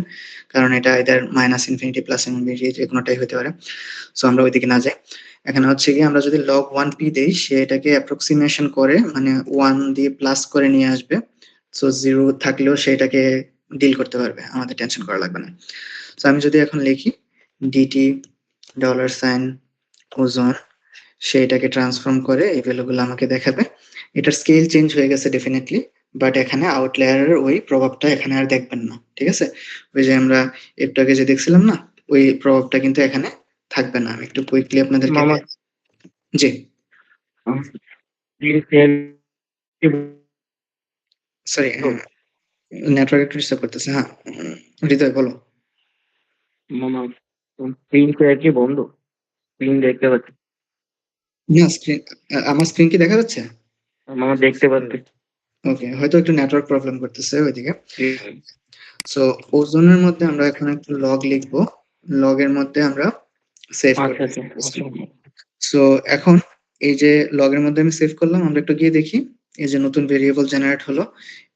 কারণ এটা এদের মাইনাস ইনফিনিটি প্লাস ইনফিনিটি যে কোনোটাই হতে পারে। সো আমরা ওইদিকে না যাই। এখানে হচ্ছে কি আমরা যদি log 1p দেই সে এটাকে অ্যাপ্রক্সিমেশন করে মানে 1 দিয়ে প্লাস করে নিয়ে আসবে। সো 0 থাকলেও সেটাকে ডিল করতে পারবে, আমাদের টেনশন করা লাগবে না। সো আমি যদি এখন লিখি ডিটি ডলার সাইন ওজন, সে এটাকে ট্রান্সফর্ম করে এই ভ্যালুগুলো আমাকে দেখাবে। এটার স্কেল চেঞ্জ হয়ে গেছে ডেফিনেটলি, বাট এখানে আউটলায়ারের ওই প্রভাবটা এখানে আর দেখবেন না, ঠিক আছে? ওই যে আমরা একটু আগে যে দেখছিলাম না, ওই প্রভাবটা কিন্তু এখানে থাকবে না। আমি একটু কুইকলি আপনাদেরকে মামা জি প্রিন্ট সরি নেটওয়ার্ক একটু ডিস্টার্ব করতেছে। হ্যাঁ হৃদয় বলো। মামা প্রিন্ট কি বন্ধ? প্রিন্ট দেখতে পাচ্ছি, না স্ক্রিন, আমার স্ক্রিন কি দেখা যাচ্ছে? মামা দেখতে পাচ্ছি। ওকে, হয়তো একটু নেটওয়ার্ক প্রবলেম করতেছে ওইদিকে। সো ওজনের মধ্যে আমরা এখন একটু লগ লিখবো, লগের মধ্যে আমরা সেভ আচ্ছা করব। আচ্ছা সো এখন এই যে লগের মধ্যে আমি সেভ করলাম, আমরা একটু গিয়ে দেখি এই যে নতুন ভেরিয়েবল জেনারেট হলো।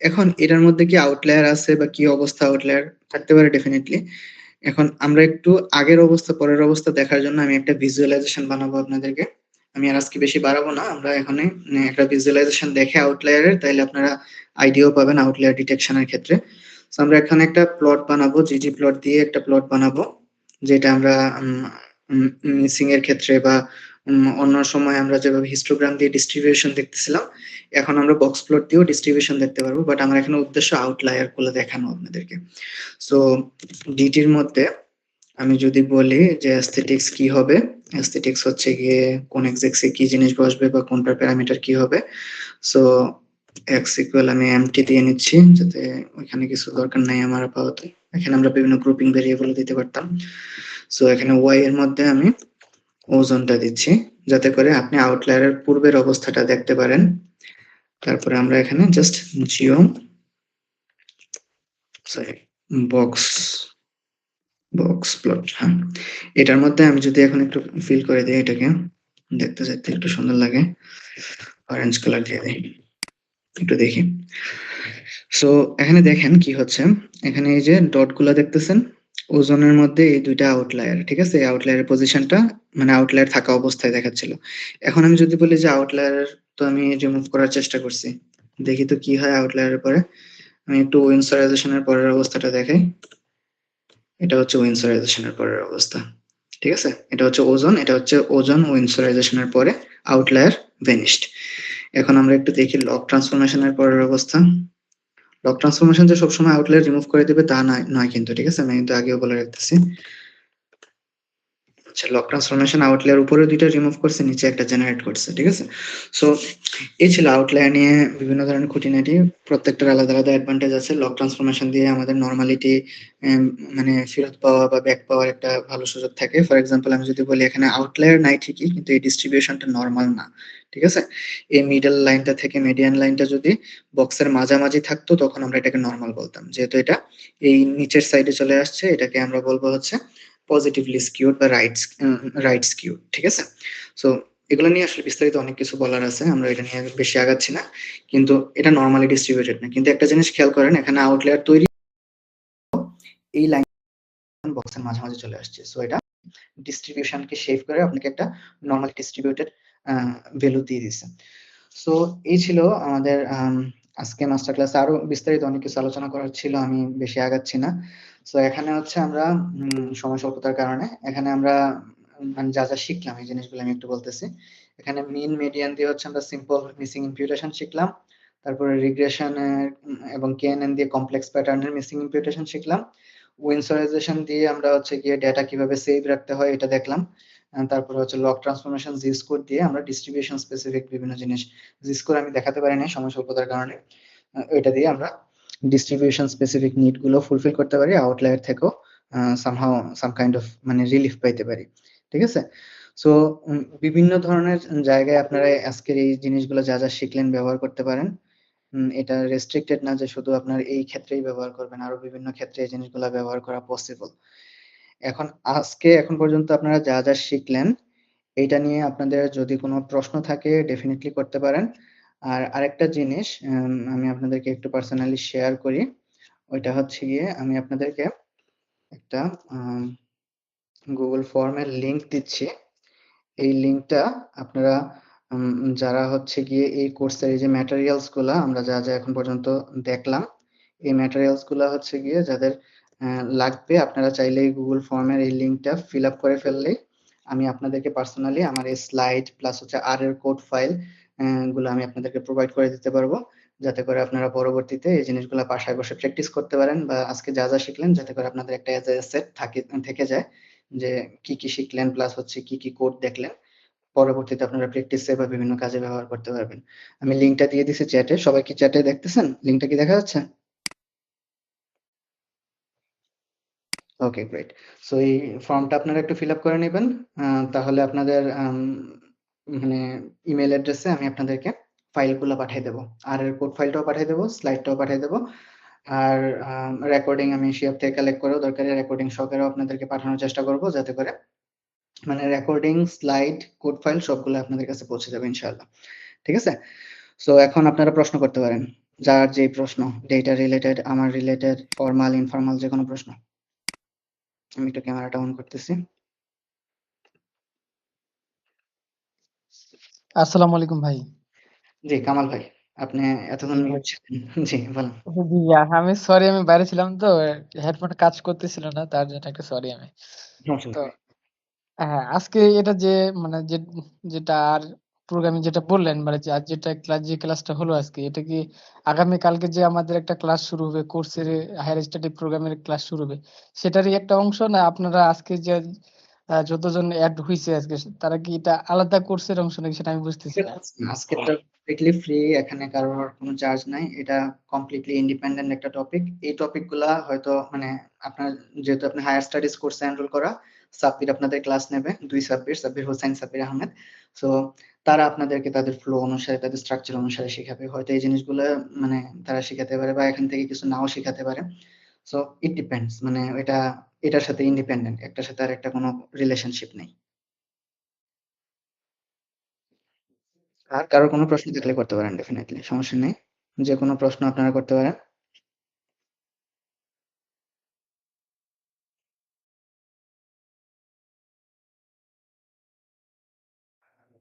এখন এটার মধ্যে কি আউটলায়ার আছে বা কি অবস্থা, আউটলায়ার থাকতে পারে ডেফিনেটলি। এখন আমরা একটু আগের অবস্থা পরের অবস্থা দেখার জন্য আমি একটা ভিজুয়ালাইজেশন বানাবো আপনাদেরকে। আমি আর আজকে বেশি বাড়াবো না, আমরা এখানে একটা ভিজুয়ালাইজেশন দেখে আউটলায়ারের, তাইলে আপনারা আইডিয়াও পাবেন আউটলায়ার ডিটেকশনের ক্ষেত্রে। So আমরা এখানে একটা প্লট বানাবো, জিজি প্লট দিয়ে একটা প্লট বানাবো, যেটা আমরা মিসিং এর ক্ষেত্রে বা অন্য সময় আমরা যেভাবে হিস্টোগ্রাম দিয়ে ডিস্ট্রিবিউশন দেখতেছিলাম, এখন আমরা বক্স প্লট দিয়েও ডিস্ট্রিবিউশন দেখতে পারবো, বাট আমার এখানে উদ্দেশ্য আউটলায়ার গুলো দেখানো আপনাদেরকে। সো ডিটির মধ্যে আমি যদি বলি যে অ্যাস্থেটিক্স কি হবে, অ্যাস্থেটিক্স হচ্ছে গিয়ে কোন এক্সে কি জিনিস বসবে বা কোনটার প্যারামিটার কি হবে। সো এক্স ইকুয়াল আমি এমটি দিয়ে নিচ্ছি, যাতে ওইখানে কিছু দরকার নাই আমার আপাতত। এখানে আমরা বিভিন্ন গ্রুপিং ভেরিয়েবল দিতে পারতাম। সো এখানে ওয়াই এর মধ্যে আমি ওজনটা দিচ্ছি, যাতে করে আপনি আউটলায়ারের পূর্বের অবস্থাটা দেখতে পারেন। তারপরে আমরা এখানে just Jio sorry box box plot, হ্যাঁ এটার মধ্যে আমি যদি এখন একটু ফিল করে দিই, এটাকে দেখতে যেতে একটু সুন্দর লাগে, অরেঞ্জ কালার দিয়ে দিই, একটু দেখি। সো এখানে দেখেন কি হচ্ছে, এখানে এই যে ডট গুলা দেখতেছেন, ওজনের মধ্যে এই দুইটা আউটলায়ার, ঠিক আছে? এই আউটলায়ারের পজিশনটা মানে আউটলায়ার থাকা অবস্থায় দেখাচ্ছিল। এখন আমি যদি বলি যে আউটলায়ার তো আমি রিমুভ করার চেষ্টা করছি, দেখি তো কি হয় আউটলায়ারের পরে। আমি একটু উইন্সারাইজেশনের পরের অবস্থাটা দেখাই। এটা হচ্ছে উইন্সারাইজেশনের পরের অবস্থা, ঠিক আছে? এটা হচ্ছে ওজন, এটা হচ্ছে ওজন উইন্সারাইজেশনের পরে আউটলায়ার ভ্যানিশড। এখন আমরা একটু দেখি লগ ট্রান্সফরমেশনের পরের অবস্থা। লগ ট্রান্সফরমেশন যে সবসময় আউটলায়ার রিমুভ করে দিবে তা নয় কিন্তু, ঠিক আছে? আমি কিন্তু আগেও বলে রাখতেছি। আচ্ছা, লগ ট্রান্সফরমেশন আউটলায়ার উপরে দুইটা রিমুভ করছে, নিচে একটা জেনারেট করছে, ঠিক আছে? সো এই ছিল আউটলায়ার নিয়ে বিভিন্ন ধরনের খুঁটিনাটি, প্রত্যেকটার আলাদা আলাদা অ্যাডভান্টেজ আছে। লগ ট্রান্সফরমেশন দিয়ে আমাদের নরমালিটি মানে ফেরত পাওয়া বা ব্যাক পাওয়ার একটা ভালো সুযোগ থাকে। ফর এক্সাম্পল আমি যদি বলি এখানে আউটলায়ার নাই ঠিকই, কিন্তু এই ডিস্ট্রিবিউশনটা নরমাল না, ঠিক আছে? এই মিডল লাইনটা থেকে মিডিয়ান লাইনটা যদি বক্সের মাঝামাঝি থাকতো তখন আমরা এটাকে নরমাল বলতাম। যেহেতু এটা এই নিচের সাইডে চলে আসছে, এটাকে আমরা বলবো হচ্ছে পজিটিভলি স্কিউড বা রাইট স্কিউড, ঠিক আছে? সো এগুলো নিয়ে আসলে বিস্তারিত অনেক কিছু বলার আছে, আমরা এটা নিয়ে বেশি আগাচ্ছি না। কিন্তু এটা নরমালি ডিস্ট্রিবিউটেড না। কিন্তু একটা জিনিস খেয়াল করেন, এখানে আউটলায়ার তৈরি এই লাইন বক্সের মাঝামাঝি চলে আসছে। সো এটা ডিস্ট্রিবিউশনকে শেপ করে আপনাকে একটা নরমাল ডিস্ট্রিবিউটেড ভ্যালু দিয়ে দিছে। সো এই ছিল আমাদের আজকে মাস্টার ক্লাসে। আরো বিস্তারিত অনেক কিছু আলোচনা করার ছিল, আমি বেশি আগাচ্ছি না। সো এখানে হচ্ছে আমরা সময় স্বল্পতার কারণে এখানে আমরা মানে যা যা শিখলাম এই জিনিসগুলো আমি একটু বলতেছি। এখানে মিন মিডিয়ান দিয়ে হচ্ছে আমরা সিম্পল মিসিং ইম্পিউটেশন শিখলাম, তারপরে রিগ্রেশন এবং কেএনএন দিয়ে কমপ্লেক্স প্যাটার্নের মিসিং ইম্পিউটেশন শিখলাম। উইন্সারাইজেশন দিয়ে আমরা হচ্ছে গিয়ে ডেটা কিভাবে সেভ রাখতে হয় এটা দেখলাম। তারপরে হচ্ছে লগ ট্রান্সফরমেশন জি স্কোর দিয়ে আমরা ডিস্ট্রিবিউশন স্পেসিফিক বিভিন্ন জিনিস, জি স্কোর আমি দেখাতে পারি না সময় স্বল্পতার কারণে, ওইটা দিয়ে আমরা ডিস্ট্রিবিউশন স্পেসিফিক নিড গুলো ফুলফিল করতে পারি, আউটলায়ার থেকেও সামহাও সাম কাইন্ড অফ মানে রিলিফ পাইতে পারি, ঠিক আছে? সো বিভিন্ন ধরনের জায়গায় আপনারা আজকের এই জিনিসগুলো যা যা শিখলেন ব্যবহার করতে পারেন। এটা রেস্ট্রিক্টেড না যে শুধু আপনার এই ক্ষেত্রেই ব্যবহার করবেন, আরো বিভিন্ন ক্ষেত্রে এই জিনিসগুলো ব্যবহার করা পসিবল। এখন পর্যন্ত আপনারা যা যা শিখলেন এইটা নিয়ে আপনাদের যদি কোনো প্রশ্ন থাকে ডেফিনেটলি করতে পারেন। আর আরেকটা জিনিস আমি আপনাদেরকে একটু পার্সোনালি শেয়ার করি। ওইটা হচ্ছে গিয়ে আমি আপনাদেরকে একটা আম Google ফর্মের লিংক দিচ্ছি। এই লিঙ্কটা আপনারা যারা হচ্ছে গিয়ে এই কোর্সের এই যে ম্যাটেরিয়ালস গুলা আমরা যা এখন পর্যন্ত দেখলাম, এই ম্যাটেরিয়ালস গুলা হচ্ছে গিয়ে যাদের লাগবে আপনারা চাইলে এই Google ফর্মের এই লিঙ্কটা ফিল আপ করে ফেললেই আমি আপনাদেরকে পার্সোনালি আমার এই স্লাইড প্লাস হচ্ছে আর এর কোড ফাইল গুলো আমি আপনাদেরকে প্রোভাইড করে দিতে পারবো। যাতে করে আপনারা পরবর্তীতে এই জিনিসগুলা বাসায় বসে প্র্যাকটিস করতে পারেন বা আজকে যা শিখলেন যাতে করে আপনাদের একটা এজ এ সেট থেকে যায় যে কি শিখলেন প্লাস হচ্ছে কি কোড দেখলেন। পরবর্তীতে আপনারা প্র্যাকটিসে বা বিভিন্ন কাজে ব্যবহার করতে পারবেন। আমি লিংকটা দিয়ে দিছি চ্যাটে। সবাই কি চ্যাটে দেখতেছেন? লিংকটা কি দেখা যাচ্ছে? ওকে, গ্রেট। সো এই ফর্মটা আপনারা একটু ফিল আপ করে নেবেন। তাহলে আপনাদের মানে ইমেইল অ্যাড্রেসে আমি আপনাদেরকে ফাইলগুলো পাঠিয়ে দেবো। আর এর কোড ফাইলটাও পাঠিয়ে দেবো, স্লাইডটাও পাঠিয়ে দেবো। আর রেকর্ডিং আমি শিওর থেকে কালেক্ট করেও দরকারি রেকর্ডিং সহকারেও আপনাদেরকে পাঠানোর চেষ্টা করব যাতে করে মানে রেকর্ডিং, স্লাইড, কোড ফাইল সবগুলো আপনাদের কাছে পৌঁছে যাবে ইনশাআল্লাহ। ঠিক আছে? সো এখন আপনারা প্রশ্ন করতে পারেন। যার যেই প্রশ্ন, ডেটা রিলেটেড, আমার রিলেটেড, ফরমাল, ইনফরমাল যেকোনো প্রশ্ন। আমি একটু ক্যামেরাটা অন করতেছি। আসসালামু আলাইকুম ভাই। জি, কামাল ভাই। আপনি এতক্ষণ জি ভাই। মিউট ছিলেন। জি, বলেন। জি, আমি সরি, আমি বাইরে ছিলাম তো হেডফোন কাজ করতেছিল না, তার জন্য একটু সরি আমি। তো সমস্যা নেই। হ্যাঁ, আজকে এটা যে মানে যেটা আর প্রোগ্রামিং যেটা বললেন মানে যে আজ যে ক্লাসটা হলো আজকে, এটা কি আগামী কালকে যে আমাদের একটা ক্লাস শুরু হবে, কোর্সের হায়ার স্টাডি প্রোগ্রামের ক্লাস শুরু হবে, সেটারই একটা অংশ, না আপনারা আজকে যে যতজন অ্যাড হইছে আজকে তারা কি এটা আলাদা কোর্সের অংশ নাকি সেটা আমি বুঝতেছি না। আজকেরটা কমপ্লিটলি ফ্রি, এখানে কারোর কোনো চার্জ নাই। এটা কমপ্লিটলি ইন্ডিপেন্ডেন্ট একটা টপিক। এই টপিকগুলা হয়তো মানে আপনার যেহেতু আপনি হায়ার স্টাডিজ কোর্সে এনরোল করা, সাব্বির আপনাদের ক্লাস নেবে। ২ সাব্বির হোসাইন, সাব্বির আহমেদ। সো তারা আপনাদেরকে তাদের ফ্লো অনুসারে, তাদের স্ট্রাকচার অনুসারে শেখাবে। হয়তো এই জিনিসগুলো মানে তারা শিখাতে পারে বা এখান থেকে কিছু নাও শিখাতে পারে। সো ইট ডিপেন্ডস, মানে এটার সাথে ইন্ডিপেন্ডেন্ট, একটার সাথে আরেকটা কোনো রিলেশনশিপ নেই। আর কারো কোনো প্রশ্ন থাকলে করতে পারেন, ডেফিনেটলি সমস্যা নেই। যে কোনো প্রশ্ন আপনারা করতে পারেন।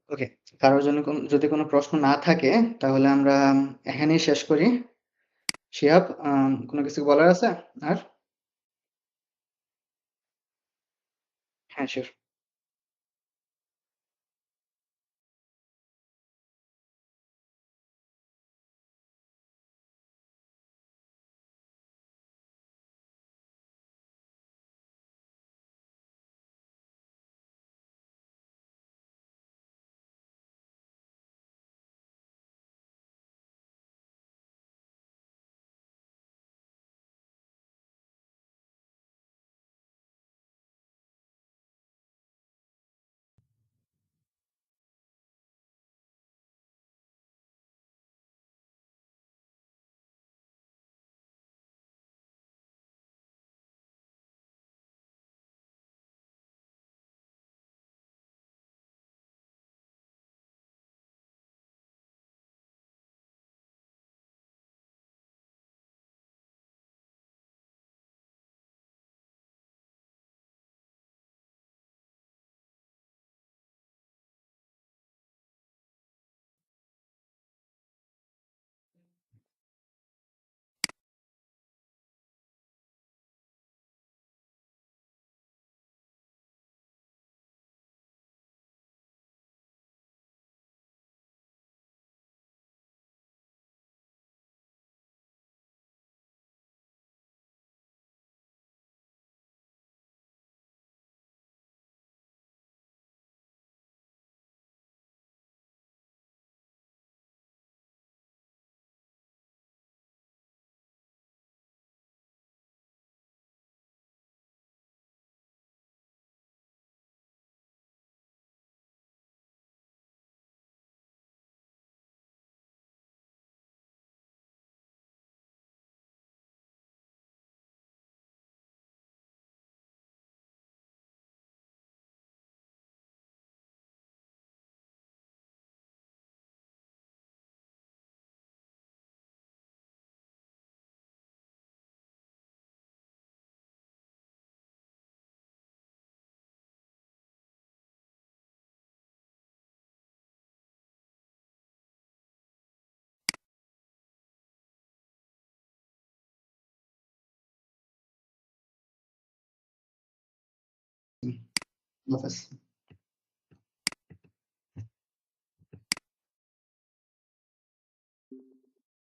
ওকে, কারোর জন্য যদি কোনো প্রশ্ন না থাকে তাহলে আমরা এখানেই শেষ করি। শিহাব, কোনো কিছু বলার আছে আর? হ্যাঁ, শিওর। হাফেজ।